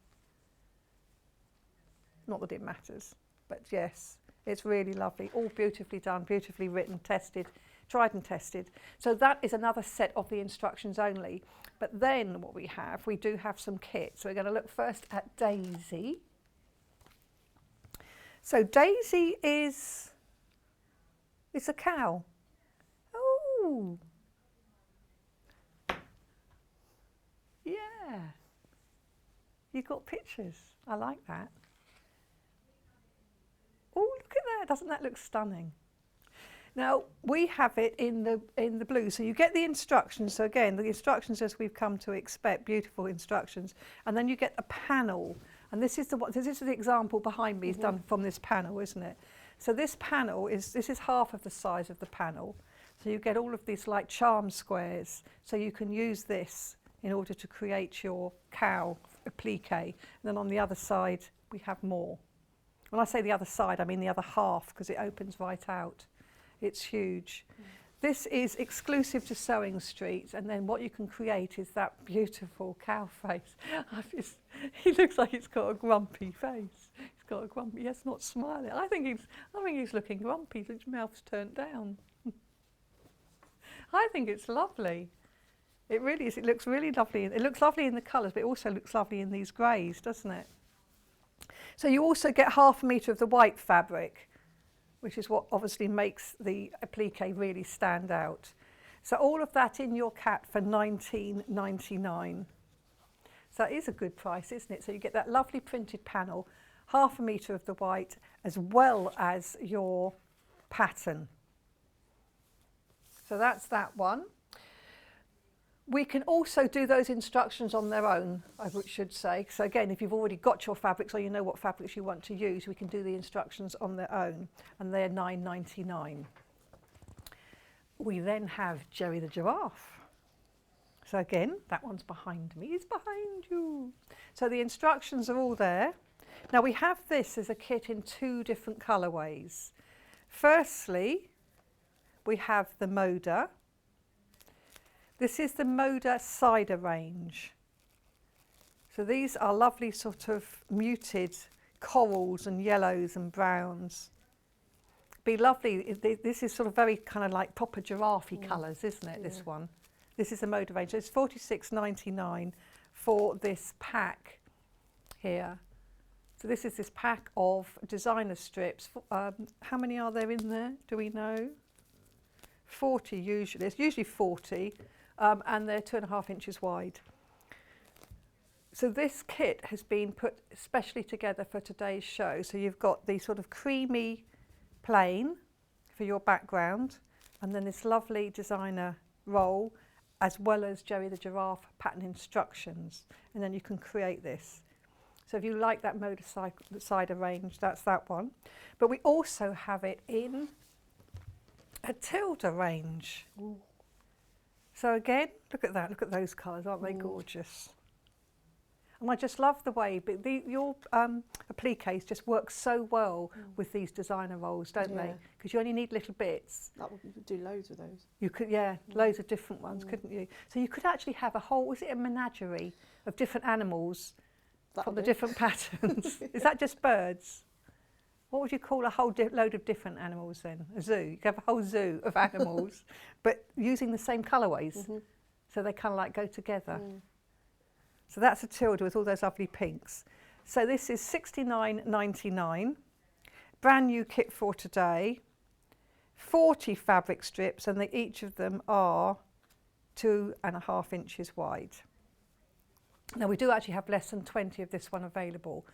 Not that it matters, but yes, it's really lovely. All beautifully done, beautifully written, tested, tried and tested. So that is another set of the instructions only. But then what we do have some kits. So we're going to look first at Daisy. So Daisy is a cow. Oh, yeah. You've got pictures. I like that. Oh, look at that. Doesn't that look stunning? Now, we have it in the blue. So you get the instructions. So again, the instructions as we've come to expect, beautiful instructions. And then you get a panel. And this is the example behind me is done from this panel, isn't it? So this panel this is half of the size of the panel. So you get all of these like charm squares. So you can use this in order to create your cow applique. And then on the other side, we have more. When I say the other side, I mean the other half, because it opens right out. It's huge. This is exclusive to Sewing Street, and then what you can create is that beautiful cow face. He looks like he's got a grumpy face. He's got a grumpy, yes, not smiling. I think he's looking grumpy, his mouth's turned down. I think it's lovely. It really is. It looks really lovely. It looks lovely in the colours, but it also looks lovely in these greys, doesn't it? So you also get 1/2 metre of the white fabric, which is what obviously makes the applique really stand out. So all of that in your cat for £19.99. So that is a good price, isn't it? So you get that lovely printed panel, 1/2 metre of the white, as well as your pattern. So that's that one. We can also do those instructions on their own, I should say. So again, if you've already got your fabrics or you know what fabrics you want to use, we can do the instructions on their own, and they're £9.99. We then have Jerry the Giraffe. So again, that one's behind me. It's behind you. So the instructions are all there. Now we have this as a kit in 2 different colourways. Firstly, we have the Moda. This is the Moda Cider range. So these are lovely sort of muted corals and yellows and browns. Be lovely. This is sort of very kind of like proper giraffe-y colours, isn't it, this one? This is the Moda range. So it's £46.99 for this pack here. So this is this pack of designer strips. How many are there in there? Do we know? 40 usually. It's usually 40. And they're 2.5 inches wide. So this kit has been put specially together for today's show. So you've got the sort of creamy plain for your background, and then this lovely designer roll, as well as Jerry the Giraffe pattern instructions, and then you can create this. So if you like that Moda Cider range, that's that one. But we also have it in a Tilda range. Ooh. So again, look at that, look at those colours, aren't they gorgeous? And I just love the way, but your appliques just work so well with these designer rolls, don't they? Because you only need little bits. That would do loads of those. You could, loads of different ones, couldn't you? So you could actually have a whole, was it a menagerie of different animals from the different patterns? Is that just birds? What would you call a whole load of different animals then? A zoo? You could have a whole zoo of animals, but using the same colourways. So they kind of like go together. So that's a Tilda with all those lovely pinks. So this is £69.99. Brand new kit for today. 40 fabric strips, and each of them are 2.5 inches wide. Now we do actually have less than 20 of this one available.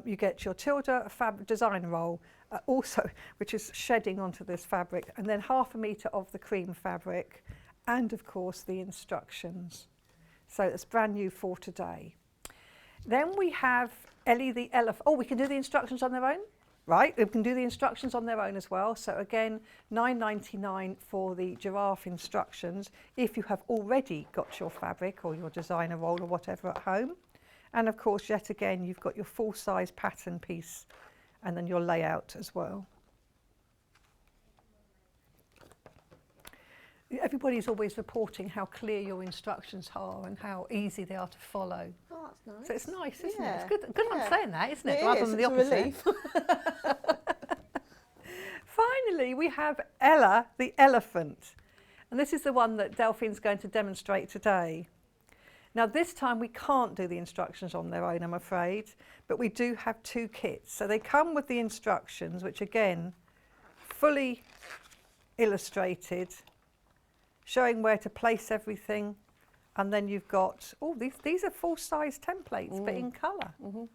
You get your Tilda design roll, also, which is shedding onto this fabric, and then 1/2 metre of the cream fabric, and of course the instructions. So it's brand new for today. Then we have Ellie the Elephant. Oh, we can do the instructions on their own? Right, we can do the instructions on their own as well. So again, £9.99 for the giraffe instructions, if you have already got your fabric or your designer roll or whatever at home. And of course, yet again, you've got your full-size pattern piece and then your layout as well. Everybody's always reporting how clear your instructions are and how easy they are to follow. Oh, that's nice. So it's nice, isn't it? It's good I'm saying that, isn't it? It Rather is, than the it's a opposite. relief. Finally, we have Ella the Elephant. And this is the one that Delphine's going to demonstrate today. Now this time we can't do the instructions on their own, I'm afraid, but we do have 2 kits. So they come with the instructions, which again, fully illustrated, showing where to place everything. And then you've got, oh, these are full-size templates, but in colour. You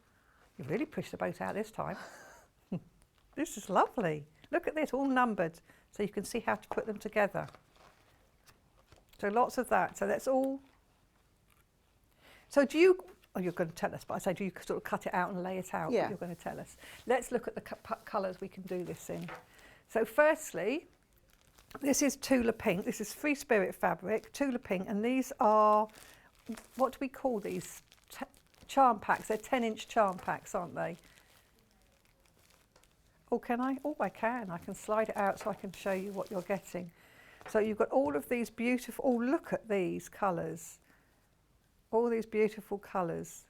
really pushed the boat out this time. This is lovely. Look at this, all numbered, so you can see how to put them together. So lots of that. So that's all. So do you, oh, you're going to tell us, but I say, do you sort of cut it out and lay it out? Yeah. You're going to tell us. Let's look at the colours we can do this in. So firstly, this is Tula Pink. This is Free Spirit fabric, Tula Pink, and these are, what do we call these? Charm packs. They're 10-inch charm packs, aren't they? Oh, can I? Oh, I can. I can slide it out so I can show you what you're getting. So you've got all of these beautiful, oh, look at these colours. All these beautiful colours.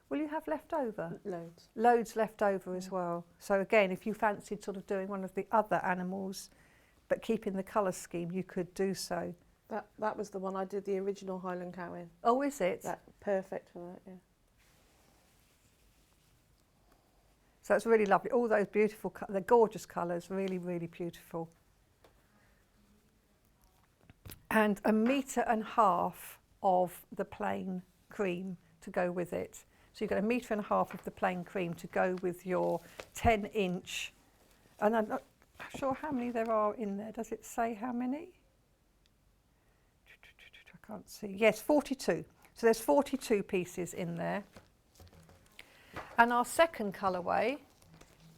Will you have left over? Loads. Loads left over as well. So again, if you fancied sort of doing one of the other animals, but keeping the colour scheme, you could do so. That was the one I did the original Highland cow in. Oh, is it? That perfect for that, yeah. So it's really lovely. All those beautiful, they're gorgeous colours, really, really beautiful. And 1.5 meters of the plain cream to go with it. So you've got 1.5 meters of the plain cream to go with your 10-inch. And I'm not sure how many there are in there. Does it say how many? I can't see. Yes, 42. So there's 42 pieces in there. And our second colourway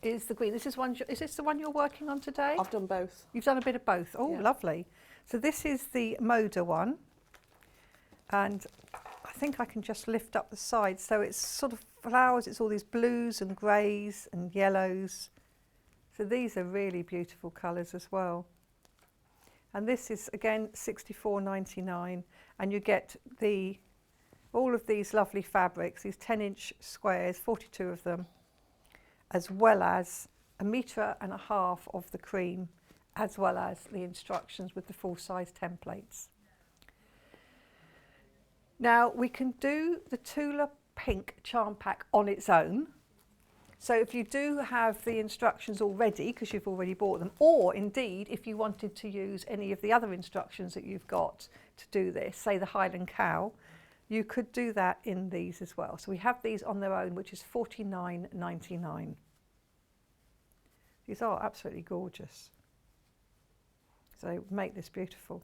is the green. Is this the one you're working on today? I've done both. You've done a bit of both. Oh, Yeah. lovely. So this is the Moda one. And I think I can just lift up the side. So it's sort of flowers. It's all these blues and greys and yellows. So these are really beautiful colours as well. And this is, again, £64.99. And you get all of these lovely fabrics, these 10-inch squares, 42 of them, as well as 1.5 meters of the cream, as well as the instructions with the full-size templates. Now, we can do the Tula Pink charm pack on its own. So if you do have the instructions already, because you've already bought them, or indeed, if you wanted to use any of the other instructions that you've got to do this, say the Highland cow, you could do that in these as well. So we have these on their own, which is $49.99. These are absolutely gorgeous. So make this beautiful.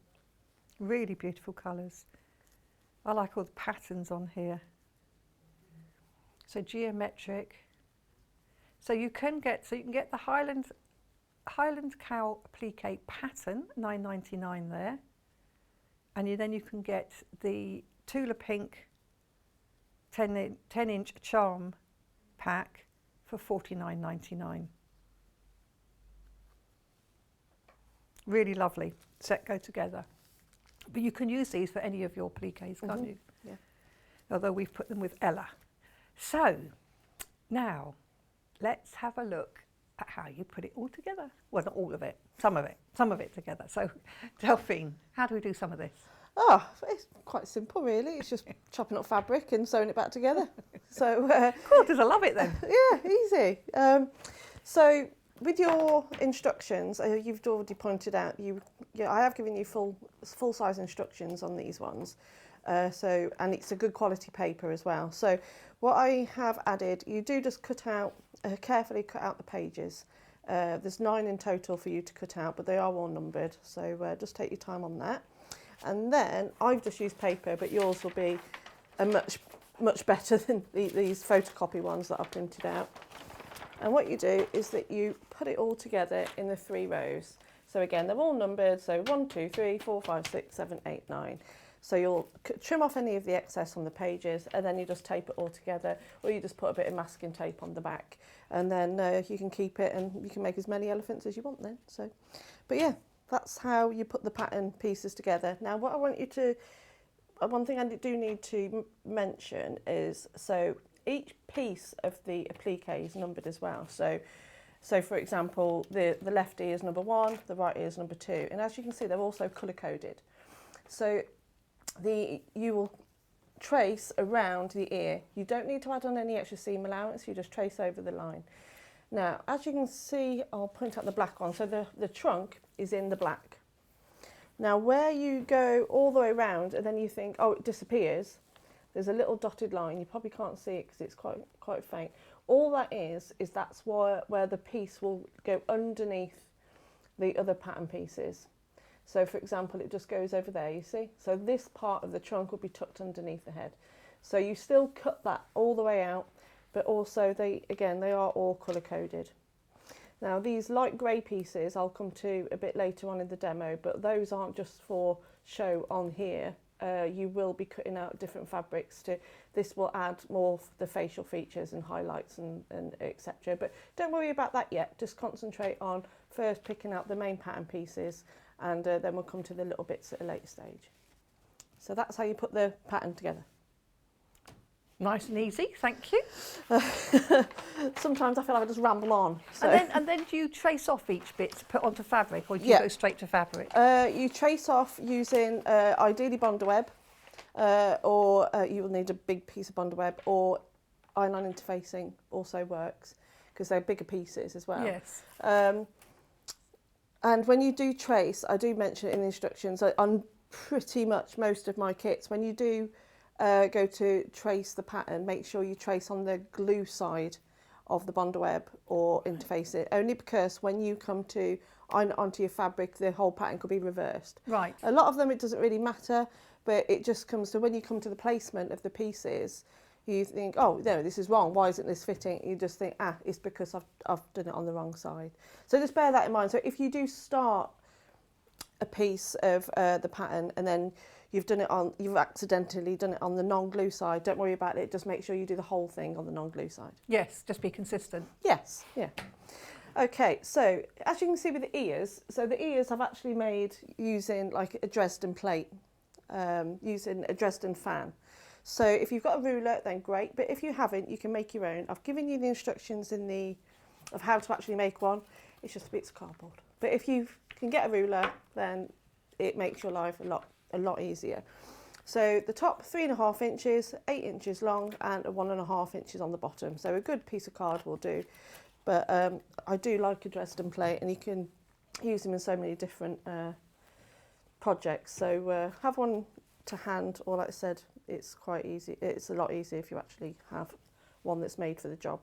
Really beautiful colours. I like all the patterns on here. So geometric. So you can get the Highland cow applique pattern, $9.99 there. And then you can get the Tula Pink 10-inch charm pack for $49.99. Really lovely. Set go together. But you can use these for any of your appliques, can't you? Yeah. Although we've put them with Ella. So now let's have a look at how you put it all together. Well, not all of it, some of it together. So Delphine, how do we do some of this? Oh, it's quite simple really. It's just chopping up fabric and sewing it back together. So, Cool, does I love it then? yeah, easy. So with your instructions, you've already pointed out, I have given you full size instructions on these ones. And it's a good quality paper as well. So what I have added, you do just carefully cut out the pages. There's 9 in total for you to cut out, but they are all numbered. So just take your time on that. And then I've just used paper, but yours will be much better than these photocopy ones that I've printed out. And what you do is that you put it all together in the 3 rows. So again, they're all numbered. So 1, 2, 3, 4, 5, 6, 7, 8, 9. So you'll trim off any of the excess on the pages and then you just tape it all together, or you just put a bit of masking tape on the back, and then you can keep it and you can make as many elephants as you want then. So, but yeah, that's how you put the pattern pieces together. Now what I want you to, one thing I do need to mention is, so each piece of the applique is numbered as well. So for example, the left ear is number 1, the right ear is number 2. And as you can see, they're also colour coded. So you will trace around the ear. You don't need to add on any extra seam allowance, you just trace over the line. Now, as you can see, I'll point out the black one, so the trunk is in the black. Now, where you go all the way around and then you think, oh, it disappears, there's a little dotted line. You probably can't see it because it's quite faint. All that is that's where the piece will go underneath the other pattern pieces. So, for example, it just goes over there, you see? So this part of the trunk will be tucked underneath the head. So you still cut that all the way out, but also they are all colour-coded. Now, these light grey pieces I'll come to a bit later on in the demo, but those aren't just for show on here. You will be cutting out different fabrics this will add more of the facial features and highlights and etc. But don't worry about that yet, just concentrate on first picking out the main pattern pieces, and then we'll come to the little bits at a later stage. So that's how you put the pattern together. Nice and easy, thank you. Sometimes I feel like I just ramble on. So. And then do you trace off each bit to put onto fabric, or do you go straight to fabric? You trace off using ideally Bondaweb, or you will need a big piece of Bondaweb, or iron-on interfacing also works because they're bigger pieces as well. Yes. And when you do trace, I do mention it in the instructions, on pretty much most of my kits, when you do go to trace the pattern, make sure you trace on the glue side of the Bondaweb or interface it, only because when you come to iron it onto your fabric, the whole pattern could be reversed. Right. A lot of them it doesn't really matter, but it just comes to when you come to the placement of the pieces, you think, oh no, this is wrong, why isn't this fitting? You just think, it's because I've done it on the wrong side. So just bear that in mind. So if you do start a piece of the pattern and then you've accidentally done it on the non-glue side, don't worry about it, just make sure you do the whole thing on the non-glue side. Yes, just be consistent. Yes, yeah. Okay, so as you can see with the ears, so the ears I've actually made using like a Dresden plate, using a Dresden fan. So if you've got a ruler, then great, but if you haven't, you can make your own. I've given you the instructions of how to actually make one. It's just bits of cardboard. But if you can get a ruler, then it makes your life a lot easier. So the top 3.5 inches, 8 inches long, and 1.5 inches on the bottom. So a good piece of card will do. But I do like a Dresden plate, and you can use them in so many different projects. So have one to hand, or like I said, it's quite easy. It's a lot easier if you actually have one that's made for the job.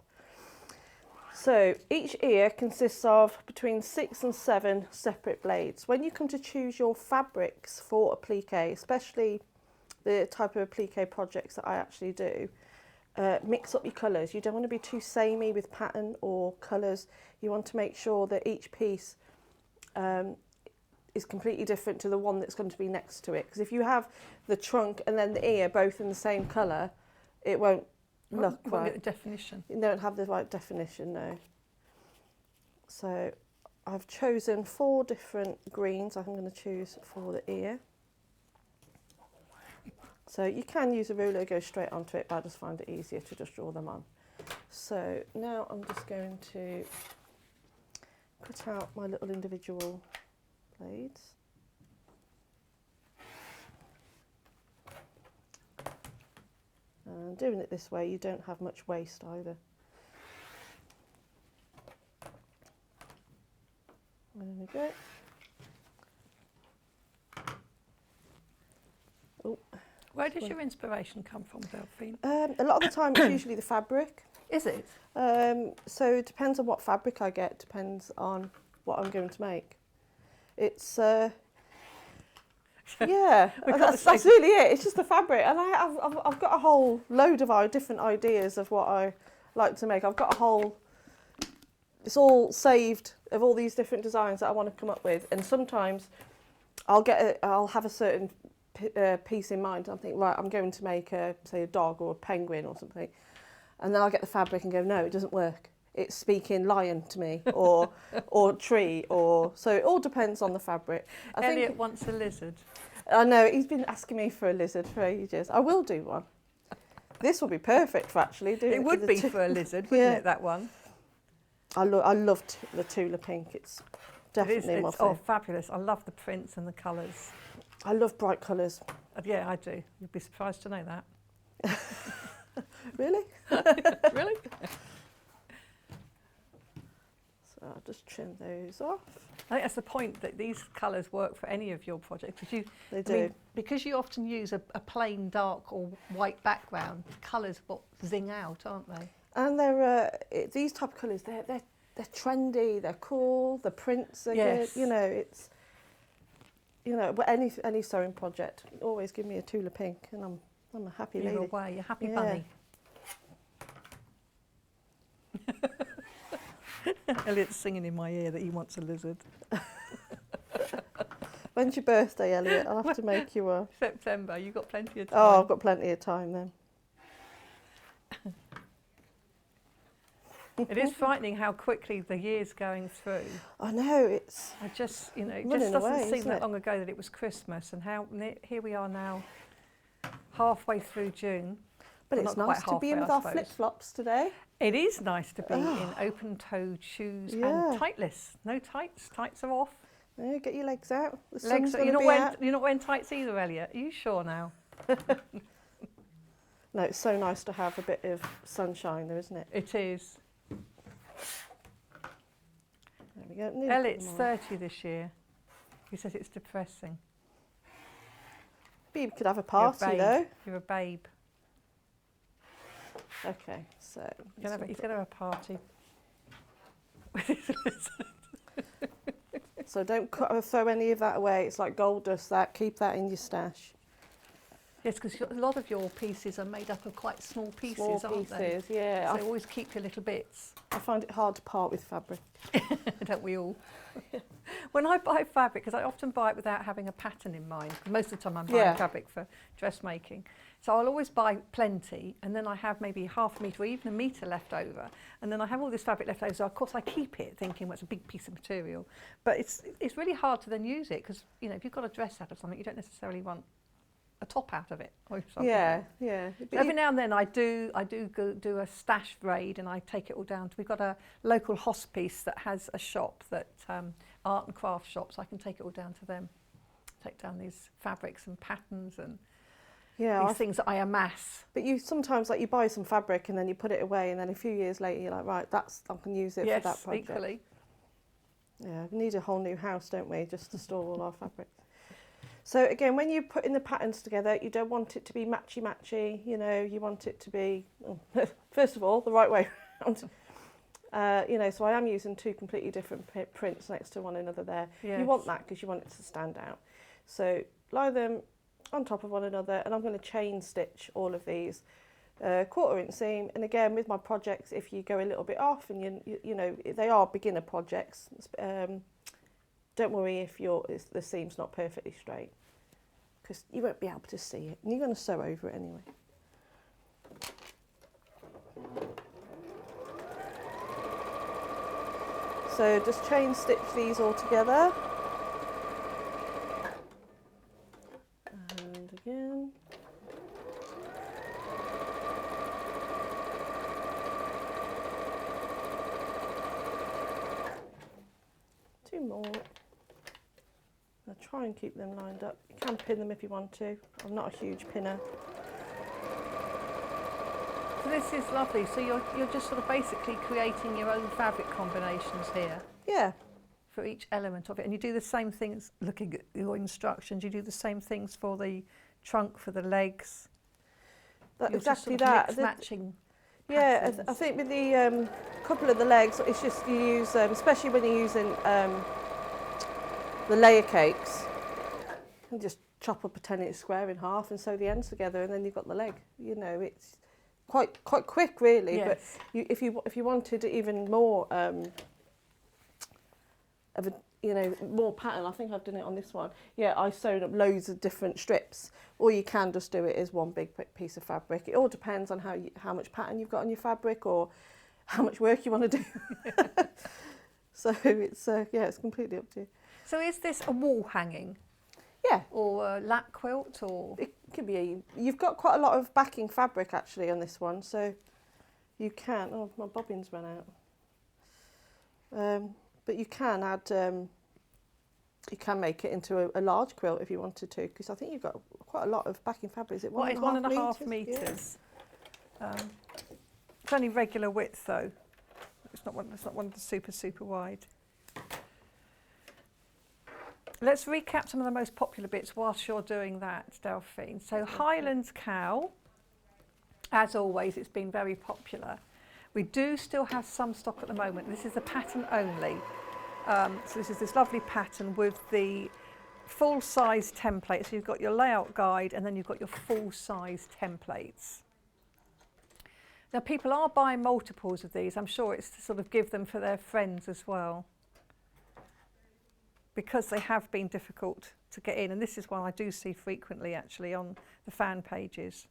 So each ear consists of between 6 and 7 separate blades. When you come to choose your fabrics for applique, especially the type of applique projects that I actually do, mix up your colours. You don't want to be too samey with pattern or colours. You want to make sure that each piece is completely different to the one that's going to be next to it. Because if you have the trunk and then the ear both in the same colour, it won't look right. Get the definition. You don't have the right definition, no. So I've chosen 4 different greens I'm going to choose for the ear. So you can use a ruler, go straight onto it, but I just find it easier to just draw them on. So now I'm just going to cut out my little individual blades. And doing it this way, you don't have much waste either. There we go. Oh. Where does your inspiration come from, Delphine? A lot of the time it's usually the fabric. Is it? So it depends on what fabric I get, depends on what I'm going to make. It's, yeah, that's really it. It's just the fabric. And I've got a whole load of different ideas of what I like to make. I've got a whole, it's all saved of all these different designs that I want to come up with. And sometimes I'll have a certain piece in mind. I think, right, I'm going to make say a dog or a penguin or something, and then I'll get the fabric and go, no, it doesn't work. It's speaking lion to me, or tree, or so it all depends on the fabric. Elliot wants a lizard. I know he's been asking me for a lizard for ages. I will do one. This will be perfect for actually doing. It would be for a lizard, wouldn't it? That one. I loved the Tula pink. It's definitely my favourite. Oh, fabulous! I love the prints and the colours. I love bright colours. Yeah, I do. You'd be surprised to know that. Really? Really? So I'll just trim those off. I think that's the point, that these colours work for any of your projects. Because They do. because you often use a plain dark or white background, colours what zing out, aren't they? And they're these type of colours. They're trendy. They're cool. The prints are Yes. good. You know, it's but any sewing project, always give me a Tula pink, and I'm a happy You're lady. away, you're happy Yeah. bunny. Elliot's singing in my ear that he wants a lizard. When's your birthday, Elliot? I'll have to make you a. September, you've got plenty of time. Oh, I've got plenty of time then. It is frightening how quickly the year's going through. I know, it's I just, it Running just doesn't away, seem isn't that it? long ago that it was Christmas, and how here we are now, halfway through June. but Well, it's not quite nice to be in halfway, with I our suppose. flip-flops today. It is nice to be in Oh. open-toed shoes Yeah. and tightless. No tights. Tights are off. Yeah, get your legs out. The sun's Legs. gonna You're not be wearing. out. You're not wearing tights either, Elliot. Are you sure now? No, it's so nice to have a bit of sunshine there, isn't it? It is. There we go. Nearly put Elliot's them on. 30 this year. He says it's depressing. Maybe we could have a You're a party babe. though. You're a babe. Okay, so He's going to have a party. With his lizard. so don't throw any of that away. It's like gold dust. That keep that in your stash. Yes, because a lot of your pieces are made up of quite small pieces, Small aren't they? pieces, yeah. So always keep your little bits. I find it hard to part with fabric. Don't we all? When I buy fabric, because I often buy it without having a pattern in mind, 'cause most of the time I'm buying Yeah. fabric for dressmaking. So I'll always buy plenty, and then I have maybe half a metre or even a metre left over, and then I have all this fabric left over, so of course I keep it thinking, well, it's a big piece of material. But it's really hard to then use it, because if you've got a dress out of something, you don't necessarily want a top out of it or something. Yeah, yeah. But Every now and then I do do a stash raid, and I take it all down. We've got a local hospice that has a shop, that art and craft shops. I can take it all down to them. Take down these fabrics and patterns and yeah, these things that I amass. but you sometimes you buy some fabric and then you put it away, and then a few years later you're like, right, I can use it for that Yes, project. equally. Yeah, we need a whole new house, don't we, just to store all our fabric. So again, when you're putting the patterns together, you don't want it to be matchy-matchy, you want it to be, first of all, the right way around. So I am using two completely different prints next to one another there. Yes. You want that because you want it to stand out. So lie them on top of one another, and I'm going to chain stitch all of these, 1/4 inch seam. And again, with my projects, if you go a little bit off, and they are beginner projects, don't worry if the seam's not perfectly straight, because you won't be able to see it, and you're going to sew over it anyway. So just chain stitch these all together. And again. Two more. I'll try and keep them lined up. You can pin them if you want to. I'm not a huge pinner. So this is lovely. So you're just sort of basically creating your own fabric combinations here Yeah, for each element of it, and you do the same things. Looking at your instructions, you do the same things for the trunk, for the legs. You're exactly just sort of that. matching. Yeah, patterns. I think with the couple of the legs, it's just you use, especially when you're using the layer cakes, and just chop up a 10-inch square in half and sew the ends together, and then you've got the leg. It's quite quick, really. Yes. But if you wanted even more of a more pattern, I think I've done it on this one. Yeah, I sewed up loads of different strips, or you can just do it as one big piece of fabric. It all depends on how much pattern you've got on your fabric, or how much work you want to do. So it's completely up to you. So is this a wall hanging, Yeah, or a lap quilt, or? it could be. You've got quite a lot of backing fabric actually on this one, so you can. Oh, my bobbins ran out. But you can add You can make it into a large quilt if you wanted to, because I think you've got quite a lot of backing fabric. Is it Well, it's 1.5 metres? metres. It's only regular width though. It's not one of the super wide. Let's recap some of the most popular bits whilst you're doing that, Delphine. So Highlands Cow, as always, it's been very popular. We do still have some stock at the moment. This is the pattern only. So this is this lovely pattern with the full-size template. So you've got your layout guide and then you've got your full-size templates. Now people are buying multiples of these. I'm sure it's to sort of give them for their friends as well, because they have been difficult to get in. And this is one I do see frequently actually on the fan pages.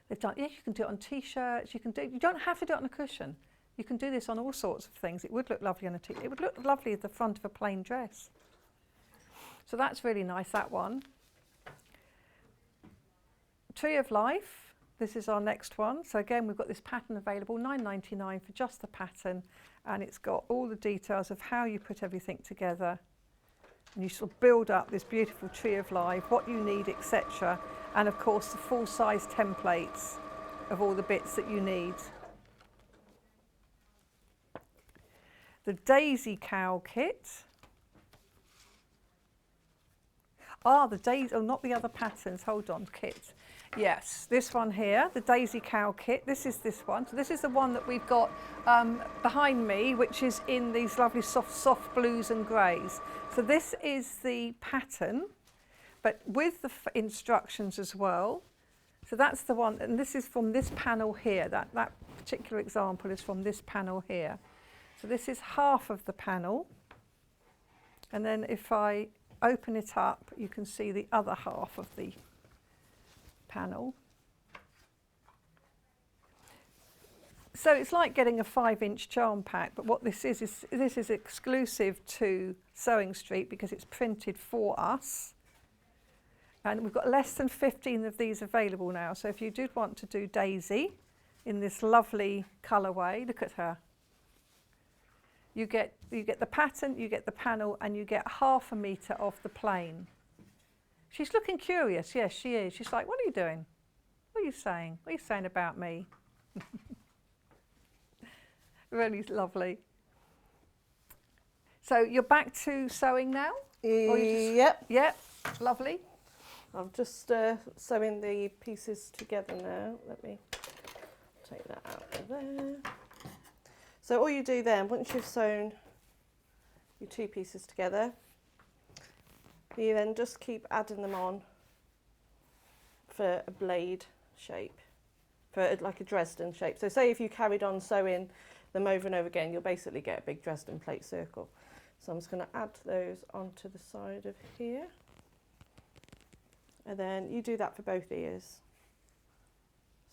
They've done, yes, you can do it on t-shirts, you don't have to do it on a cushion. You can do this on all sorts of things. It would look lovely on a t-shirt. It would look lovely at the front of a plain dress. So that's really nice, that one. Tree of Life. This is our next one. So again, we've got this pattern available, £9.99 for just the pattern, and it's got all the details of how you put everything together. And you sort of build up this beautiful tree of life, what you need, etc. And of course, the full-size templates of all the bits that you need. The Daisy Cow kit. The daisy, not the other patterns, hold on, kit. Yes, this one here, the Daisy Cow kit, this is this one. So this is the one that we've got behind me, which is in these lovely soft blues and greys. So this is the pattern, but with the instructions as well. So that's the one, and this is from this panel here. That particular example is from this panel here. So this is half of the panel. And then if I open it up, you can see the other half of the panel. So it's like getting a 5-inch charm pack, but what this is exclusive to Sewing Street because it's printed for us. And we've got less than 15 of these available now. So if you did want to do Daisy in this lovely colourway, look at her. You get the pattern, you get the panel, and you get 1/2 metre of the plain. She's looking curious. Yes, she is. She's like, what are you doing? What are you saying? What are you saying about me? Really lovely. So you're back to sewing now? Yep. Yep, lovely. I'm just sewing the pieces together now. Let me take that out of there. So all you do then, once you've sewn your 2 pieces together, you then just keep adding them on for a blade shape, for like a Dresden shape. So say if you carried on sewing them over and over again, you'll basically get a big Dresden plate circle. So I'm just going to add those onto the side of here. And then you do that for both ears.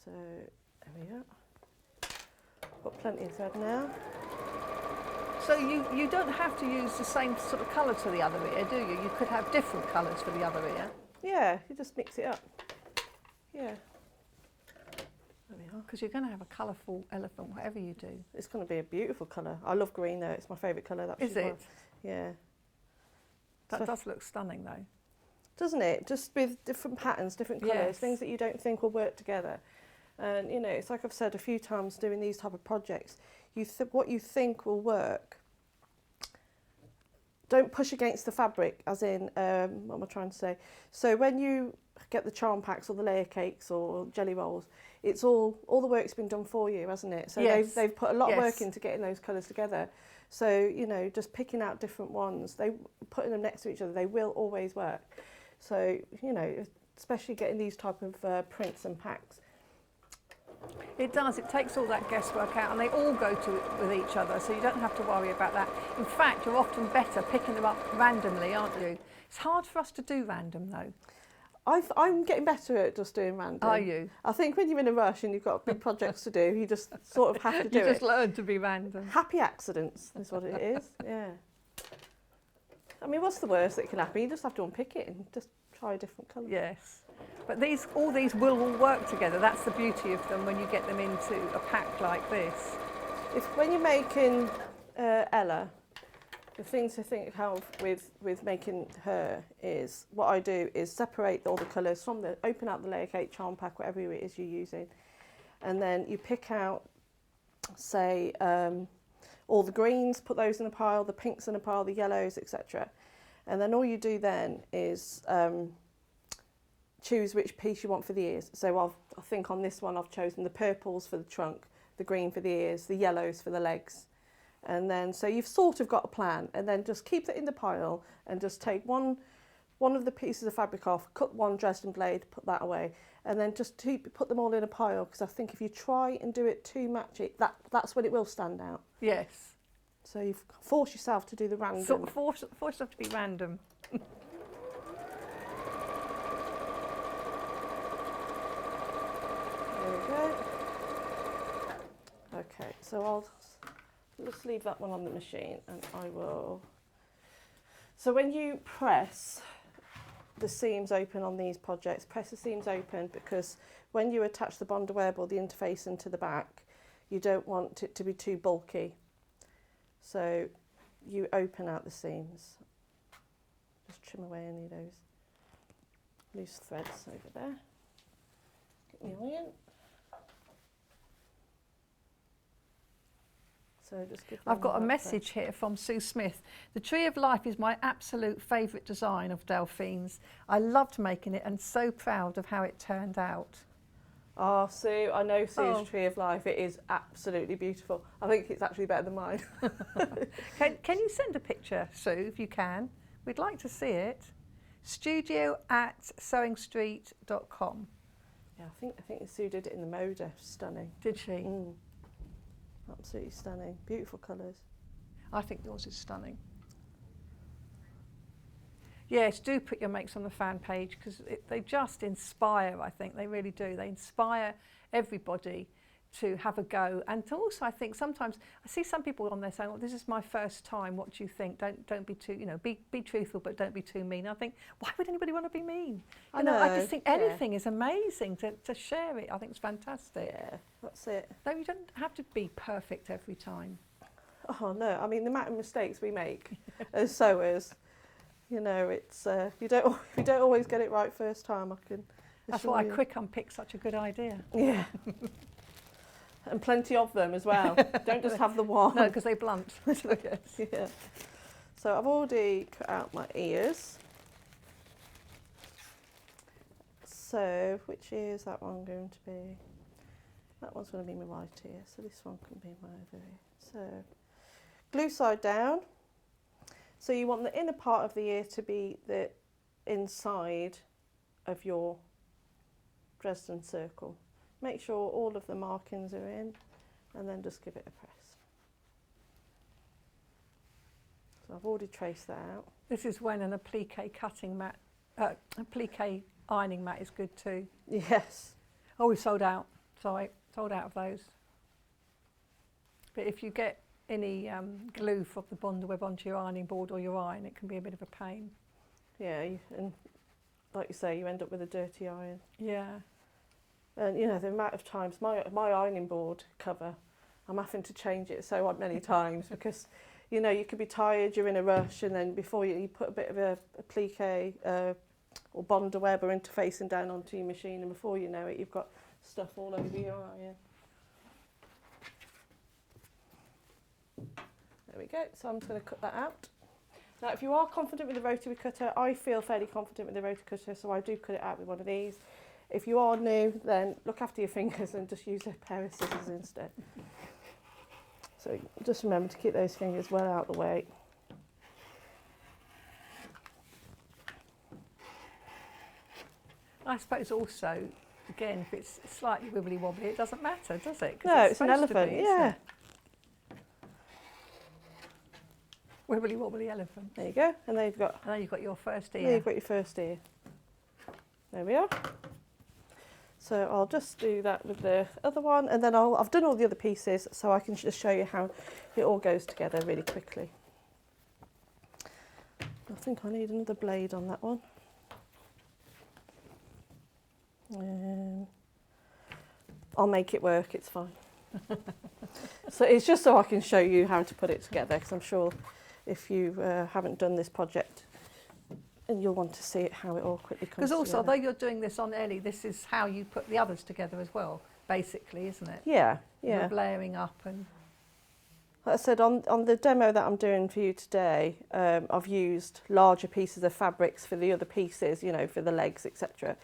So there we are. Got plenty of thread now. So you don't have to use the same sort of colour to the other ear, do you? You could have different colours for the other ear. Yeah, you just mix it up. Yeah. There we are, because you're going to have a colourful elephant, whatever you do. It's going to be a beautiful colour. I love green though, it's my favourite colour. Is it? Yeah. That So- does look stunning though. Doesn't it? Just with different patterns, different colours, Yes. things that you don't think will work together. And you know, it's like I've said a few times doing these type of projects, what you think will work, don't push against the fabric, as in, what am I trying to say? So when you get the charm packs or the layer cakes or jelly rolls, it's all the work's been done for you, hasn't it? So Yes. they've put a lot of work Yes. into getting those colours together. So, you know, just picking out different ones, putting them next to each other, they will always work. So, you know, especially getting these type of prints and packs. It does, it takes all that guesswork out and they all go with each other, so you don't have to worry about that. In fact, you're often better picking them up randomly, aren't you? It's hard for us to do random though. I'm getting better at just doing random. Are you? I think when you're in a rush and you've got big projects to do, you just sort of have to do You it. just learn to be random. Happy accidents is what it is, yeah. I mean, what's the worst that can happen? You just have to unpick it and just try a different colour. Yes. But all these will all work together. That's the beauty of them when you get them into a pack like this. When you're making Ella, The thing to think of with making her is, what I do is separate all the colours from open out the layer cake, charm pack, whatever it is you're using, and then you pick out, say, all the greens, put those in a pile, the pinks in a pile, the yellows, etc. And then all you do then is choose which piece you want for the ears. So I think on this one I've chosen the purples for the trunk, the green for the ears, the yellows for the legs. And then, so you've sort of got a plan, and then just keep it in the pile and just take one of the pieces of fabric off, cut one Dresden blade, put that away, and then just put them all in a pile, because I think if you try and do it too much, that's when it will stand out. Yes. So you force yourself to do the random. Sort of force yourself to be random. There we go. Okay, so I'll just leave that one on the machine, and I will. So when you press the seams open on these projects, press the seams open, because when you attach the bonder web or the interface into the back, you don't want it to be too bulky. So you open out the seams. Just trim away any of those loose threads over there. Get me iron. So just give I've got a them that message here from Sue Smith. The Tree of Life is my absolute favourite design of Delphine's. I loved making it and so proud of how it turned out. Oh, Sue, I know Sue's Tree of Life. It is absolutely beautiful. I think it's actually better than mine. Can you send a picture, Sue, if you can? We'd like to see it. studio@sewingstreet.com. Yeah, I think Sue did it in the Moda. Stunning. Did she? Mm. Absolutely stunning. Beautiful colours. I think yours is stunning. Yes, do put your makes on the fan page, because they just inspire, I think. They really do. They inspire everybody to have a go. And to also, I think sometimes, I see some people on there saying, well, this is my first time, what do you think? Don't be too, be truthful, but don't be too mean. I think, why would anybody want to be mean? I know, I just think anything is amazing to share it. I think it's fantastic. Yeah, that's it. No, you don't have to be perfect every time. Oh, no. I mean, the amount of mistakes we make as sewers, it's you don't always get it right first time. I can. That's why quick unpick's such a good idea. Yeah. And plenty of them as well. Don't just have the one. No, because they blunt. So, yes. Yeah. So I've already cut out my ears. So which ear is that one going to be? That one's going to be my right ear. So this one can be my over ear. So glue side down. So you want the inner part of the ear to be the inside of your Dresden circle. Make sure all of the markings are in, and then just give it a press. So I've already traced that out. This is when an applique cutting mat, applique ironing mat is good too. Yes. Oh, we've sold out. Sorry, sold out of those. But if you get any glue from the bonder web onto your ironing board or your iron, it can be a bit of a pain. Yeah, and like you say, you end up with a dirty iron. Yeah. And the amount of times my ironing board cover, I'm having to change it so many times because, you could be tired, you're in a rush, and then before you put a bit of a applique or bonder web or interfacing down onto your machine, and before you know it, you've got stuff all over your iron. There we go. So I'm just going to cut that out. Now, if you are confident with the rotary cutter, I feel fairly confident with the rotary cutter, so I do cut it out with one of these. If you are new, then look after your fingers and just use a pair of scissors instead. So just remember to keep those fingers well out of the way. I suppose also, again, if it's slightly wibbly wobbly, it doesn't matter, does it? No, it's an supposed to elephant, be, isn't yeah. it? Wibbly wobbly elephant. There you go. And there you've got, And then you've got your first there ear. you've got your first ear. There we are. So I'll just do that with the other one, and then I've done all the other pieces, so I can just show you how it all goes together really quickly. I think I need another blade on that one. I'll make it work, it's fine. So it's just so I can show you how to put it together, because I'm sure if you haven't done this project, and you'll want to see it, how it all quickly comes Because also, together. although you're doing this on Ellie, this is how you put the others together as well, basically, isn't it? Yeah, yeah. With layering up and... Like I said, on the demo that I'm doing for you today, I've used larger pieces of fabrics for the other pieces, you know, for the legs, etc.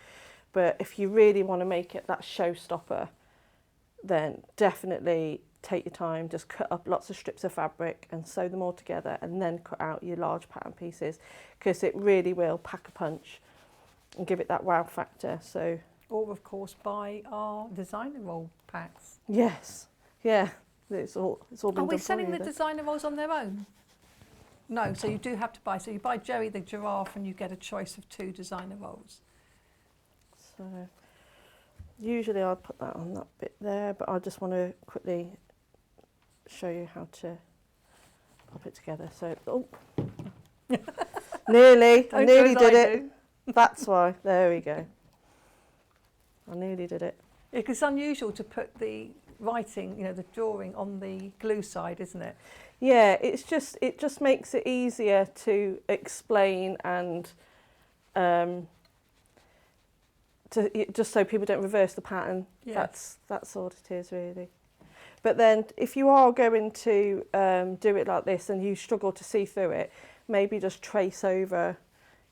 But if you really want to make it that showstopper, then definitely take your time, just cut up lots of strips of fabric and sew them all together, and then cut out your large pattern pieces, because it really will pack a punch and give it that wow factor. So, Or, of course, buy our designer roll packs. yes, yeah. It's all been Are we done for selling you, the then. designer rolls on their own? No, so you do have to buy. So you buy Jerry the giraffe and you get a choice of 2 designer rolls. So usually I'd put that on that bit there, but I just want to quickly show you how to pop it together. So, oh, nearly, I Don't do nearly as did I it. do. That's why, there we go. I nearly did it. It's unusual to put the writing, you know, the drawing on the glue side, isn't it? Yeah, it just makes it easier to explain and just so people don't reverse the pattern. Yes. That's all it is really. But then if you are going to do it like this and you struggle to see through it, maybe just trace over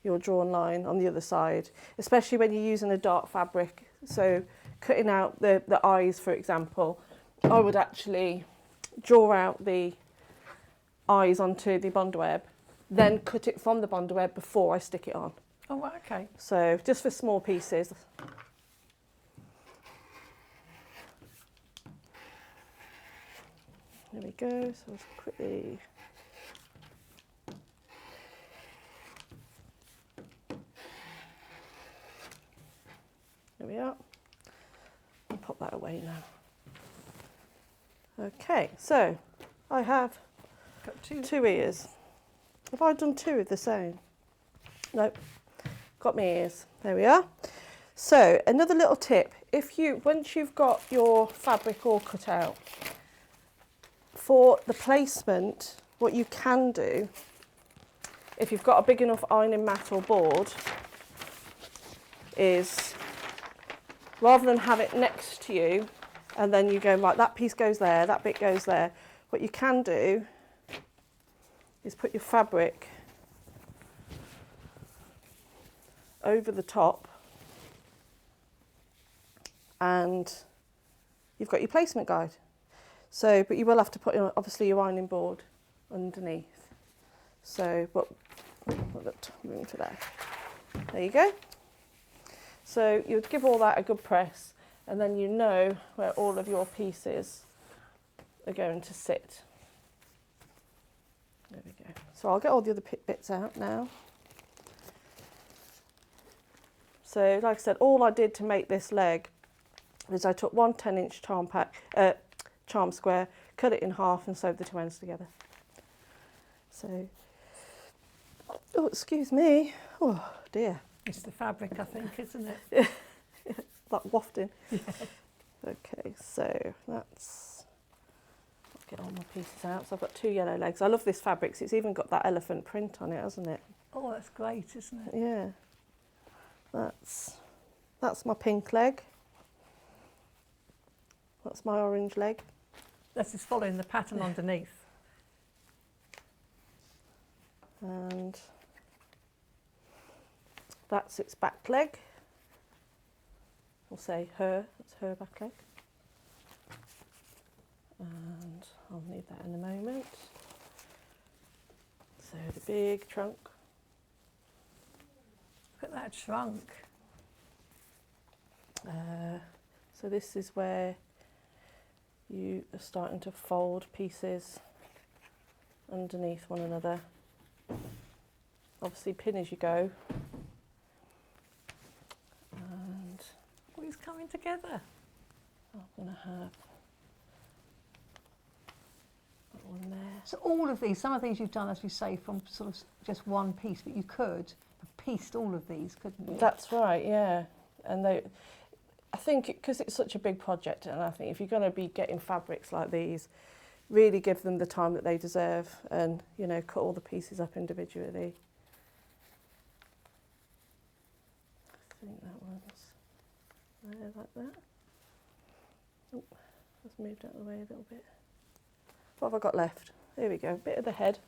your drawn line on the other side, especially when you're using a dark fabric. So cutting out the eyes, for example, I would actually draw out the eyes onto the bondweb, then cut it from the bondweb before I stick it on. Oh, right, okay. So just for small pieces. There we go, so let's quickly... There we are. I'll pop that away now. Okay, so I have Got 2. 2 ears. Have I done 2 of the same? Nope. Got my ears. There we are. So another little tip: once you've got your fabric all cut out, for the placement, what you can do, if you've got a big enough ironing mat or board, is rather than have it next to you and then you go, right, that piece goes there, that bit goes there, what you can do is put your fabric over the top, and you've got your placement guide. So, but you will have to put in, obviously, your ironing board underneath. So, but we've got room for that. There you go. So you would give all that a good press, and then you know where all of your pieces are going to sit. There we go. So I'll get all the other bits out now. So like I said, all I did to make this leg is I took one 10-inch charm square, cut it in half and sewed the 2 ends together. So, oh, excuse me. Oh dear. It's the fabric, I think, isn't it? That wafting. Yeah. Okay, so that's... I'll get all my pieces out. So I've got 2 yellow legs. I love this fabric. It's even got that elephant print on it, hasn't it? Oh, that's great, isn't it? Yeah. That's my pink leg. That's my orange leg. This is following the pattern underneath. And that's its back leg. We'll say her, that's her back leg. And I'll need that in a moment. So the big trunk. Look at that trunk. So this is where you are starting to fold pieces underneath one another. Obviously pin as you go. And Oh, it's coming together. I'm going to have that one there. So all of these, some of these you've done, as you say, from sort of just one piece, but you could have pieced all of these, couldn't you? That's right, yeah. And I think because it's such a big project, and I think if you're going to be getting fabrics like these, really give them the time that they deserve, and, you know, cut all the pieces up individually. I think that one's there like that. Oh, just moved out of the way a little bit. What have I got left? Here we go, a bit of the head.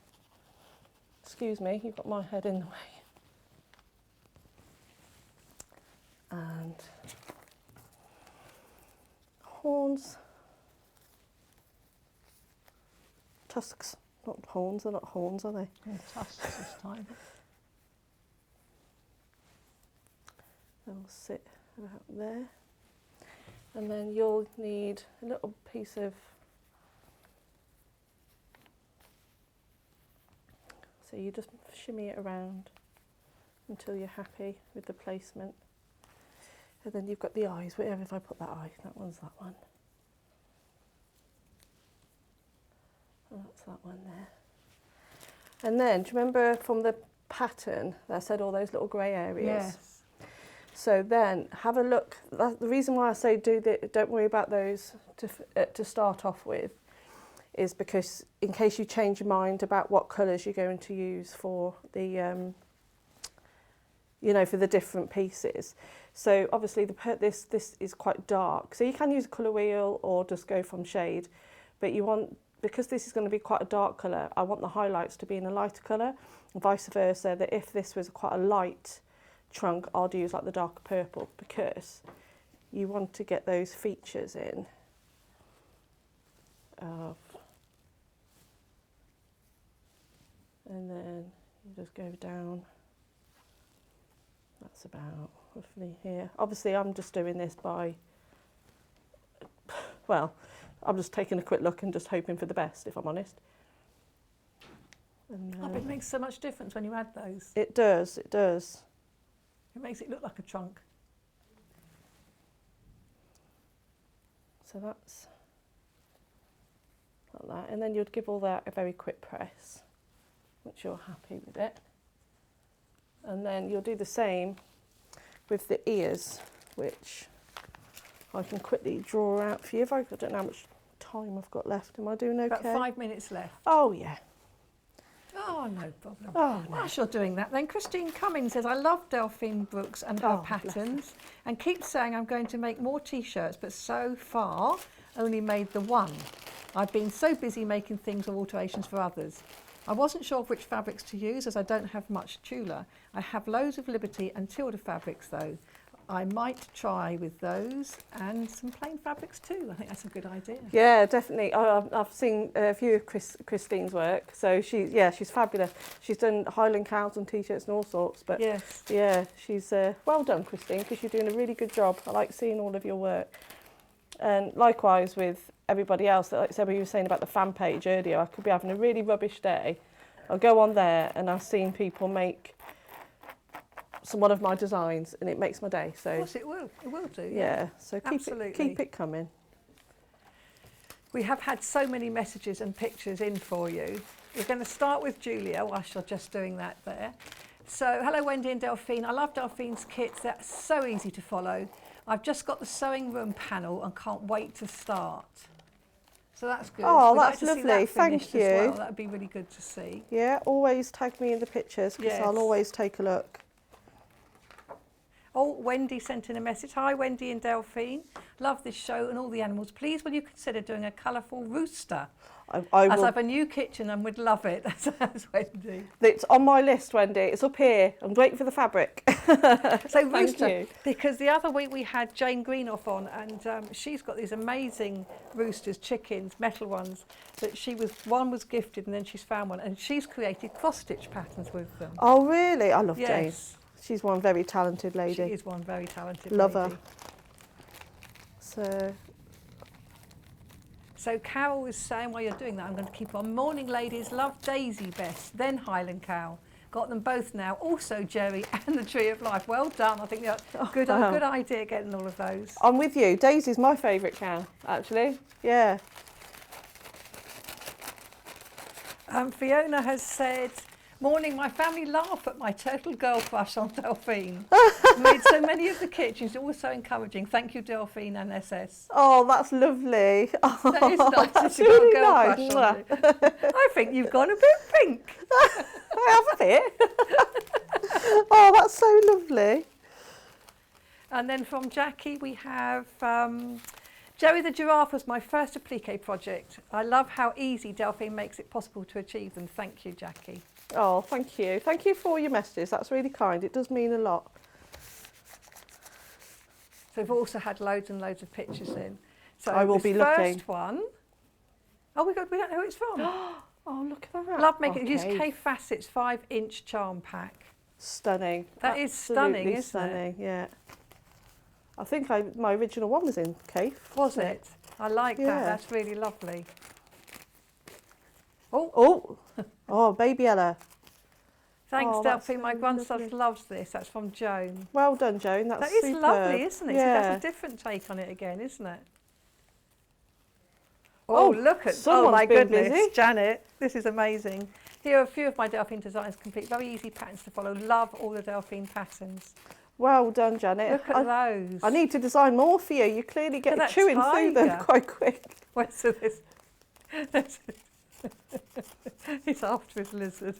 Excuse me, you've got my head in the way. And horns. Tusks, not horns, they're not horns, are they? And tusks this time. They'll sit about there. And then you'll need a little piece of, so you just shimmy it around until you're happy with the placement. And then you've got the eyes, wherever if I put that eye, that one's that one. And that's that one there. And then, do you remember from the pattern that I said all those little grey areas? Yes. So then have a look. The reason why I say don't worry about those to start off with is because in case you change your mind about what colours you're going to use for the, you know, for the different pieces. So obviously this is quite dark. So you can use a colour wheel or just go from shade, but you want, because this is going to be quite a dark colour, I want the highlights to be in a lighter colour, and vice versa, that if this was quite a light trunk, I'd use like the darker purple, because you want to get those features in of, and then you just go down. That's about roughly here. Obviously I'm just doing this by, well, I'm just taking a quick look and just hoping for the best, if I'm honest. And Oh, but it makes so much difference when you add those. it does, it does. It makes it look like a trunk. So that's like that. And then you'd give all that a very quick press, once you're happy with it. And then you'll do the same with the ears, which I can quickly draw out for you. I don't know how much time I've got left. Am I doing okay? About 5 minutes left. Oh, yeah. Oh, no problem. Oh, no. Whilst you're doing that, then Christine Cummings says, I love Delphine Brooks and her Oh, bless her. patterns, and keeps saying I'm going to make more T-shirts, but so far only made the one. I've been so busy making things or alterations for others. I wasn't sure of which fabrics to use, as I don't have much tulle. I have loads of Liberty and Tilda fabrics though. I might try with those and some plain fabrics too. I think that's a good idea. Yeah, definitely. I've seen a few of Christine's work, so she's fabulous. She's done Highland cows and T-shirts and all sorts. But Yes. yeah, she's well done, Christine, because you're doing a really good job. I like seeing all of your work. And likewise with everybody else, like I said, we were saying about the fan page earlier, I could be having a really rubbish day. I'll go on there and I've seen people make one of my designs, and it makes my day. So Of course it will. It will do. yeah, so Absolutely. keep it coming. We have had so many messages and pictures in for you. We're going to start with Julia, whilst you're just doing that there. So, hello Wendy and Delphine. I love Delphine's kits. They're so easy to follow. I've just got the sewing room panel and can't wait to start. So that's good. Oh, We'd like that's to see lovely. that Thank finished as well. you. That'd be really good to see. Yeah, always tag me in the pictures, because Yes. I'll always take a look. Oh, Wendy sent in a message. Hi, Wendy and Delphine. Love this show and all the animals. Please, will you consider doing a colourful rooster? I As I will. have a new kitchen and would love it. That's Wendy. It's on my list, Wendy. It's up here. I'm waiting for the fabric. So Thank rooster, you. because the other week we had Jane Greenoff on, and she's got these amazing roosters, chickens, metal ones, that one was gifted and then she's found one, and she's created cross-stitch patterns with them. Oh, really? I love Jane. Yes, She's one very talented she lady. is one very talented Love lady. her. So, So Carol is saying, while you're doing that, I'm going to keep on. Morning, ladies. Love Daisy best, then Highland Cow. Got them both now. Also Jerry and the Tree of Life. Well done. I think that's good, wow. good idea getting all of those. I'm with you. Daisy's my favourite cow, actually. Yeah. Fiona has said, Morning, my family laugh at my total girl crush on Delphine. Made so many of the kitchens, also encouraging. Thank you, Delphine and SS. Oh, that's lovely. That is nice. That's You've got a really girl nice. crush on you. I think you've gone a bit pink. I have a bit. Oh, that's so lovely. And then from Jackie, we have Jerry the Giraffe was my first applique project. I love how easy Delphine makes it possible to achieve them. Thank you, Jackie. Oh, thank you. Thank you for your messages. That's really kind. It does mean a lot. So we've also had loads and loads of pictures in. So I will this be looking. First one. Oh, we don't know who it's from. Oh, look at that. Love making. Okay. Use K Facets 5-inch charm pack. Stunning. That is Absolutely stunning, isn't stunning. Yeah. I think my original one was in Cafe. Was it? I like Yeah. that. That's really lovely. Oh, oh, baby Ella. Thanks, Oh, that's Delphine. My so grandson lovely. loves this. That's from Joan. Well done, Joan. That's That is superb. lovely, isn't it? Yeah. So that's a different take on it again, isn't it? Oh, look at, oh someone's my been goodness, busy. Janet, this is amazing. Here are a few of my Delphine designs complete, very easy patterns to follow. Love all the Delphine patterns. Well done, Janet. Look at those. I need to design more for you. You clearly get Look at that chewing through them tiger. quite quick. Wait, so this, he's after his lizard.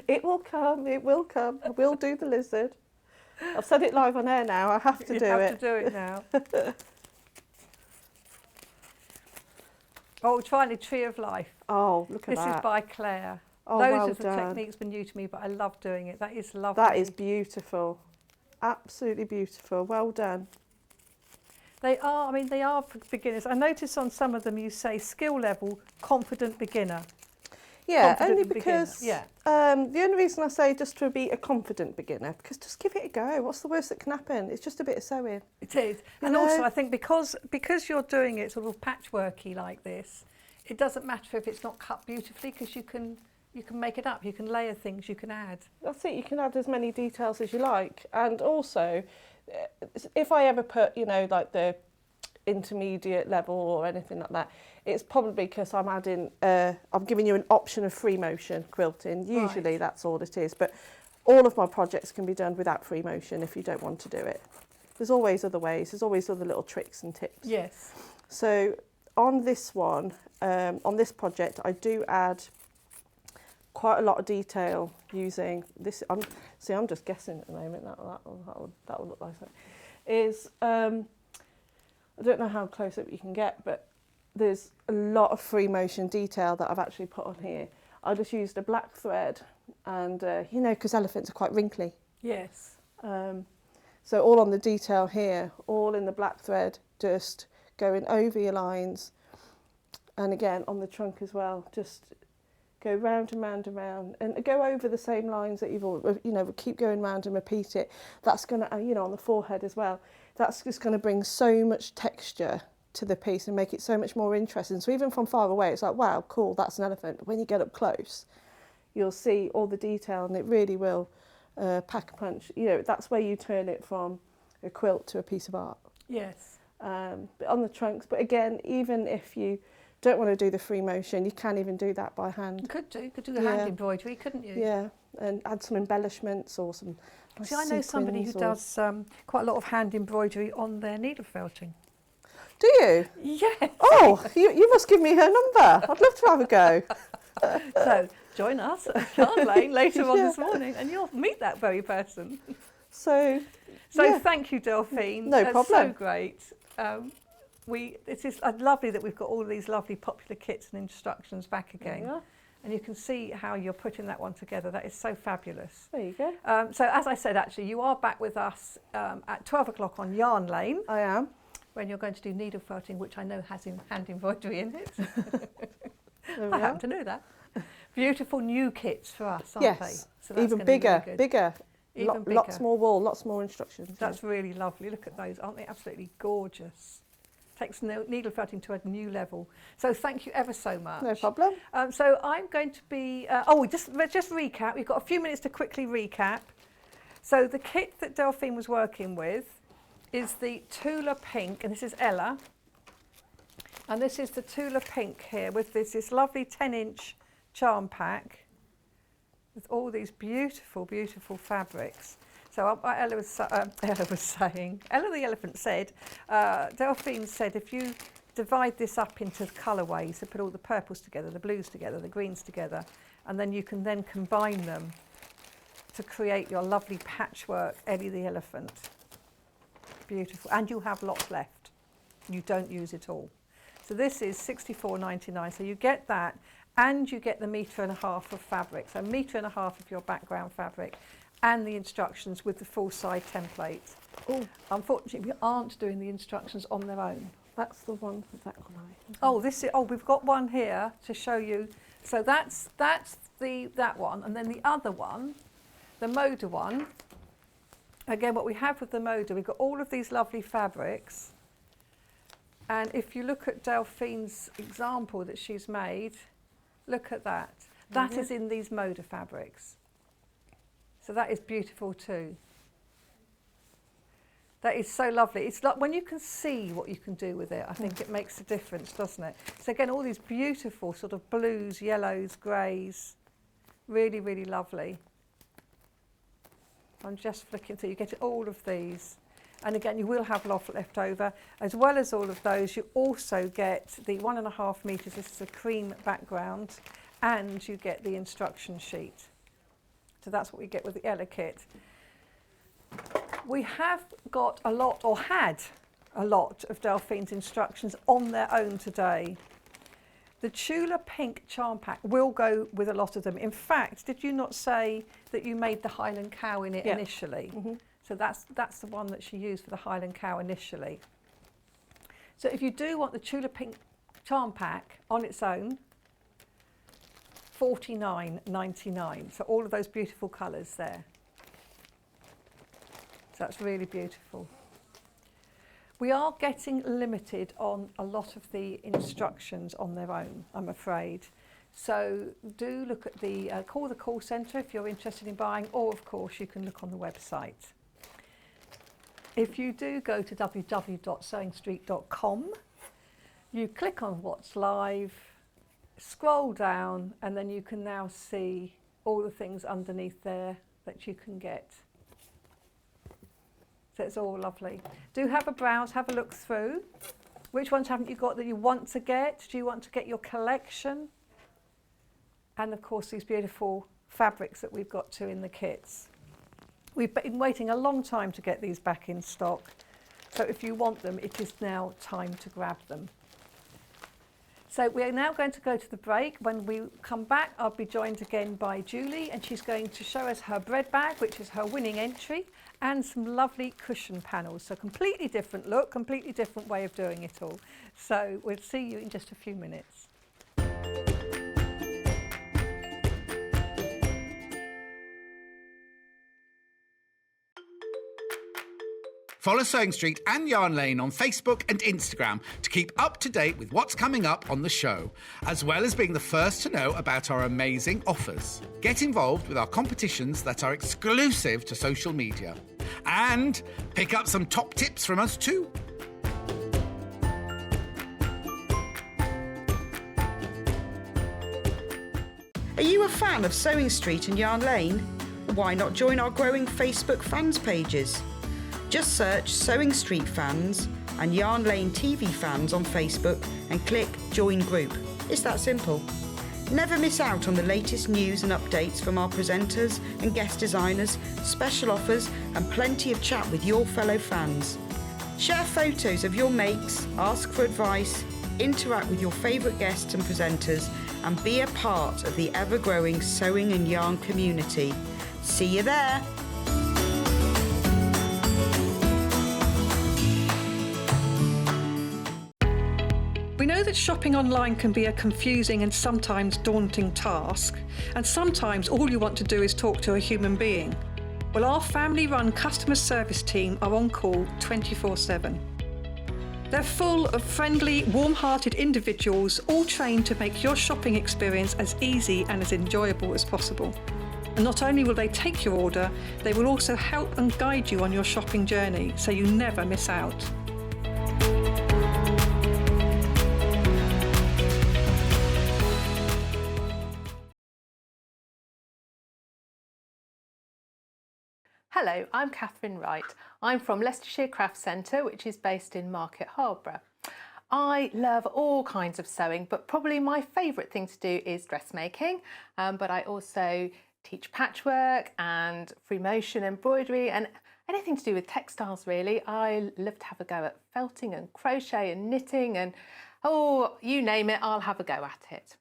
It will come, it will come. I will do the lizard. I've said it live on air now. I have to You do have it. to do it now. Oh, trying a Tree of Life. Oh, look at This that. is by Claire. Oh, Loads well of the done. techniques been new to me, but I love doing it. That is lovely. That is beautiful. Absolutely beautiful. Well done. They are, I mean, they are for beginners. I notice on some of them you say skill level, confident beginner. Yeah, Confident only beginner, because yeah. the only reason I say just to be a confident beginner, because just give it a go. What's the worst that can happen? It's just a bit of sewing. It is. You And know? also I think because you're doing it sort of patchworky like this, it doesn't matter if it's not cut beautifully because you can make it up, you can layer things, you can add. That's it, you can add as many details as you like. And also, if I ever put, you know, like the intermediate level or anything like that, it's probably because I'm adding, I'm giving you an option of free motion quilting. Usually Right. that's all it is. But all of my projects can be done without free motion if you don't want to do it. There's always other ways, there's always other little tricks and tips. Yes. So on this one, on this project, I do add quite a lot of detail using this. I'm just guessing at the moment. That will look like something. Is I don't know how close up you can get, but there's a lot of free motion detail that I've actually put on here. I just used a black thread, and you know, because elephants are quite wrinkly. Yes. So all on the detail here, all in the black thread, just going over your lines, and again on the trunk as well, just go round and round and round, and go over the same lines that you've all, you know, keep going round and repeat it. That's going to, you know, on the forehead as well, that's just going to bring so much texture to the piece and make it so much more interesting. So even from far away, it's like, wow, cool, that's an elephant. But when you get up close, you'll see all the detail, and it really will pack a punch. You know, that's where you turn it from a quilt to a piece of art. Yes. But on the trunks, but again, even if you don't want to do the free motion, you can even do that by hand. You could do the Yeah. hand embroidery, couldn't you? Yeah, and add some embellishments or some nice See, I know somebody who sequins or- does quite a lot of hand embroidery on their needle felting. Do you? Yes. Oh, you must give me her number. I'd love to have a go. So join us at Yarn Lane later on Yeah. this morning, and you'll meet that very person. So yeah. Thank you, Delphine. No That's problem. so great. It is lovely that we've got all these lovely popular kits and instructions back again. Yeah. And you can see how you're putting that one together. That is so fabulous. There you go. So as I said, actually, you are back with us at 12 o'clock on Yarn Lane, I am. when you're going to do needle felting, which I know has hand embroidery in it. There we I are. happen to know that. Beautiful new kits for us, aren't Yes. they? So that's Even gonna be bigger, really good. bigger. Even bigger. Lots more wool, lots more instructions. That's really lovely. Look at those. Aren't they absolutely gorgeous? Takes needle felting to a new level. So thank you ever so much. No problem. So I'm going to be... just recap. We've got a few minutes to quickly recap. So the kit that Delphine was working with is the Tula Pink, and this is Ella. And this is the Tula Pink here with this lovely 10-inch charm pack. with all these beautiful, beautiful fabrics. So Ella the elephant said, Delphine said, if you divide this up into colourways, so put all the purples together, the blues together, the greens together, and then you can then combine them to create your lovely patchwork Ellie the elephant. Beautiful. And you have lots left. You don't use it all. So this is $64.99. So you get that, and you get the 1.5 meters of fabric. So 1.5 meters of your background fabric, and the instructions with the full side template. Oh, Unfortunately, we aren't doing the instructions on their own. that's the one with that colour. Oh, we've got one here to show you. So that's that one, and then the other one, the Moda one. Again, what we have with the Moda, we've got all of these lovely fabrics. And if you look at Delphine's example that she's made, look at that. That is in these Moda fabrics. So that is beautiful too. That is so lovely. It's like when you can see what you can do with it, I think it makes a difference, doesn't it? So again, all these beautiful sort of blues, yellows, greys, really, really lovely. I'm just flicking through, you get all of these. And again, you will have a lot left over. As well as all of those, you also get the 1.5 meters, this is a cream background, and you get the instruction sheet. So that's what we get with the Ella kit. We have got a lot, or had a lot, of Delphine's instructions on their own today. The Tula Pink Charm Pack will go with a lot of them. In fact, did you not say that you made the Highland Cow in it initially? Mm-hmm. So that's the one that she used for the Highland Cow initially. So if you do want the Tula Pink Charm Pack on its own, $49.99. So all of those beautiful colours there. So that's really beautiful. We are getting limited on a lot of the instructions on their own, I'm afraid. So do look at the call the call centre if you're interested in buying, or of course you can look on the website. If you do go to www.sewingstreet.com, you click on What's Live, scroll down, and then you can now see all the things underneath there that you can get. So it's all lovely. Do have a browse, have a look through. Which ones haven't you got that you want to get? Do you want to get your collection? And of course these beautiful fabrics that we've got too in the kits. We've been waiting a long time to get these back in stock. So if you want them, it is now time to grab them. So we are now going to go to the break. When we come back, I'll be joined again by Julie, and she's going to show us her bread bag, which is her winning entry, and some lovely cushion panels. So completely different look, completely different way of doing it all. So we'll see you in just a few minutes. Follow Sewing Street and Yarn Lane on Facebook and Instagram to keep up to date with what's coming up on the show, as well as being the first to know about our amazing offers. Get involved with our competitions that are exclusive to social media. And pick up some top tips from us too. Are you a fan of Sewing Street and Yarn Lane? Why not join our growing Facebook fans pages? Just search Sewing Street Fans and Yarn Lane TV Fans on Facebook and click Join Group. It's that simple. Never miss out on the latest news and updates from our presenters and guest designers, special offers and plenty of chat with your fellow fans. Share photos of your makes, ask for advice, interact with your favourite guests and presenters, and be a part of the ever-growing sewing and yarn community. See you there! We know that shopping online can be a confusing and sometimes daunting task, and sometimes all you want to do is talk to a human being. Well, our family-run customer service team are on call 24/7. They're full of friendly, warm-hearted individuals, all trained to make your shopping experience as easy and as enjoyable as possible. And not only will they take your order, they will also help and guide you on your shopping journey, so you never miss out. Hello, I'm Catherine Wright. I'm from Leicestershire Craft Centre, which is based in Market Harborough. I love all kinds of sewing, but probably my favourite thing to do is dressmaking. But I also teach patchwork and free motion embroidery and anything to do with textiles really. I love to have a go at felting and crochet and knitting and you name it, I'll have a go at it.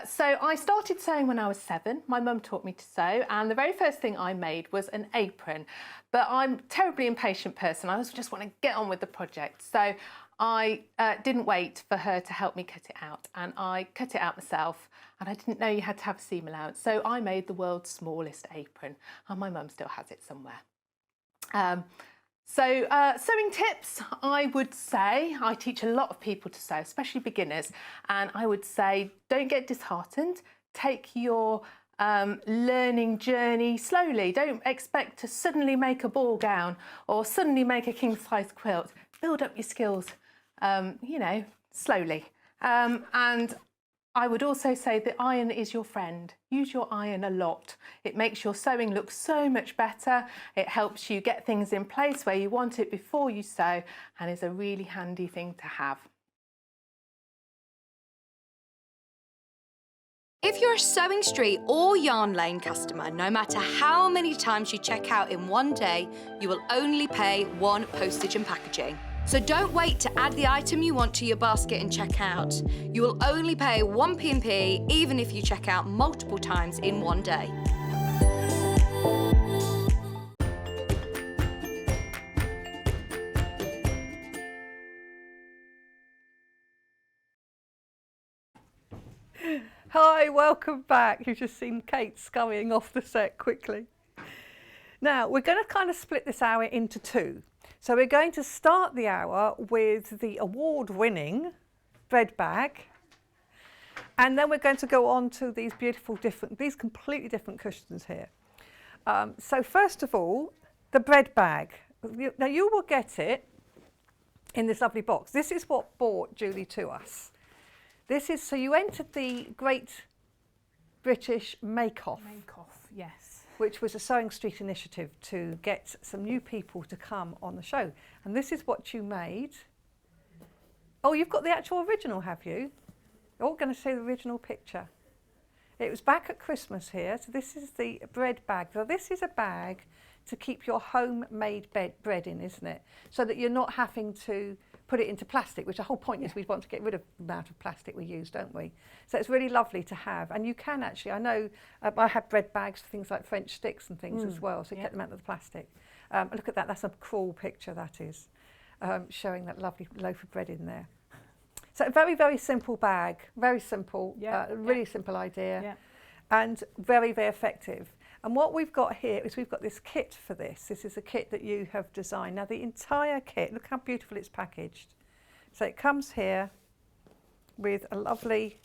So I started sewing when I was 7. My mum taught me to sew, and the very first thing I made was an apron. But I'm a terribly impatient person. I always just want to get on with the project. So I didn't wait for her to help me cut it out, and I cut it out myself, and I didn't know you had to have a seam allowance. So I made the world's smallest apron, and my mum still has it somewhere. Sewing tips, I would say, I teach a lot of people to sew, especially beginners, and I would say don't get disheartened, take your learning journey slowly. Don't expect to suddenly make a ball gown or suddenly make a king size quilt. Build up your skills, slowly. And I would also say the iron is your friend. Use your iron a lot. It makes your sewing look so much better. It helps you get things in place where you want it before you sew, and is a really handy thing to have. If you're a Sewing Street or Yarn Lane customer, no matter how many times you check out in one day, you will only pay 1 postage and packaging. So don't wait to add the item you want to your basket and check out. You will only pay 1 P&P even if you check out multiple times in one day. Hi, welcome back. You've just seen Kate scurrying off the set quickly. Now, we're going to kind of split this hour into 2. So we're going to start the hour with the award-winning bread bag, and then we're going to go on to these beautiful these completely different cushions here. So first of all, the bread bag. Now you will get it in this lovely box. This is what brought Julie to us. This is, so you entered the Great British Make-Off. Make-Off, yes. Which was a Sewing Street initiative to get some new people to come on the show. And this is what you made. Oh, you've got the actual original, have you? You're all going to see the original picture. It was back at Christmas here. So this is the bread bag. So this is a bag to keep your homemade bread in, isn't it? So that you're not having to put it into plastic, which the whole point is we want to get rid of the amount of plastic we use, don't we? So it's really lovely to have. And you can actually, I know I have bread bags for things like French sticks and things as well, so you get them out of the plastic. Look at that, that's a cool picture that is, showing that lovely loaf of bread in there. So a very, very simple bag, very simple, really simple idea, and very, very effective. And what we've got here is we've got this kit for this. This is a kit that you have designed. Now the entire kit, look how beautiful it's packaged. So it comes here with a lovely,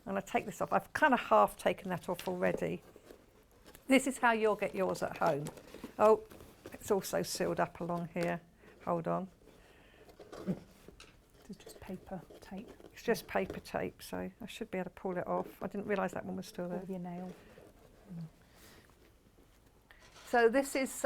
I'm going to take this off. I've kind of half taken that off already. This is how you'll get yours at home. Oh, it's also sealed up along here. Hold on. It's just paper tape. It's just paper tape, so I should be able to pull it off. I didn't realise that one was still there. With your nail. So this is,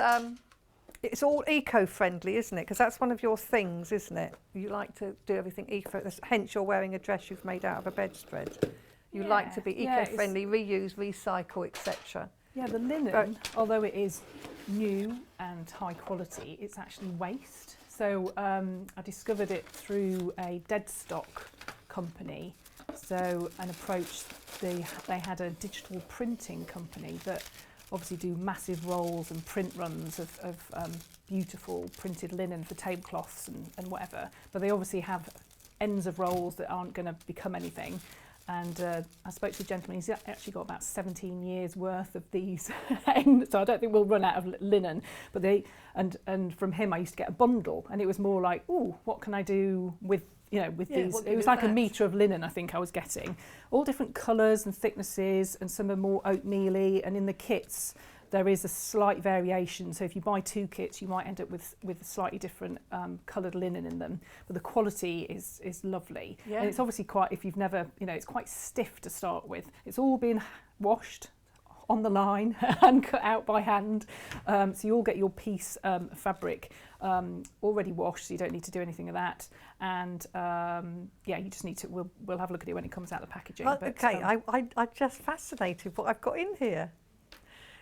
it's all eco-friendly, isn't it? Because that's one of your things, isn't it? You like to do everything eco, hence you're wearing a dress you've made out of a bedspread. You like to be eco-friendly, reuse, recycle, etc. Yeah, the linen, although it is new and high quality, it's actually waste. So I discovered it through a dead stock company. So an approach, they had a digital printing company that obviously do massive rolls and print runs of beautiful printed linen for tablecloths and whatever, but they obviously have ends of rolls that aren't going to become anything. And I spoke to a gentleman, he's actually got about 17 years worth of these ends, so I don't think we'll run out of linen. But and from him I used to get a bundle, and it was more like, ooh, what can I do with these? It was like a metre of linen I think I was getting. All different colours and thicknesses, and some are more oatmeal-y, and in the kits there is a slight variation. So if you buy 2 kits, you might end up with slightly different coloured linen in them. But the quality is lovely. Yeah. And it's obviously quite, if you've never, it's quite stiff to start with. It's all been washed, on the line and cut out by hand. So you all get your piece of fabric already washed, so you don't need to do anything of that. And yeah, you just need to, we'll have a look at it when it comes out of the packaging. Well, okay, I'm just fascinated what I've got in here.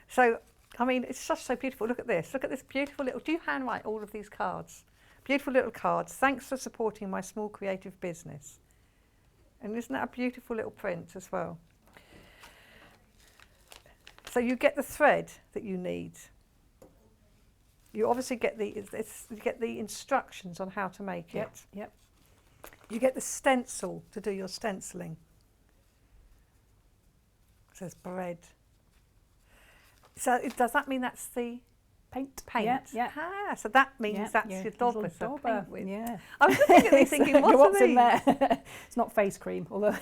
So, I mean, it's so beautiful. Look at this. Look at this beautiful little, do you handwrite all of these cards? Beautiful little cards. Thanks for supporting my small creative business. And isn't that a beautiful little print as well? So you get the thread that you need. You obviously get the instructions on how to make it. Yep. You get the stencil to do your stenciling. It says bread. So does that mean that's the paint? Yeah. Ah, so that means that's your dauber. Little Paint with. Yeah. I was looking at these thinking, what's in these? there? It's not face cream, although,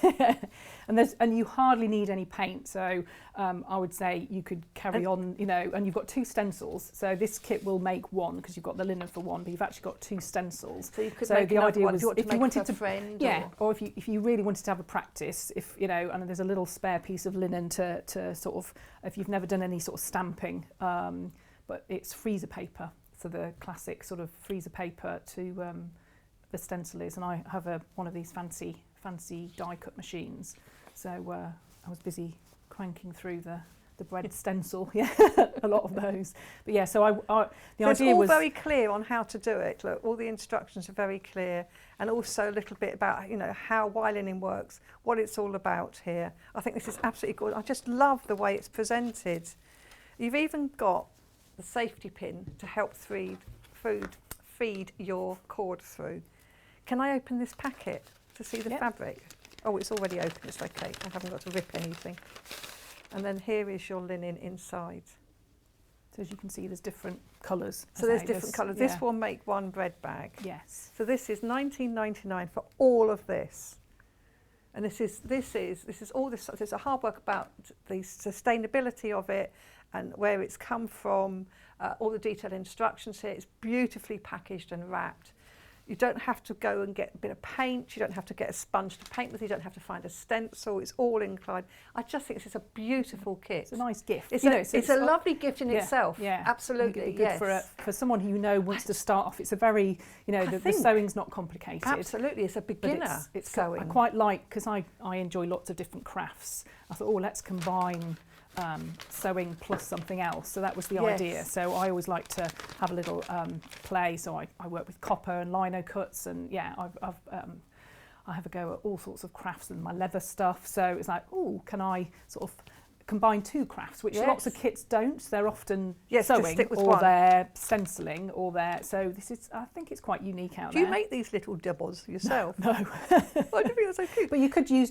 and you hardly need any paint. So I would say you could carry on, you know, and you've got 2 stencils. So this kit will make 1 because you've got the linen for 1, but you've actually got 2 stencils. So you could so make the idea was if you wanted to friend, or if you really wanted to have a practice, if you know, and there's a little spare piece of linen to sort of, if you've never done any sort of stamping. But it's freezer paper, so the classic sort of freezer paper to the stencil is, and I have one of these fancy die cut machines. So I was busy cranking through the bread stencil, a lot of those. But yeah, so the idea was... It's all very clear on how to do it. Look, all the instructions are very clear, and also a little bit about, you know, how linen works, what it's all about here. I think this is absolutely good. I just love the way it's presented. You've even got the safety pin to help feed your cord through. Can I open this packet to see the fabric? Oh, it's already open, it's okay. I haven't got to rip anything. And then here is your linen inside. So as you can see, there's different colours. So there's different colours. Yeah. This will make 1 bread bag. Yes. So this is $19.99 for all of this. And this is all this. There's a hard work about the sustainability of it and where it's come from, all the detailed instructions here. It's beautifully packaged and wrapped. You don't have to go and get a bit of paint. You don't have to get a sponge to paint with. You don't have to find a stencil. It's all inclined. I just think this is a beautiful kit. It's a nice gift. It's a lovely gift in itself. Yeah, absolutely. It'd be good for someone who wants to start off. It's a very, you know, the sewing's not complicated. Absolutely, it's a beginner sewing. I quite like, because I enjoy lots of different crafts. I thought, let's combine sewing plus something else. So that was the idea. So I always like to have a little play. So I work with copper and lino cuts, and I have a go at all sorts of crafts and my leather stuff. So it's like, can I sort of combine 2 crafts, which lots of kits don't. They're often sewing or they're stenciling or so this is, I think it's quite unique out there. Do you make these little doubles yourself? No. Why do you think that's so cute? But you could use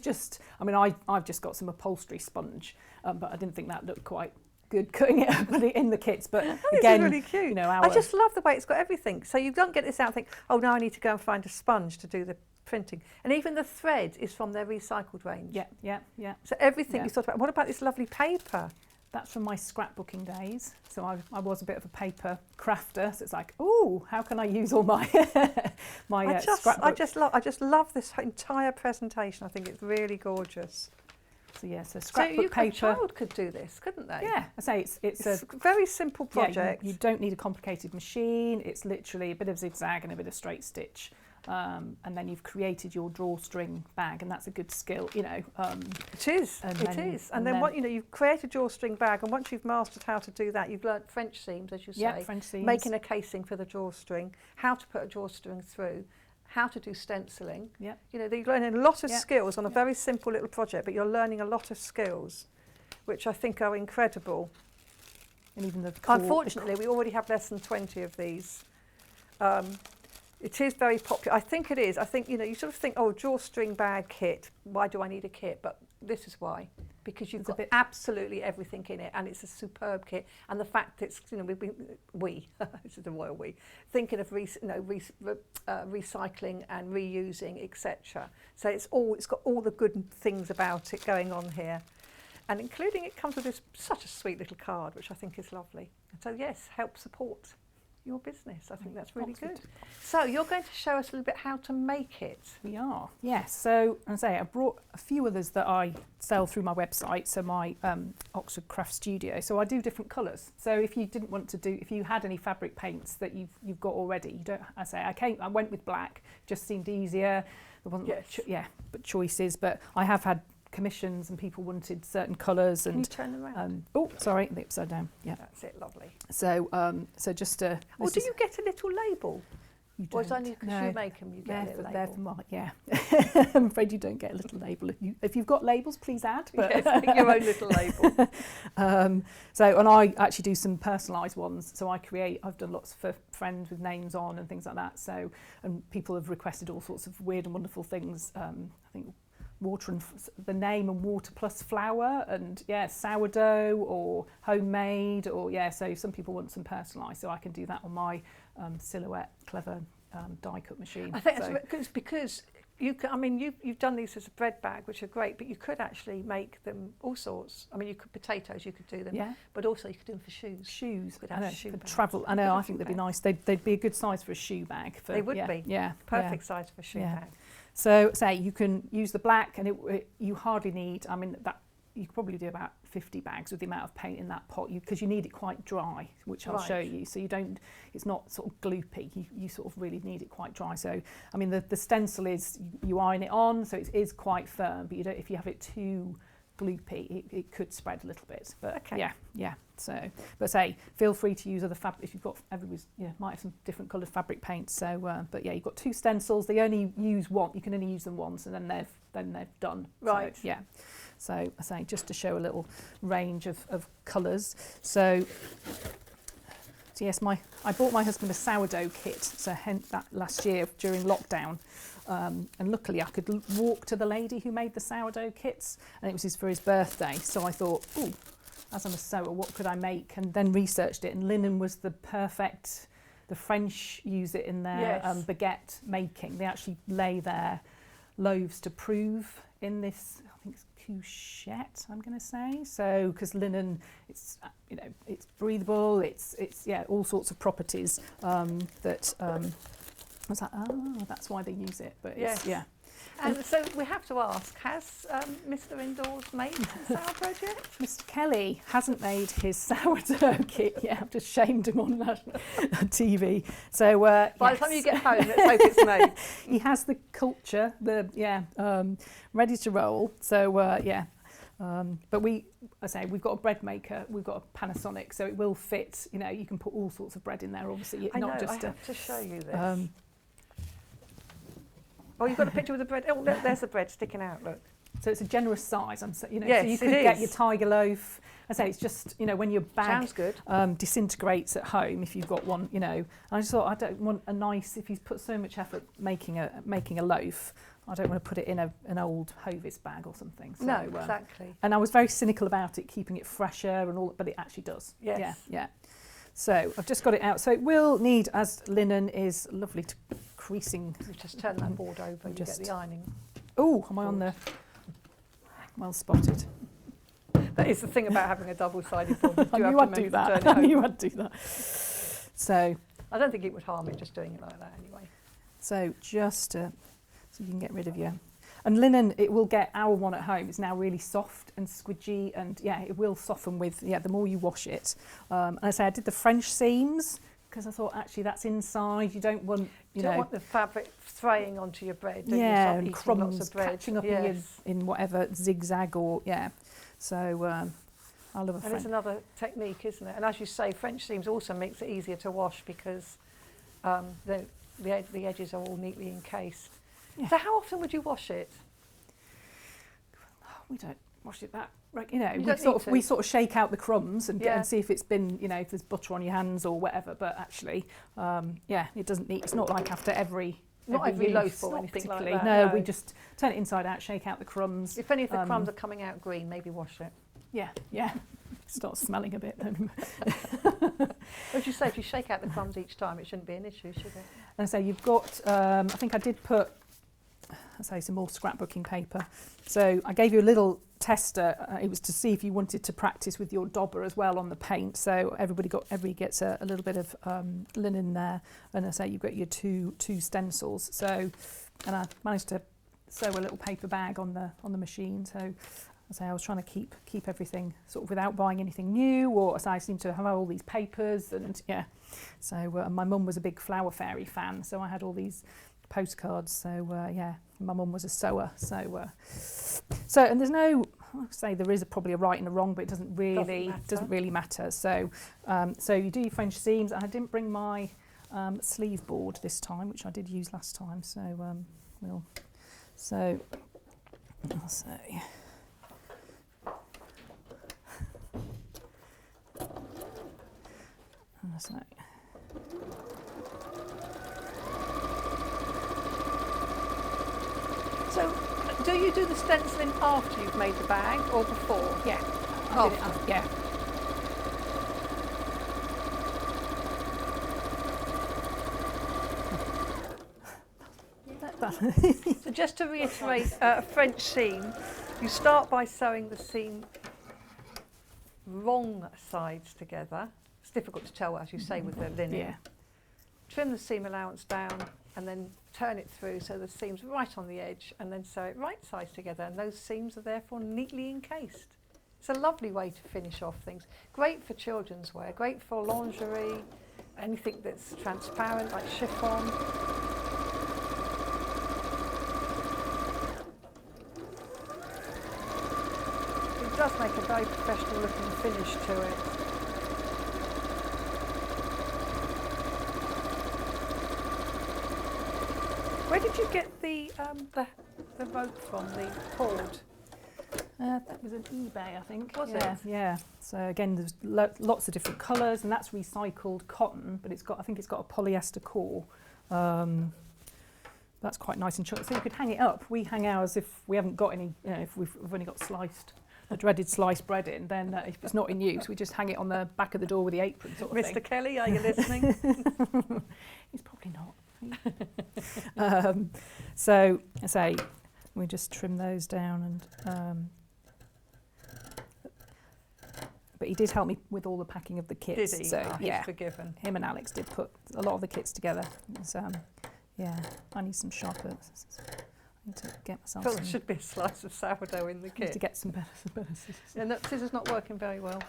I've just got some upholstery sponge, but I didn't think that looked quite good cutting it up in the kits. But again, really cute. You know, I just love the way it's got everything. So you don't get this out and think, now I need to go and find a sponge to do the printing. And even the thread is from their recycled range. Yeah. So everything you thought about. What about this lovely paper? That's from my scrapbooking days. So I was a bit of a paper crafter. So it's like, how can I use all my scrapbooks? I just love this entire presentation. I think it's really gorgeous. So scrapbook paper. A child could do this, couldn't they? Yeah, I say it's a very simple project. You don't need a complicated machine. It's literally a bit of zigzag and a bit of straight stitch. And then you've created your drawstring bag, and that's a good skill, you know. It is. And then what you've created a drawstring bag, and once you've mastered how to do that, you've learnt French seams, as you say. Yeah, French seams. Making a casing for the drawstring, how to put a drawstring through, how to do stenciling. Yeah. You know, you're learning a lot of skills on a very simple little project, but you're learning a lot of skills, which I think are incredible. And even unfortunately, we already have less than 20 of these. It is very popular. I think it is. I think, you sort of think, drawstring bag kit. Why do I need a kit? But this is why. Because you've got absolutely everything in it, and it's a superb kit. And the fact that it's, we, this is the royal we, thinking of recycling and reusing, etc. So it's got all the good things about it going on here. And including it comes with such a sweet little card, which I think is lovely. So yes, help support your business. I think that's really good. So you're going to show us a little bit how to make it. We are, yes. So, as I say, I brought a few others that I sell through my website, so my Oxford Craft Studio. So I do different colours. So if you didn't want to do, if you had any fabric paints that you've got already, you don't. I went with black. Just seemed easier. There wasn't but choices. But I have had commissions and people wanted certain colours. And can you turn them around? oh, sorry, the upside down. Yeah, that's it. Lovely. So, so just a. Or do you get a little label? You Or is don't. only because you make them, you get a little label? They're for my, yeah. I'm afraid you don't get a little label. If you've got labels, please add. But yes, make your own little label. So, and I actually do some personalised ones. So I've done lots for friends with names on and things like that. So, and people have requested all sorts of weird and wonderful things. I think water and the name and water plus flour and sourdough or homemade or so some people want some personalised, so I can do that on my Silhouette clever die cut machine. I think that's because you can, I mean you've done these as a bread bag, which are great, but you could actually make them all sorts. I mean you could potatoes, you could do them, but also you could do them for shoes. Shoes, could I know, shoe for bags. travel. I know, I think they'd be nice. They'd be a good size for a shoe bag. They would be. Yeah, perfect size for a shoe bag. So say you can use the black, and you hardly need. I mean that you could probably do about 50 bags with the amount of paint in that pot, because you need it quite dry, which I'll show you. So you don't. It's not sort of gloopy. You sort of really need it quite dry. So I mean the stencil is you iron it on, so it is quite firm. But you don't. If you have it too gloopy, it could spread a little bit. But yeah. So, but say feel free to use other fabric if you've got. Everybody's might have some different coloured fabric paints. So, but yeah, you've got two stencils. They only use one. You can only use them once, and then they're done. Right. So, yeah. So I say just to show a little range of colours. So yes, I bought my husband a sourdough kit. So hence that last year during lockdown. And luckily I could walk to the lady who made the sourdough kits, and it was for his birthday. So I thought, oh, as I'm a sewer, what could I make? And then researched it, and linen was the French use it in their baguette making. They actually lay their loaves to prove in this, I think it's couchette, I'm going to say. So, because linen, it's it's breathable, it's all sorts of properties that. Was that? Oh, that's why they use it. But it's, And so we have to ask: has Mr. Indoors made sourdough yet? Mr. Kelly hasn't made his sourdough kit yet. I've just shamed him on TV. So by the time you get home, let's hope it's made. He has the culture, ready to roll. So but we've got a bread maker, we've got a Panasonic, so it will fit. You can put all sorts of bread in there. Obviously, I have to show you this. Oh, you've got a picture with the bread. Oh, there's the bread sticking out. Look. So it's a generous size. So you Yes, could get your tiger loaf. I say it's just when your bag sounds good. Disintegrates at home if you've got one. And I just thought I don't want a nice. If you've put so much effort making a loaf, I don't want to put it in an old Hovis bag or something. So, no, exactly. And I was very cynical about it, keeping it fresher and all, but it actually does. Yes. Yeah. So I've just got it out. So it will need, as linen is lovely to creasing. You just turn that board over and you get the ironing. Oh, am I on the? Well spotted. That is the thing about having a double-sided board. I knew I'd do that. I knew I'd do that. So I don't think it would harm it just doing it like that anyway. So just so you can get rid of your. And linen, it will get our one at home. It's now really soft and squidgy, and it will soften with the more you wash it. And I say I did the French seams because I thought actually that's inside. You don't want you don't want the fabric fraying onto your bread. Don't and you? crumbs lots of bread. catching up in whatever zigzag or So I love a French. And it's another technique, isn't it? And as you say, French seams also makes it easier to wash because the edges are all neatly encased. Yeah. So how often would you wash it? We don't wash it that. We sort of shake out the crumbs and see if it's been, if there's butter on your hands or whatever. But actually, it doesn't need. It's not like after every loaf or anything like that. No, we just turn it inside out, shake out the crumbs. If any of the crumbs are coming out green, maybe wash it. Yeah. Start smelling a bit then. As you say, if you shake out the crumbs each time, it shouldn't be an issue, should it? And so you've got. I think I did put. Some more scrapbooking paper. So I gave you a little tester. It was to see if you wanted to practice with your dauber as well on the paint. So everybody gets a little bit of linen there, and I say you've got your two stencils. So, and I managed to sew a little paper bag on the machine. So I was trying to keep everything sort of without buying anything new, or as I seem to have all these papers, and yeah. So my mum was a big Flower Fairy fan, so I had all these postcards. So yeah, my mum was a sewer. So and there's no, I'll say there is probably a right and a wrong, but it doesn't really matter. So so you do your French seams. I didn't bring my sleeve board this time, which I did use last time. So I'll say. So, do you do the stenciling after you've made the bag or before? Yeah. After. So just to reiterate, a French seam, you start by sewing the seam wrong sides together. It's difficult to tell, as you say, with the linen. Yeah. Trim the seam allowance down and then turn it through so the seam's right on the edge, and then sew it right sides together, and those seams are therefore neatly encased. It's a lovely way to finish off things. Great for children's wear, great for lingerie, anything that's transparent like chiffon. It does make a very professional looking finish to it. Where did you get the rope from, the cord? That was an eBay, I think. Was it? Yeah. So again, there's lots of different colours, and that's recycled cotton, but I think it's got a polyester core. That's quite nice and short. So you could hang it up. We hang ours if we haven't got any. If we've only got the dreaded sliced bread in, then if it's not in use, we just hang it on the back of the door with the apron, sort of Mr. thing. Kelly, are you listening? He's probably not. So I say we just trim those down, and but he did help me with all the packing of the kits. Did he? So He's yeah, forgiven. him and Alex did put a lot of the kits together. So yeah, I need some sharpers. I need to get myself. There should be a slice of sourdough in the I need kit. to get some better scissors. Yeah, no, scissors not working very well.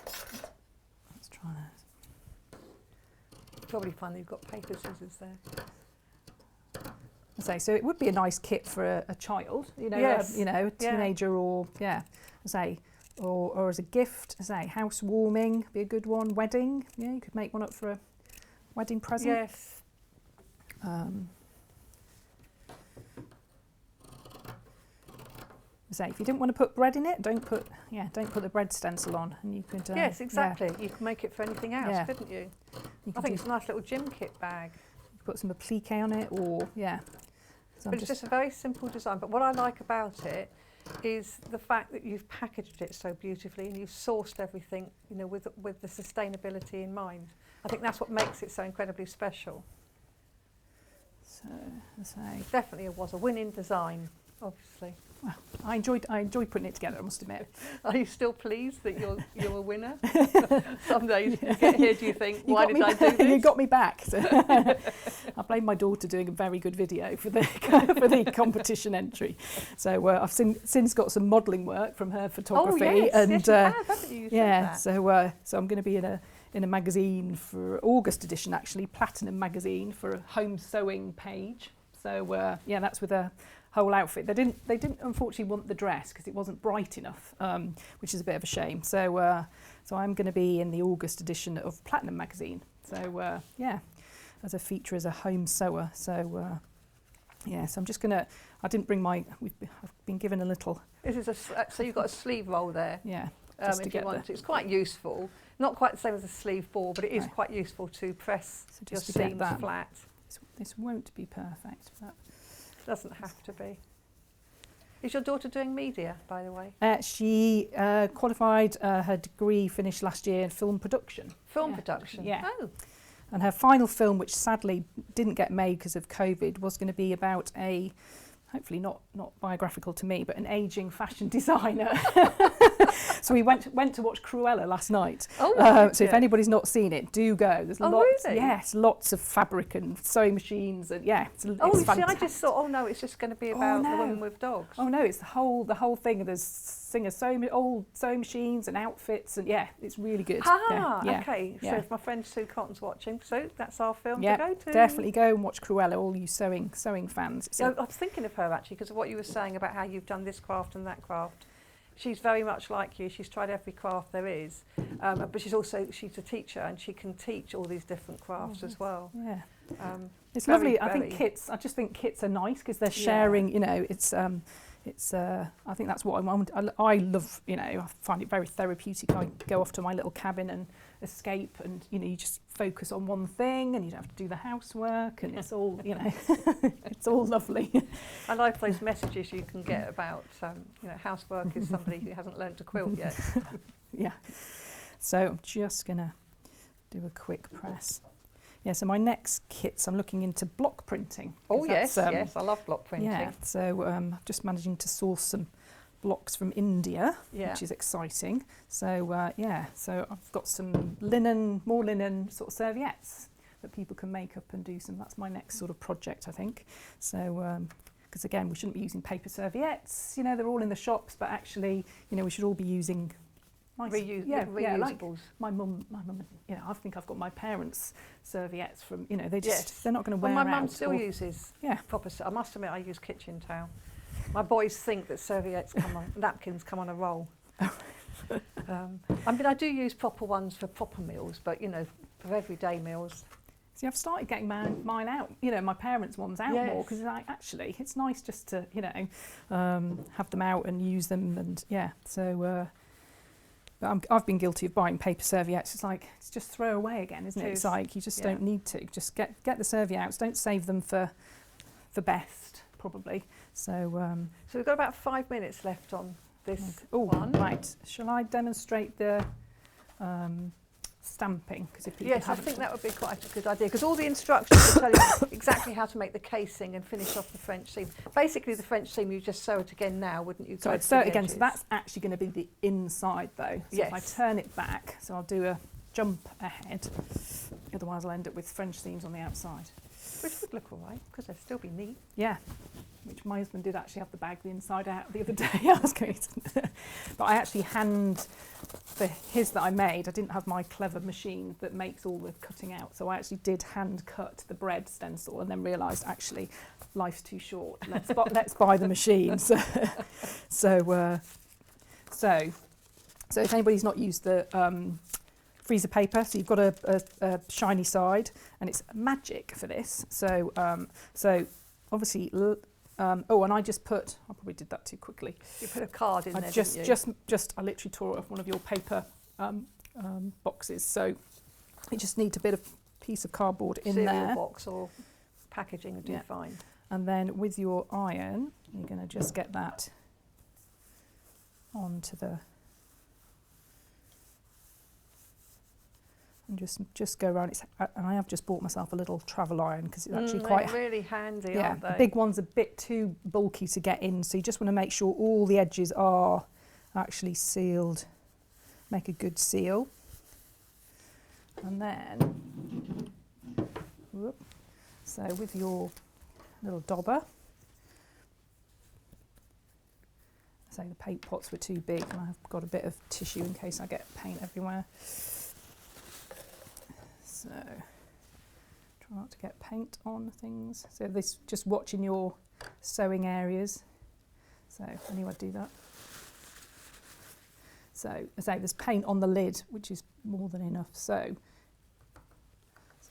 Let's try those. Probably find that you've got paper scissors there. So it would be a nice kit for a child, Yes. A teenager, or or as a gift. Housewarming be a good one. Wedding, you could make one up for a wedding present. Yes. If you didn't want to put bread in it, don't put the bread stencil on, and you could. Yes, exactly. You could make it for anything else, Yeah. couldn't you? You I think it's a nice little gym kit bag. put some applique on it, or So but it's just a very simple design. But what I like about it is the fact that you've packaged it so beautifully and you've sourced everything, with the sustainability in mind. I think that's what makes it so incredibly special. So Definitely it was a winning design, obviously. well, I enjoyed putting it together, I must admit. Are you still pleased that you're a winner? Some days you get here, do you think, why did I do this? You got me back. So I blame my daughter doing a very good video for the competition entry. So I've since got some modelling work from her photography. Oh, yes, and yes, you have, haven't you? You said that. So I'm going to be in a magazine for August edition, actually, Platinum magazine, for a home sewing page. So that's with a whole outfit. They didn't unfortunately want the dress because it wasn't bright enough, which is a bit of a shame. So I'm going to be in the August edition of Platinum magazine. So as a feature as a home sewer. So so I'm just gonna. I didn't bring my. I've been given a little. This is so you've got a sleeve roll there. Yeah. If you want to. It's quite useful. Not quite the same as a sleeve bore, but it is quite useful to press your seams flat. This won't be perfect, but doesn't have to be. Is your daughter doing media, by the way? She qualified her degree, finished last year in film production. Film production? Yeah. Oh. And her final film, which sadly didn't get made because of COVID, was going to be about hopefully not biographical to me, but an ageing fashion designer. So we went to watch Cruella last night. Oh, so if anybody's not seen it, do go. There's lots, really? yes, lots of fabric and sewing machines, and yeah, it's See, fantastic. I just thought, oh no, it's just going to be about the women with dogs. Oh no, it's the whole thing. There's old sewing machines and outfits, and yeah, it's really good. Okay. So if my friend Sue Cotton's watching, so that's our film Yeah, to go to. definitely go and watch Cruella, all you sewing fans. I was thinking of her actually because of what you were saying about how you've done this craft and that craft. She's very much like you. She's tried every craft there is, but she's a teacher and she can teach all these different crafts as well. Yeah, it's very, lovely. I just think kits are nice because they're sharing. You know, it's. I think that's what I want. I love. You know, I find it very therapeutic. I go off to my little cabin and escape, and you know, you just focus on one thing, and you don't have to do the housework, and it's all, you know, it's all lovely. I like those messages you can get about, you know, housework is somebody who hasn't learned to quilt yet. Yeah. So I'm just gonna do a quick press. Yeah, so my next kits, I'm looking into block printing. Oh yes, yes, I love block printing. Yeah, so I'm just managing to source some blocks from India, which is exciting. So yeah, so I've got some more linen sort of serviettes that people can make up and do some. That's my next sort of project, I think. So because again, we shouldn't be using paper serviettes. You know, they're all in the shops, but actually, you know, we should all be using reusables. Like my mum, you know, I think I've got my parents' serviettes from, you know, they're not going to wear out. My mum still uses proper. I must admit, I use kitchen towel. My boys think that napkins come on a roll. I mean, I do use proper ones for proper meals, but you know, for everyday meals. See, I've started getting mine out, you know, my parents' ones out more because like, actually it's nice just to, you know, have them out and use them, and so. I've been guilty of buying paper serviettes. It's just throw away again, isn't it? It's like you just don't need to. Just get the serviettes. Don't save them for best, probably. So we've got about 5 minutes left on this one. Right. Shall I demonstrate the stamping? Because if people I think that would be quite a good idea. Because all the instructions will tell you exactly how to make the casing and finish off the French seam. Basically, the French seam, you just sew it again now, wouldn't you? So I'd sew it again. So that's actually going to be the inside, though. So yes. If I turn it back, so I'll do a jump ahead. Otherwise, I'll end up with French seams on the outside. Which would look all right, because they'd still be neat. Yeah. Which my husband did actually have the bag the inside out the other day. I was going to, but I actually for his that I made, I didn't have my clever machine that makes all the cutting out. So I actually did hand cut the bread stencil and then realised actually life's too short. Let's buy the machine. So if anybody's not used the freezer paper, so you've got a shiny side, and it's magic for this. So obviously. And I probably did that too quickly. You put a card in there, didn't you? I literally tore off one of your paper boxes. So you just need a bit of piece of cardboard in there. Cereal box or packaging would do fine. And then with your iron, you're going to just get that onto the... And just go around. And I have just bought myself a little travel iron because it's actually quite really handy. Yeah, aren't they? The big one's a bit too bulky to get in, so you just want to make sure all the edges are actually sealed. Make a good seal, and then so with your little dobber. So the paint pots were too big, and I've got a bit of tissue in case I get paint everywhere. So try not to get paint on things. So this, just watching your sewing areas. So anyway, do that. So as I say, there's paint on the lid, which is more than enough. So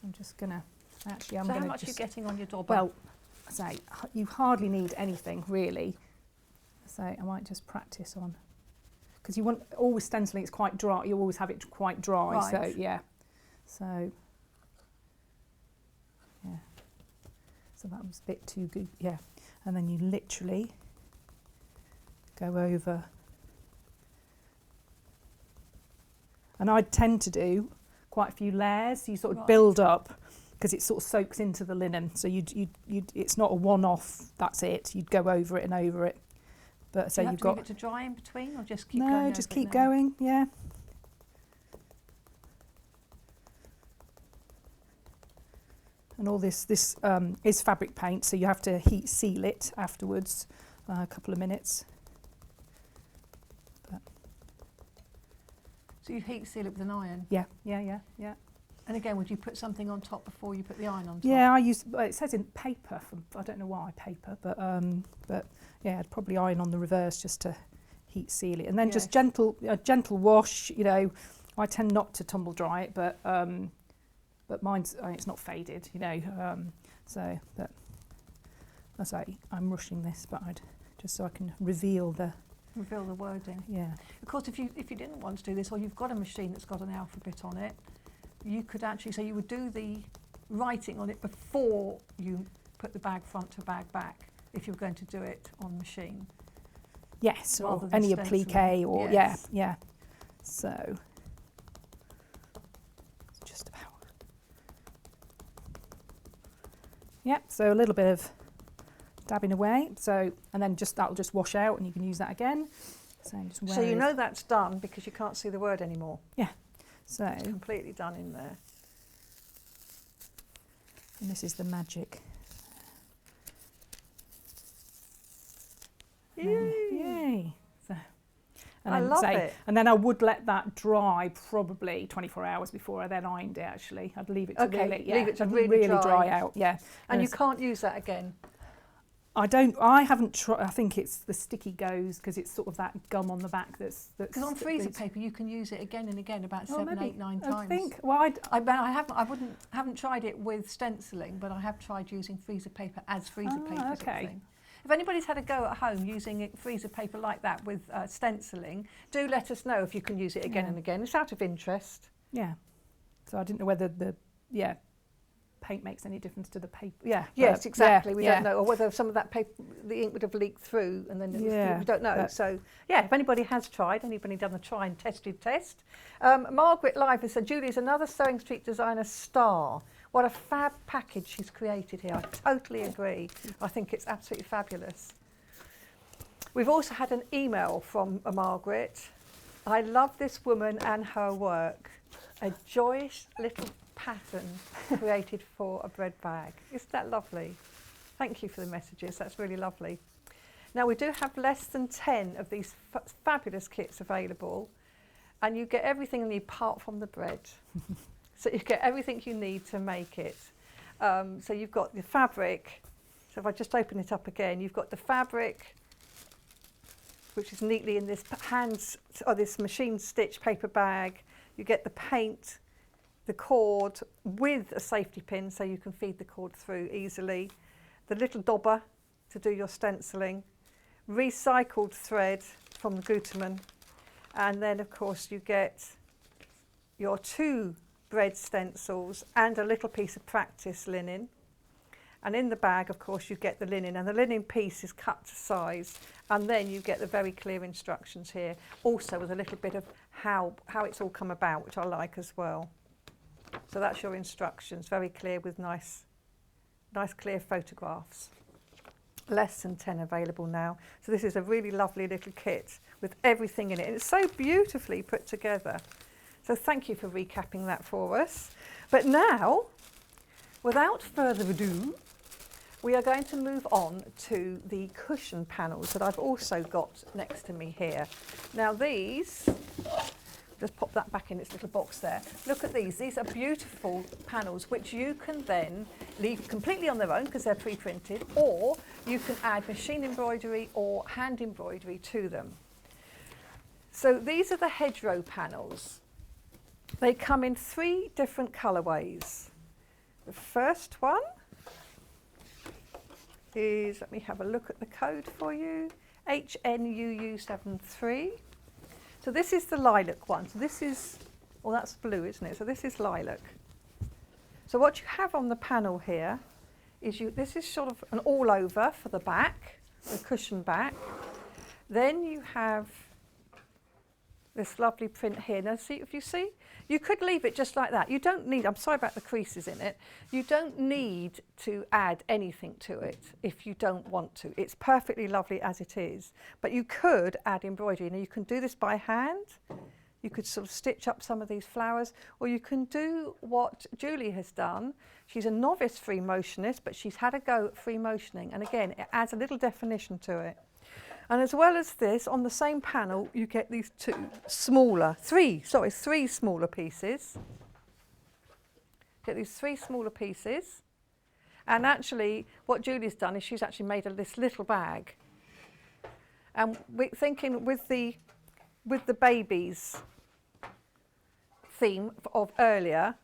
I'm just gonna how much are you getting on your dobber? Well, say you hardly need anything really. So I might just practice on, because you want always stenciling. It's quite dry. You always have it quite dry. Right. So yeah. So yeah, so that was a bit too good, yeah. And then you literally go over. And I tend to do quite a few layers, so you sort of build up because it sort of soaks into the linen. So it's not a one-off. That's it. You'd go over it and over it. But so Do you have you've to got leave it to dry in between, or just keep going? no, over just it keep now? going. Yeah. And all this is fabric paint, so you have to heat seal it afterwards, a couple of minutes. But So you heat seal it with an iron. yeah. And again, would you put something on top before you put the iron on top? Yeah, I use. Well, it says in paper. I don't know why paper, but yeah, I'd probably iron on the reverse just to heat seal it, and then just gentle wash. You know, I tend not to tumble dry it, but mine's it's not faded. You know, so but I say I'm rushing this, but I'd just so I can reveal the wording. yeah. Of course, if you didn't want to do this, or you've got a machine that's got an alphabet on it, you could actually, so you would do the writing on it before you put the bag front to bag back, if you were going to do it on machine. Yes, Rather or than any stenciling. applique, or Yes. yeah. So just about. Yep. So a little bit of dabbing away. So and then that'll just wash out, and you can use that again. So just So you know that's done because you can't see the word anymore. So It's completely done in there. and this is the magic. Yay! So, and I then love it. And then I would let that dry probably 24 hours before I then ironed it. Actually, I'd leave it to Okay, really, leave it to I'd really dry dry. out. Yeah, And you it's- can't use that again. I haven't tried. I think it's the sticky goes because it's sort of that gum on the back that's. Because on freezer paper you can use it again and again about Oh, 7, maybe. 8, 9 I times. think. Well, I haven't tried it with stenciling, but I have tried using freezer paper as freezer paper. Sort of okay. thing. If anybody's had a go at home using freezer paper like that with stenciling, do let us know if you can use it again and again. It's out of interest. Yeah. So I didn't know whether the paint makes any difference to the paper. Yeah. Yes, but- exactly. yeah, We yeah. don't know, or whether some of that paper, the ink would have leaked through, and then Yeah, we don't know. but- So, yeah, if anybody has tried, anybody done the try and tested test. Margaret Live has said, Julie's another Sewing Street designer star. What a fab package she's created here. I totally agree. I think it's absolutely fabulous. We've also had an email from Margaret. I love this woman and her work. A joyous little pattern created for a bread bag. Isn't that lovely? Thank you for the messages. That's really lovely. Now, we do have less than 10 of these fabulous kits available, and you get everything you need apart from the bread. So you get everything you need to make it. So you've got the fabric. So if I just open it up again, you've got the fabric, which is neatly in this this machine stitch paper bag. You get the paint, the cord with a safety pin so you can feed the cord through easily, the little dobber to do your stenciling, recycled thread from the Gutermann, and then of course you get your 2 bread stencils and a little piece of practice linen. And in the bag, of course, you get the linen, and the linen piece is cut to size, and then you get the very clear instructions here, also with a little bit of how it's all come about, which I like as well. So that's your instructions, very clear with nice clear photographs. Less than 10 available now. So this is a really lovely little kit with everything in it, and it's so beautifully put together. So thank you for recapping that for us. But now, without further ado, we are going to move on to the cushion panels that I've also got next to me here. Now these, just pop that back in its little box there. Look at these. These are beautiful panels which you can then leave completely on their own because they're pre-printed, or you can add machine embroidery or hand embroidery to them. So these are the hedgerow panels. They come in 3 different colourways. The first one is, let me have a look at the code for you, HNUU73. So this is the lilac one. So this is, well, that's blue, isn't it? So this is lilac. So what you have on the panel here is this is sort of an all over for the back, the cushion back. Then you have this lovely print here. Now see, if you see, you could leave it just like that. You don't need, I'm sorry about the creases in it, you don't need to add anything to it if you don't want to. It's perfectly lovely as it is, but you could add embroidery. Now you can do this by hand. You could sort of stitch up some of these flowers, or you can do what Julie has done. She's a novice free motionist, but she's had a go at free motioning, and again, it adds a little definition to it. And as well as this, on the same panel, you get these three smaller pieces. Get these 3 smaller pieces. And actually, what Julie's done is she's actually made this little bag. And we're thinking with the babies theme of earlier,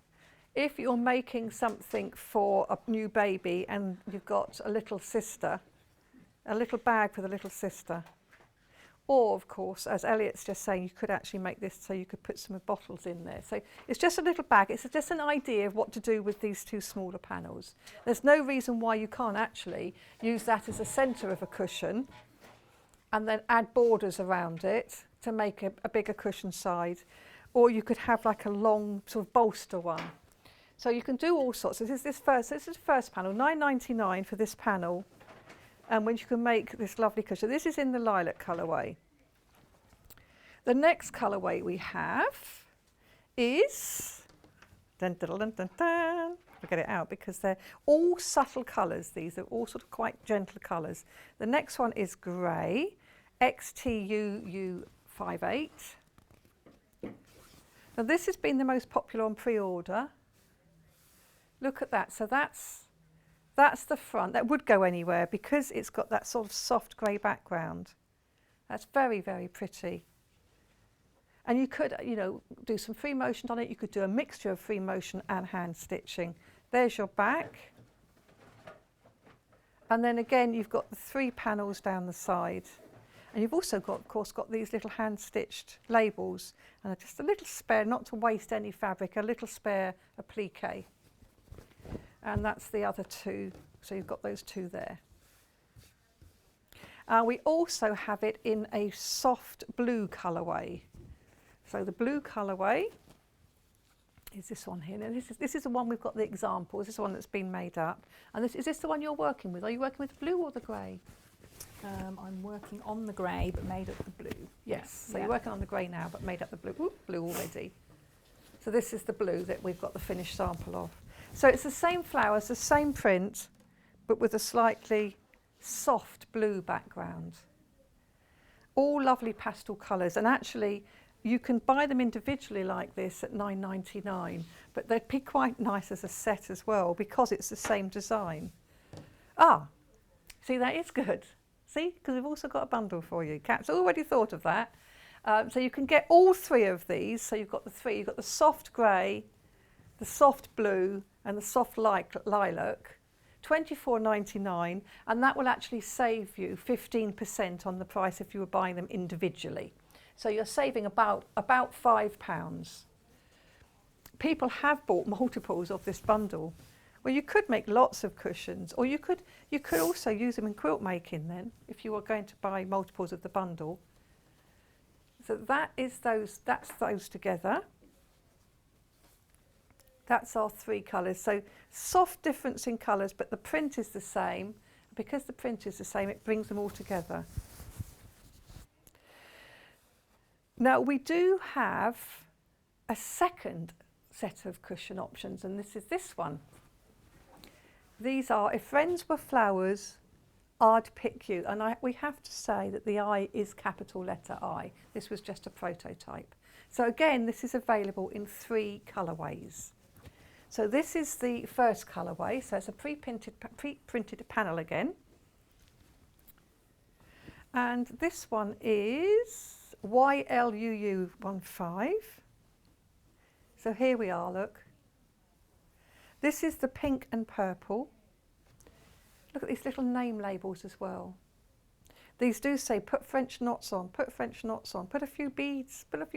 if you're making something for a new baby and you've got a little sister, a little bag for the little sister. Or, of course, as Elliot's just saying, you could actually make this so you could put some bottles in there. So it's just a little bag. It's just an idea of what to do with these 2 smaller panels. There's no reason why you can't actually use that as a centre of a cushion and then add borders around it to make a bigger cushion side. Or you could have like a long sort of bolster one. So you can do all sorts. This is the first panel, £9.99 for this panel. And when you can make this lovely cushion. This is in the lilac colourway. The next colourway we have is, dun, dun, dun, dun, dun. I'll get it out because they're all subtle colours. These are all sort of quite gentle colours. The next one is grey, XTUU58. Now this has been the most popular on pre-order. Look at that. So that's the front. That would go anywhere because it's got that sort of soft grey background. That's very, very pretty. And you could, do some free motion on it. You could do a mixture of free motion and hand stitching. There's your back. And then again, you've got the 3 panels down the side. And you've also got, of course, got these little hand-stitched labels. And just a little spare, not to waste any fabric, a little spare applique. And that's the other 2, so you've got those 2 there. We also have it in a soft blue colourway. So the blue colourway is this one here. Now this is the one we've got the examples. This is the one that's been made up. And is this the one you're working with? Are you working with the blue or the grey? I'm working on the grey, but made up the blue. Yes, so you're working on the grey now, but made up the blue. Ooh, blue already. So this is the blue that we've got the finished sample of. So it's the same flowers, the same print, but with a slightly soft blue background. All lovely pastel colours, and actually you can buy them individually like this at £9.99, but they'd be quite nice as a set as well because it's the same design. Ah, see, that is good. See, because we've also got a bundle for you. Kat's already thought of that. So you can get all 3 of these. So you've got the 3. You've got the soft grey, the soft blue, and the soft lilac. £24.99, and that will actually save you 15% on the price if you were buying them individually. So you're saving about £5. People have bought multiples of this bundle. Well, you could make lots of cushions, or you could also use them in quilt making then, if you were going to buy multiples of the bundle. So that's those together. That's our 3 colours. So soft difference in colours, but the print is the same. Because the print is the same, it brings them all together. Now we do have a second set of cushion options, and this is this one. These are, if friends were flowers, I'd pick you. And we have to say that the I is capital letter I. This was just a prototype. So again, this is available in 3 colourways. So this is the first colourway, so it's a pre-printed panel again. And this one is YLUU15. So here we are, look. This is the pink and purple. Look at these little name labels as well. These do say put French knots on, put French knots on, put a few beads, little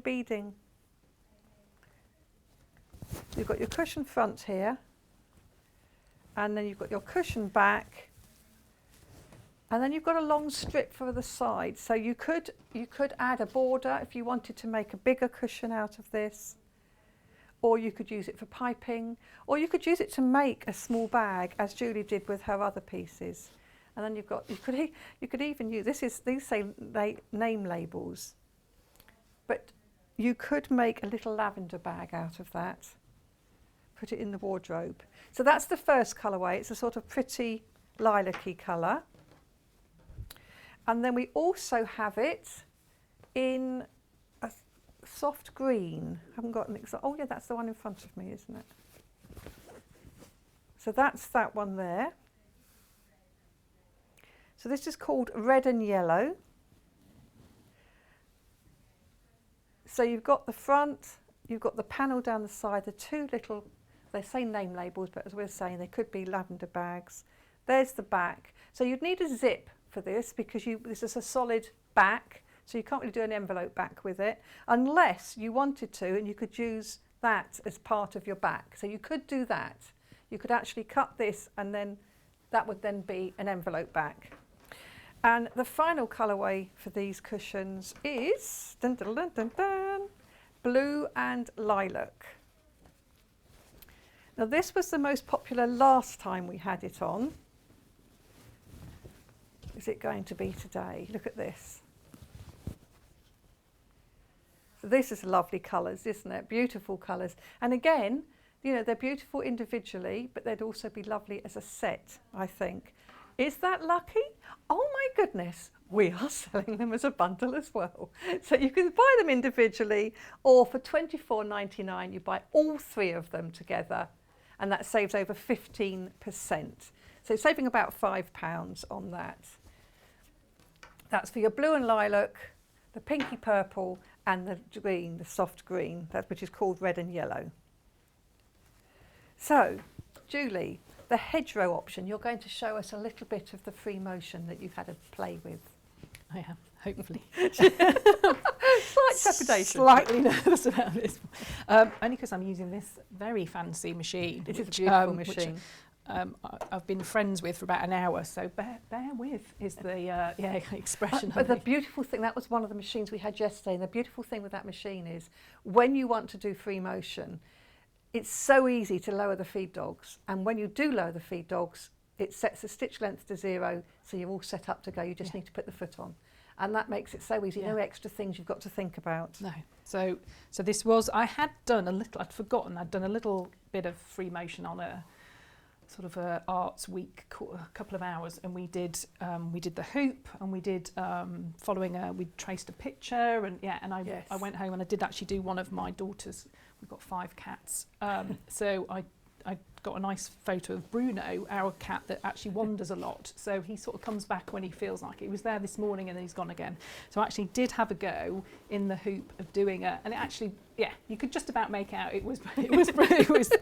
beading. You've got your cushion front here, and then you've got your cushion back, And then you've got a long strip for the side. So you could add a border if you wanted to make a bigger cushion out of this, or you could use it for piping, or you could use it to make a small bag, as Julie did with her other pieces. And then you could even use, these say name labels, but you could make a little lavender bag out of that, put it in the wardrobe. So that's the first colourway. It's a sort of pretty lilac-y colour. And then we also have it in a soft green. I haven't got an example. Oh yeah, that's the one in front of me, isn't it? So that's that one there. So this is called red and yellow. So you've got the front, you've got the panel down the side, the two little, they say name labels, but as we're saying, they could be lavender bags. There's the back. So you'd need a zip for this because this is a solid back, so you can't really do an envelope back with it unless you wanted to, and you could use that as part of your back. So you could do that. You could actually cut this and then that would then be an envelope back. And the final colourway for these cushions is dun, dun, dun, dun, dun, blue and lilac. Now this was the most popular last time we had it on. Is it going to be today? Look at this. So this is lovely colours, isn't it? Beautiful colours. And again, you know, they're beautiful individually, but they'd also be lovely as a set, I think. Is that lucky? Oh my goodness, we are selling them as a bundle as well. So you can buy them individually, or for £24.99 you buy all three of them together, and that saves over 15%. So saving about £5 on that. That's for your blue and lilac, the pinky purple and the green, the soft green, which is called red and yellow. So, Julie, the hedgerow option, you're going to show us a little bit of the free motion that you've had a play with. I am, hopefully. Slight trepidation. Slightly nervous about this. Only because I'm using this very fancy machine. It is a beautiful machine. I've been friends with for about an hour, so bear with is the expression. But the beautiful thing, that was one of the machines we had yesterday, and the beautiful thing with that machine is when you want to do free motion, it's so easy to lower the feed dogs, and when you do lower the feed dogs, it sets the stitch length to 0, so you're all set up to go. You just need to put the foot on, and that makes it so easy. No extra things you've got to think about. No. So this was, I'd forgotten I'd done a little bit of free motion on a sort of a arts week, a couple of hours, and we did the hoop, and we did we traced a picture, and I went home and I did actually do one of my daughters. We've got 5 cats, so I got a nice photo of Bruno, our cat that actually wanders a lot. So he sort of comes back when he feels like it. He was there this morning and then he's gone again. So I actually did have a go in the hoop of doing it, and it actually, you could just about make out it was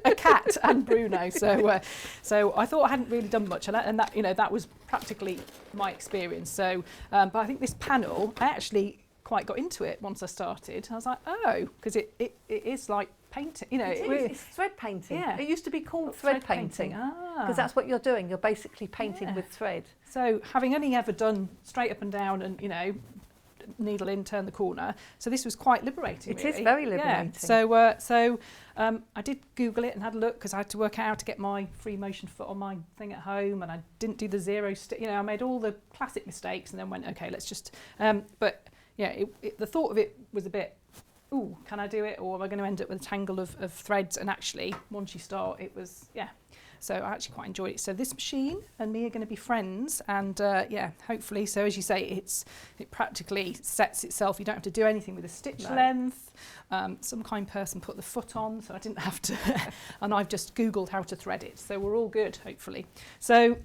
a cat and Bruno. So I thought I hadn't really done much, and that was practically my experience. So, but I think this panel, I actually quite got into it once I started. I was like, oh, because it is like painting, It's thread painting. Yeah. It used to be called thread painting because that's what you're doing. You're basically painting with thread. So having only ever done straight up and down and needle in, turn the corner, so this was quite liberating. It is very liberating. Yeah. So I did Google it and had a look because I had to work out how to get my free motion foot on my thing at home, and I didn't do the 0 stick. I made all the classic mistakes and then went, okay, let's just. But yeah, the thought of it was a bit, ooh, can I do it, or am I going to end up with a tangle of threads? And actually, once you start, it was, so I actually quite enjoyed it. So this machine and me are going to be friends, and hopefully, so as you say, it practically sets itself. You don't have to do anything with a stitch length. Some kind person put the foot on, so I didn't have to, and I've just Googled how to thread it. So we're all good, hopefully. So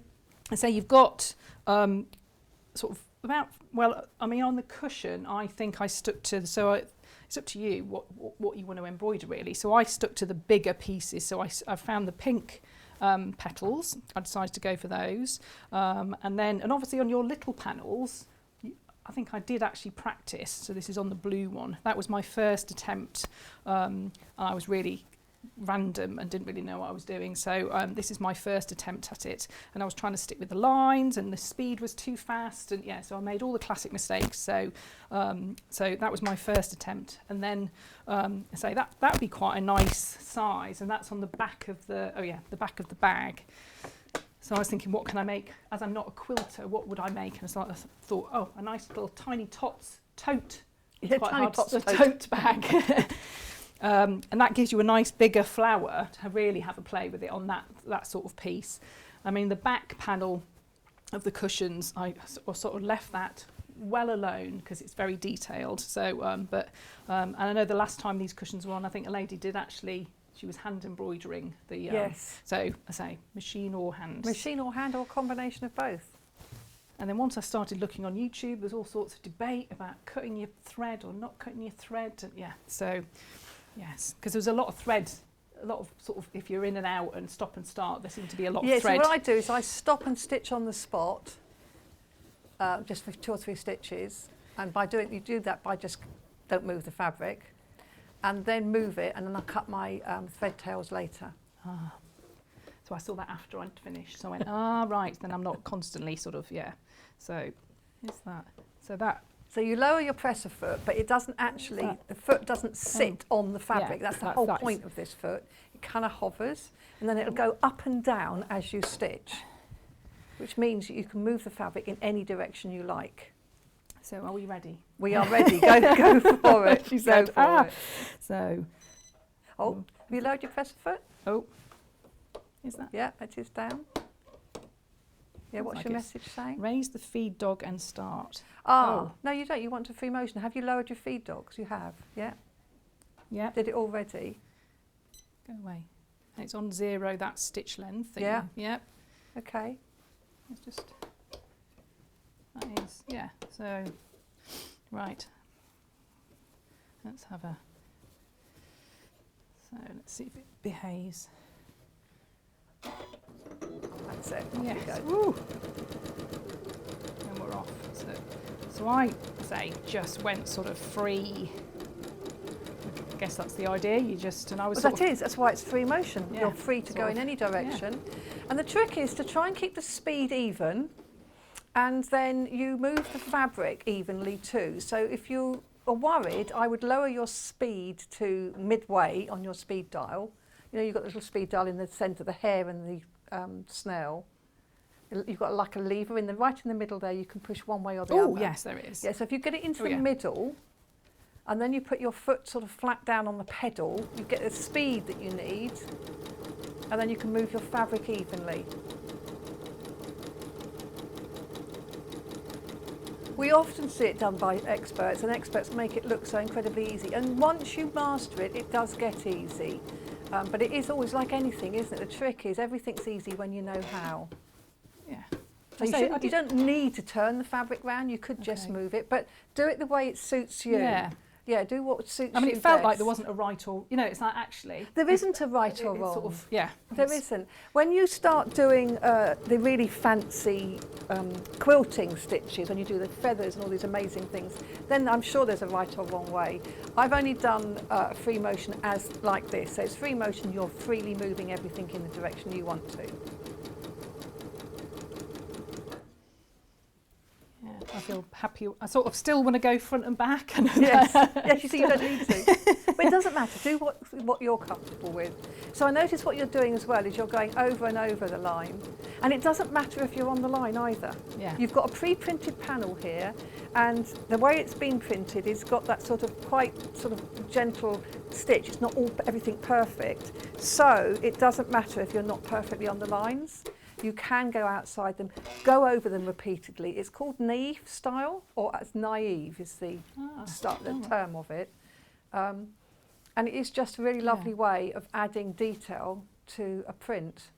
you've got sort of on the cushion, I think I stuck to, it's up to you what you want to embroider really. So I stuck to the bigger pieces. So I found the pink petals. I decided to go for those. And obviously on your little panels, I think I did actually practice. So this is on the blue one. That was my first attempt. I was really random and didn't really know what I was doing. So this is my first attempt at it, and I was trying to stick with the lines, and the speed was too fast, and so I made all the classic mistakes. So so that was my first attempt, and then so that would be quite a nice size, and that's on the back of the the back of the bag. So I was thinking, what can I make? As I'm not a quilter, what would I make? And so I thought, oh, a nice little tiny tote. Yeah, Quite tiny hard, tots a tote. tote bag. And that gives you a nice bigger flower to really have a play with it on that sort of piece. I mean, the back panel of the cushions, I sort of left that well alone because it's very detailed. So, and I know the last time these cushions were on, I think a lady did actually, she was hand embroidering the, Yes. so I say machine or hand. Machine or hand, or a combination of both. And then once I started looking on YouTube, there's all sorts of debate about cutting your thread or not cutting your thread. And so yes, because there's a lot of thread, a lot of sort of, if you're in and out and stop and start, there seems to be a lot of thread. So what I do is I stop and stitch on the spot, just for 2 or 3 stitches. And you do that by just don't move the fabric, and then move it, and then I cut my thread tails later. So I saw that after I'd finished. So I went, right, then I'm not constantly sort of, So is that, So you lower your presser foot, but it doesn't actually, the foot doesn't sit on the fabric. Yeah, that's the that's whole nice. point of this foot. It kind of hovers, and then it'll go up and down as you stitch, which means you can move the fabric in any direction you like. So are we ready? We are ready. Go for it. She said, Go for it. So, Oh, have you lowered your presser foot? oh, is that? Yeah, it is down. Yeah, Looks what's like your it's message saying? Raise the feed dog and start. Oh, no, you don't. You want a free motion. Have you lowered your feed dogs? You have, yeah? Yeah, Did it already? go away. And it's on 0, that stitch length. Thing. Yeah. Yep. Okay. It's just, that is, so, right. Let's have a, so let's see if it behaves. That's it. Yes. There you go. Woo. And we're off. So I say just went sort of free. I guess that's the idea. You just, and I was Well, sort of, that's why it's free motion. Yeah, You're free to sort go of, in any direction. And the trick is to try and keep the speed even, and then you move the fabric evenly too. So if you are worried, I would lower your speed to midway on your speed dial. You know, you've got a little speed dial in the centre, the hair and the snail. You've got like a lever right in the middle there. You can push one way or the other. oh yes, there it is. Yeah, so if you get it into Oh, the yeah. middle, and then you put your foot sort of flat down on the pedal, you get the speed that you need, and then you can move your fabric evenly. We often see it done by experts, and experts make it look so incredibly easy. And once you master it, it does get easy. But it is always like anything, isn't it? The trick is everything's easy when you know how. Yeah. So you, I you don't need to turn the fabric round, you could just Okay. move it, but do it the way it suits you. Yeah. Yeah, do what suits you. I mean, it felt like best. there wasn't a right or, it's like actually. There isn't a right or it's wrong. Sort of, yeah. There it's- isn't. When you start doing the really fancy quilting stitches, when you do the feathers and all these amazing things, then I'm sure there's a right or wrong way. I've only done free motion as like this. So it's free motion, you're freely moving everything in the direction you want to. Yeah, I feel happy. I sort of still want to go front and back. And Yes, yes, you see, you don't need to. But it doesn't matter. Do what you're comfortable with. So I notice what you're doing as well is you're going over and over the line. And it doesn't matter if you're on the line either. Yeah. You've got a pre-printed panel here, and the way it's been printed is got that sort of quite sort of gentle stitch. It's not everything perfect. So it doesn't matter if you're not perfectly on the lines. You can go outside them, go over them repeatedly. It's called naive style, or as naive is the term of it. And it is just a really lovely way of adding detail to a print.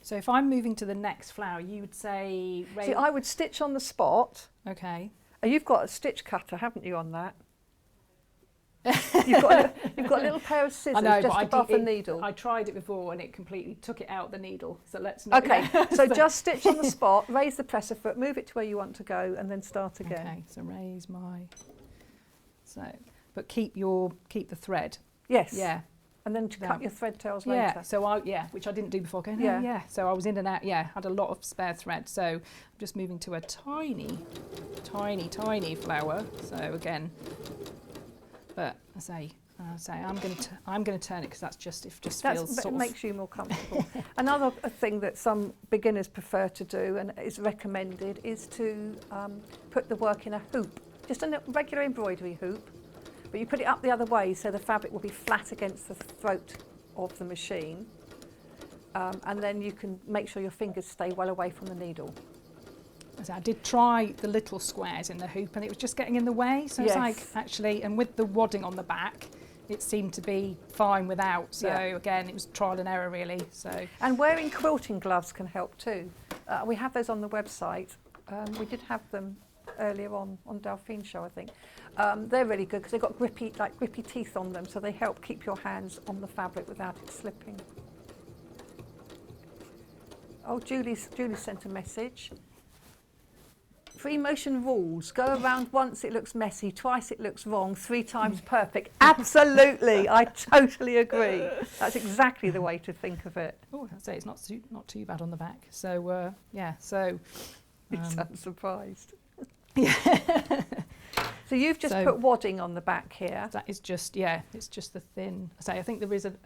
So if I'm moving to the next flower, you would say... See, I would stitch on the spot. Okay. You've got a stitch cutter, haven't you, on that? You've got a little pair of scissors just above the needle. I tried it before and it completely took it out the needle. So let's not. Okay, so just stitch on the spot, raise the presser foot, move it to where you want to go, and then start again. Okay, so raise my... So, but keep the thread. Yes. Yeah. And then to Yeah. cut your thread tails Yeah, later. so which I didn't do before. Going, Yeah. yeah. So I was in and out. Yeah, had a lot of spare thread. So I'm just moving to a tiny flower. So again, but I say I'm going to turn it because that just feels That sort of. makes you more comfortable. Another thing that some beginners prefer to do and is recommended is to put the work in a hoop, just a regular embroidery hoop, but you put it up the other way so the fabric will be flat against the throat of the machine, and then you can make sure your fingers stay well away from the needle. So I did try the little squares in the hoop and it was just getting in the way. So it's like actually, and with the wadding on the back, it seemed to be fine without. So again, it was trial and error really. So And wearing quilting gloves can help too. We have those on the website. We did have them earlier on Delphine show, I think. They're really good because they've got grippy teeth on them, so they help keep your hands on the fabric without it slipping. Oh, Julie sent a message. Free motion rules. Go around once it looks messy, twice it looks wrong, 3 times perfect. Absolutely, I totally agree. That's exactly the way to think of it. oh, I'd say it's not too bad on the back. So yeah, so You sound surprised. yeah. So you've just put wadding on the back here. That is just it's just the thin. I think there is an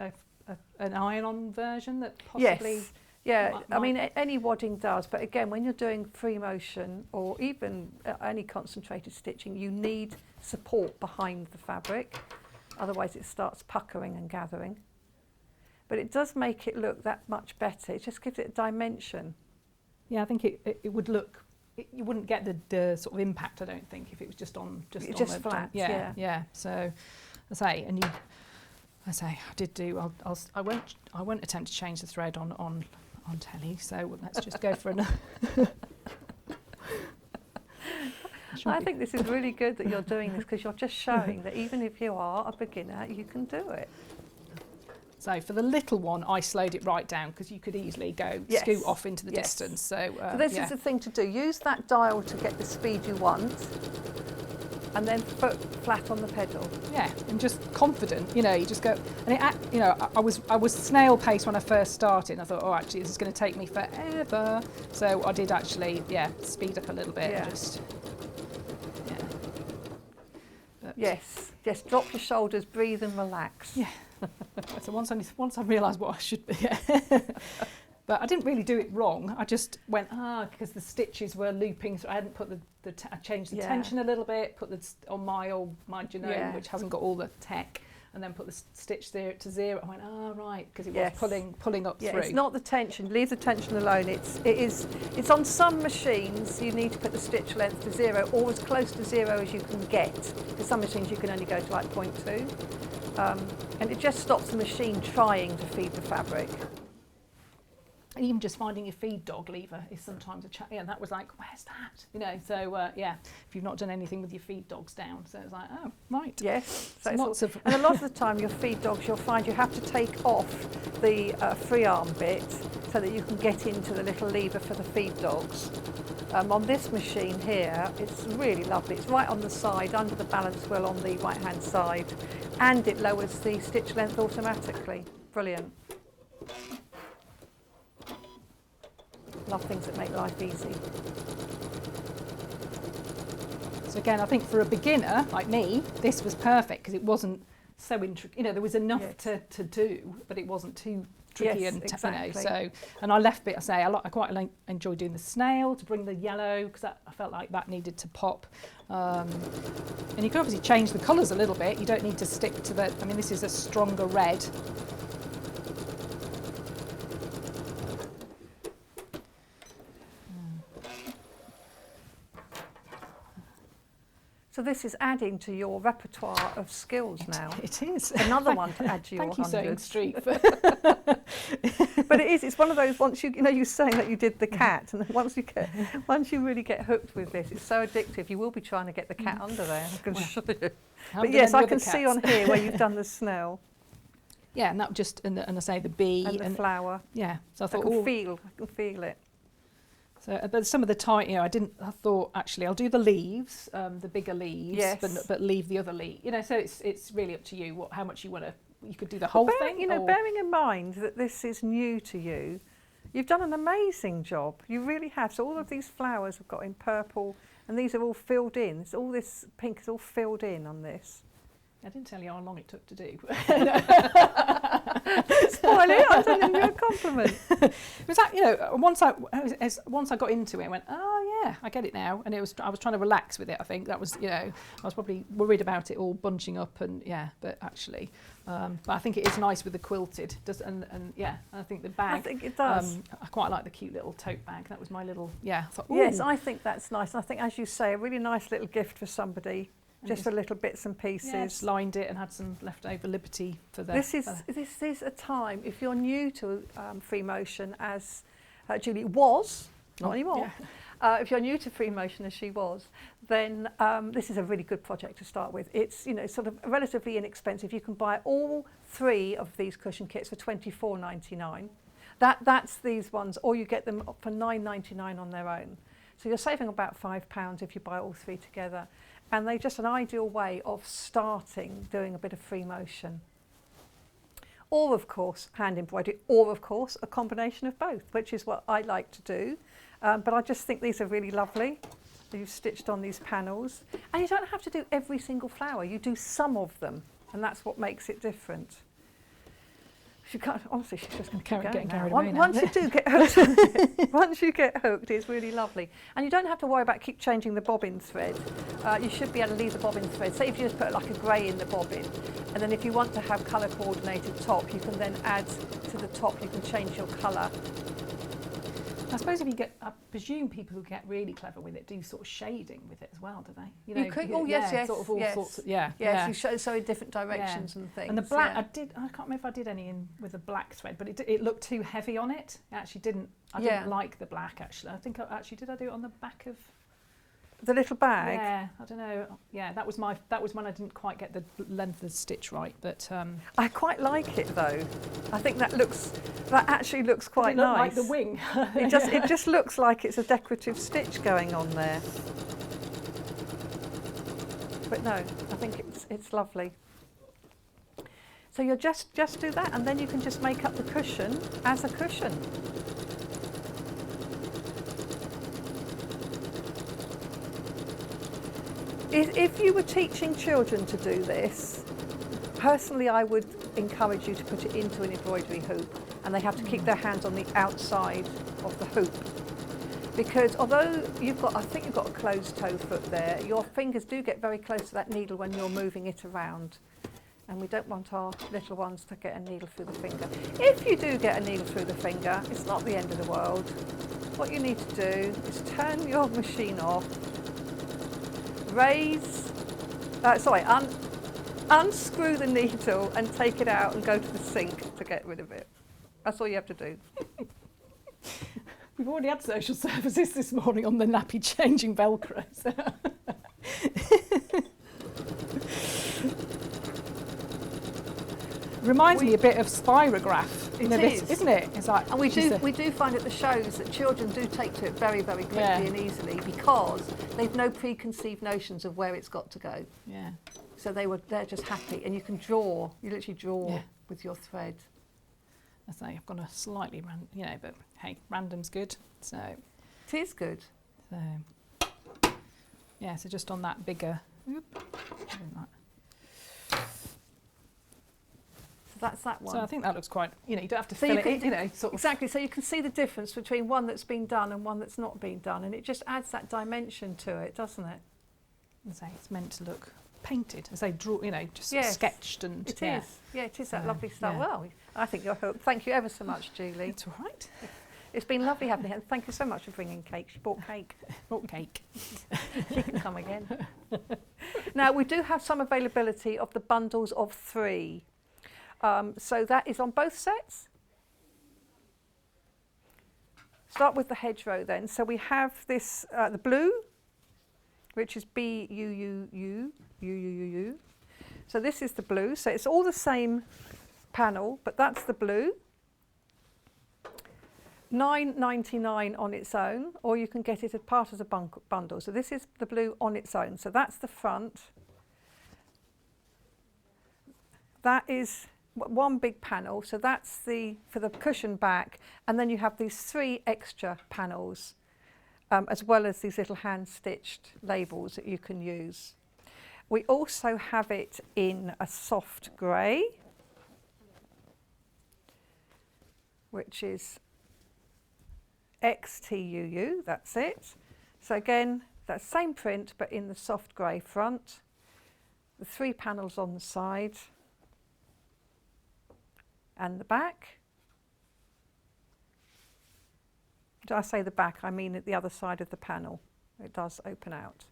iron-on version that possibly. Yes. Yeah, I mean, any wadding does, but again, when you're doing free motion or even any concentrated stitching, you need support behind the fabric, otherwise it starts puckering and gathering. But it does make it look that much better. It just gives it a dimension. Yeah, I think it would look. You wouldn't get the sort of impact, I don't think, if it was just on flat. Yeah. So, I did do. I won't attempt to change the thread on telly. So let's just go for another. I think this is really good that you're doing this because you're just showing that even if you are a beginner, you can do it. So for the little one, I slowed it right down because you could easily scoot off into the distance. So this is the thing to do. Use that dial to get the speed you want, and then foot flat on the pedal. Yeah, and just confident. You just go. And I was snail pace when I first started. And I thought, oh, actually, this is going to take me forever. So I did actually, speed up a little bit. Yeah. But, yes. Just drop your shoulders, breathe, and relax. Yeah. So once I realised what I should be, but I didn't really do it wrong. I just went because the stitches were looping, so I hadn't put I changed the tension a little bit, put on my Genome, which hasn't got all the tech, and then put the stitch there to 0. I went right, because it was pulling up through. It's not the tension. Leave the tension alone. It's on some machines you need to put the stitch length to 0 or as close to 0 as you can get. For some machines you can only go to like 0.2. And it just stops the machine trying to feed the fabric. And even just finding your feed dog lever is sometimes and that was like, where's that? So if you've not done anything with your feed dogs down, so it's like, oh, right. Yes. So and a lot of the time your feed dogs, you'll find you have to take off the free arm bit so that you can get into the little lever for the feed dogs. On this machine here, it's really lovely. It's right on the side, under the balance wheel on the right-hand side, and it lowers the stitch length automatically. Brilliant. Love things that make life easy. So again, I think for a beginner like me, this was perfect because it wasn't so intricate. There was enough to do, but it wasn't too tricky exactly. So, and I left it. I quite enjoy doing the snail to bring the yellow because I felt like that needed to pop. And you can obviously change the colours a little bit. You don't need to stick to the. I mean, this is a stronger red. So this is adding to your repertoire of skills now. It is. Another one to add to your Thank you, Sewing Street. But it's one of those, once you're saying that you did the cat, and then once you really get hooked with this, it's so addictive. You will be trying to get the cat under there. I can show you. But yes, I can see on here where you've done the snail. Yeah, and that just and I say the bee and the flower. Yeah, so I thought I can feel it. So, but some of the I thought actually I'll do the leaves, the bigger leaves, but leave the other leaf. So it's really up to you how much you want to you could do the whole thing. You know, or- bearing in mind that this is new to you, you've done an amazing job. You really have. So all of these flowers have got in purple, and these are all filled in. So all this pink is all filled in on this. I didn't tell you how long it took to do. Spoil it! I'm telling you a compliment. It was that, you know, once I got into it, I went, oh yeah, I get it now. And I was trying to relax with it. I think that was, you know, I was probably worried about it all bunching up, and yeah, but actually, but I think it is nice with the quilted. And yeah, I think the bag. I think it does. I quite like the cute little tote bag. That was my little, yeah. I thought, Yes, ooh. I think that's nice. And I think, as you say, a really nice little gift for somebody, just for little bits and pieces. Yeah, just lined it and had some leftover Liberty for the. This is a time, if you're new to free motion, as Julie was, not anymore. Yeah. If you're new to free motion, as she was, then this is a really good project to start with. It's, you know, sort of relatively inexpensive. You can buy all 3 of these cushion kits for £24.99. That's these ones, or you get them for £9.99 on their own. So you're saving about £5 if you buy all 3 together. And they're just an ideal way of starting doing a bit of free motion. Or, of course, hand embroidery, or, of course, a combination of both, which is what I like to do. But I just think these are really lovely. You've stitched on these panels. And you don't have to do every single flower. You do some of them, and that's what makes it different. She can't, honestly, she's just going to keep going now. Once you do get hooked, once you get hooked, it's really lovely. And you don't have to worry about keep changing the bobbin thread. You should be able to leave the bobbin thread. Say if you just put like a grey in the bobbin, and then if you want to have colour coordinated top, you can then add to the top, you can change your colour. I suppose if you get, I presume people who get really clever with it do sort of shading with it as well, do they? You know, You could, oh yes, yes, sort of all yes. sorts of, yeah. Yes, you show so in different directions and things. And the black, yeah. I can't remember if I did any in with a black thread, but it looked too heavy on it. It actually didn't. I didn't like the black actually. I think did I do it on the back of the little bag? Yeah, I don't know. Yeah, that was when I didn't quite get the length of the stitch right, but I quite like it though. I think that actually looks quite look nice. like the wing. It just looks like it's a decorative stitch going on there. But no, I think it's lovely. So you'll just do that, and then you can just make up the cushion as a cushion. If you were teaching children to do this, personally I would encourage you to put it into an embroidery hoop, and they have to keep their hands on the outside of the hoop. Because although I think you've got a closed toe foot there, your fingers do get very close to that needle when you're moving it around. And we don't want our little ones to get a needle through the finger. If you do get a needle through the finger, it's not the end of the world. What you need to do is turn your machine off, unscrew the needle and take it out and go to the sink to get rid of it. That's all you have to do. We've already had social services this morning on the nappy changing Velcro. So. Reminds me a bit of spirograph. Isn't it? It's like, and we do find at the shows that children do take to it very, very quickly and easily because they've no preconceived notions of where it's got to go. Yeah. So they're just happy, and you can draw. You literally draw with your thread. I say I've gone a slightly but hey, random's good. So it is good. So yeah, so just on that bigger. That's that one. So I think that looks quite, you don't have to fill it in, sort of. Exactly, so you can see the difference between one that's been done and one that's not been done, and it just adds that dimension to it, doesn't it? I say it's meant to look painted, as they draw, just sketched and... It is. Yeah, it is that lovely stuff. Yeah. Well, I think you're hooked. Thank you ever so much, Julie. It's all right. It's been lovely having you, and thank you so much for bringing cake. She bought cake. Bought cake. She can come again. Now, we do have some availability of the bundles of 3. So that is on both sets. Start with the hedgerow then. So we have this, the blue, which is B-U-U-U, U-U-U-U. So this is the blue. So it's all the same panel, but that's the blue. $9.99 on its own, or you can get it as part of the bundle. So this is the blue on its own. So that's the front. That is one big panel, so that's for the cushion back, and then you have these 3 extra panels, as well as these little hand-stitched labels that you can use. We also have it in a soft grey, which is XTUU, that's it. So again, that same print, but in the soft grey front. The 3 panels on the side and the back. Did I say the back? I mean at the other side of the panel. It does open out.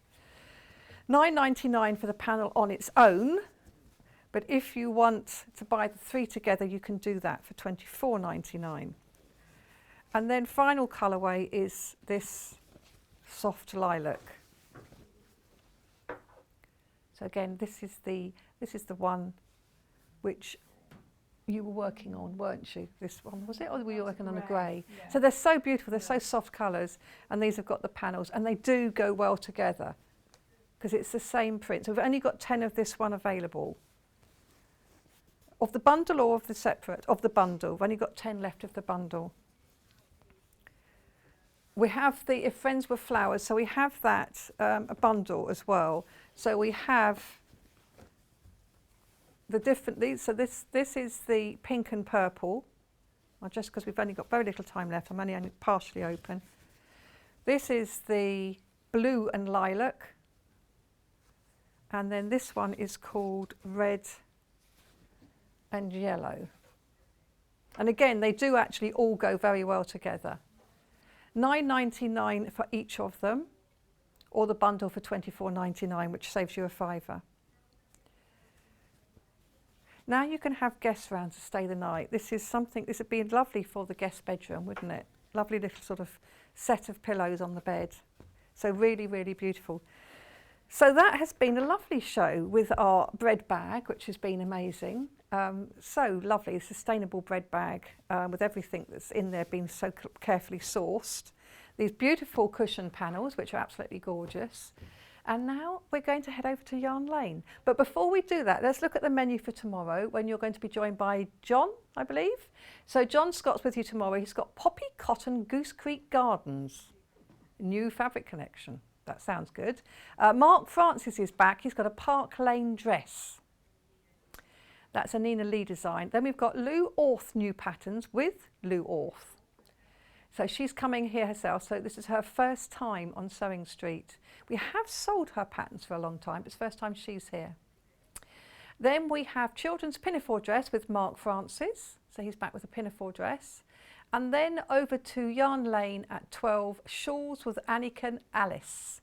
£9.99 for the panel on its own, but if you want to buy the 3 together, you can do that for £24.99. And then final colourway is this soft lilac. So again, this is the one which you were working on, weren't you? This one, was it? Or were you working on a grey? Yeah. So they're so beautiful, they're so soft colours, and these have got the panels, and they do go well together because it's the same print. So we've only got 10 of this one available. Of the bundle or of the separate? Of the bundle. We've only got 10 left of the bundle. We have the If Friends Were Flowers, so we have that a bundle as well. So we have the different, so this is the pink and purple. Well, just because we've only got very little time left, I'm only partially open. This is the blue and lilac. And then this one is called red and yellow. And again, they do actually all go very well together. £9.99 for each of them, or the bundle for £24.99, which saves you a £5. Now you can have guests round to stay the night. This would be lovely for the guest bedroom, wouldn't it? Lovely little sort of set of pillows on the bed. So really, really beautiful. So that has been a lovely show with our bread bag, which has been amazing. So lovely, sustainable bread bag with everything that's in there being so carefully sourced. These beautiful cushion panels, which are absolutely gorgeous. And now we're going to head over to Yarn Lane. But before we do that, let's look at the menu for tomorrow, when you're going to be joined by John, I believe. So John Scott's with you tomorrow. He's got Poppy Cotton Goose Creek Gardens, new fabric collection. That sounds good. Mark Francis is back. He's got a Park Lane dress. That's a Nina Lee design. Then we've got Lou Orth new patterns with Lou Orth. So she's coming here herself. So this is her first time on Sewing Street. We have sold her patterns for a long time, but it's the first time she's here. Then we have Children's Pinafore dress with Mark Francis. So he's back with a pinafore dress. And then over to Yarn Lane at 12, Shawls with Annika Alice.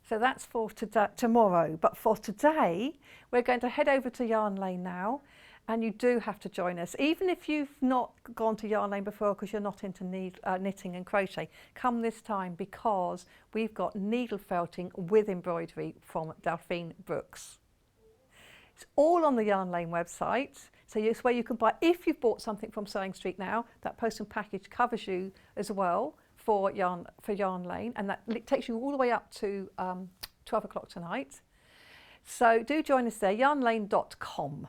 So that's for tomorrow. But for today, we're going to head over to Yarn Lane now. And you do have to join us. Even if you've not gone to Yarn Lane before because you're not into knitting and crochet, come this time because we've got needle felting with embroidery from Delphine Brooks. It's all on the Yarn Lane website. So it's where you can buy, if you've bought something from Sewing Street now, that post and package covers you as well for Yarn Lane, and that takes you all the way up to 12 o'clock tonight. So do join us there, yarnlane.com.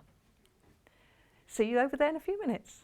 See you over there in a few minutes.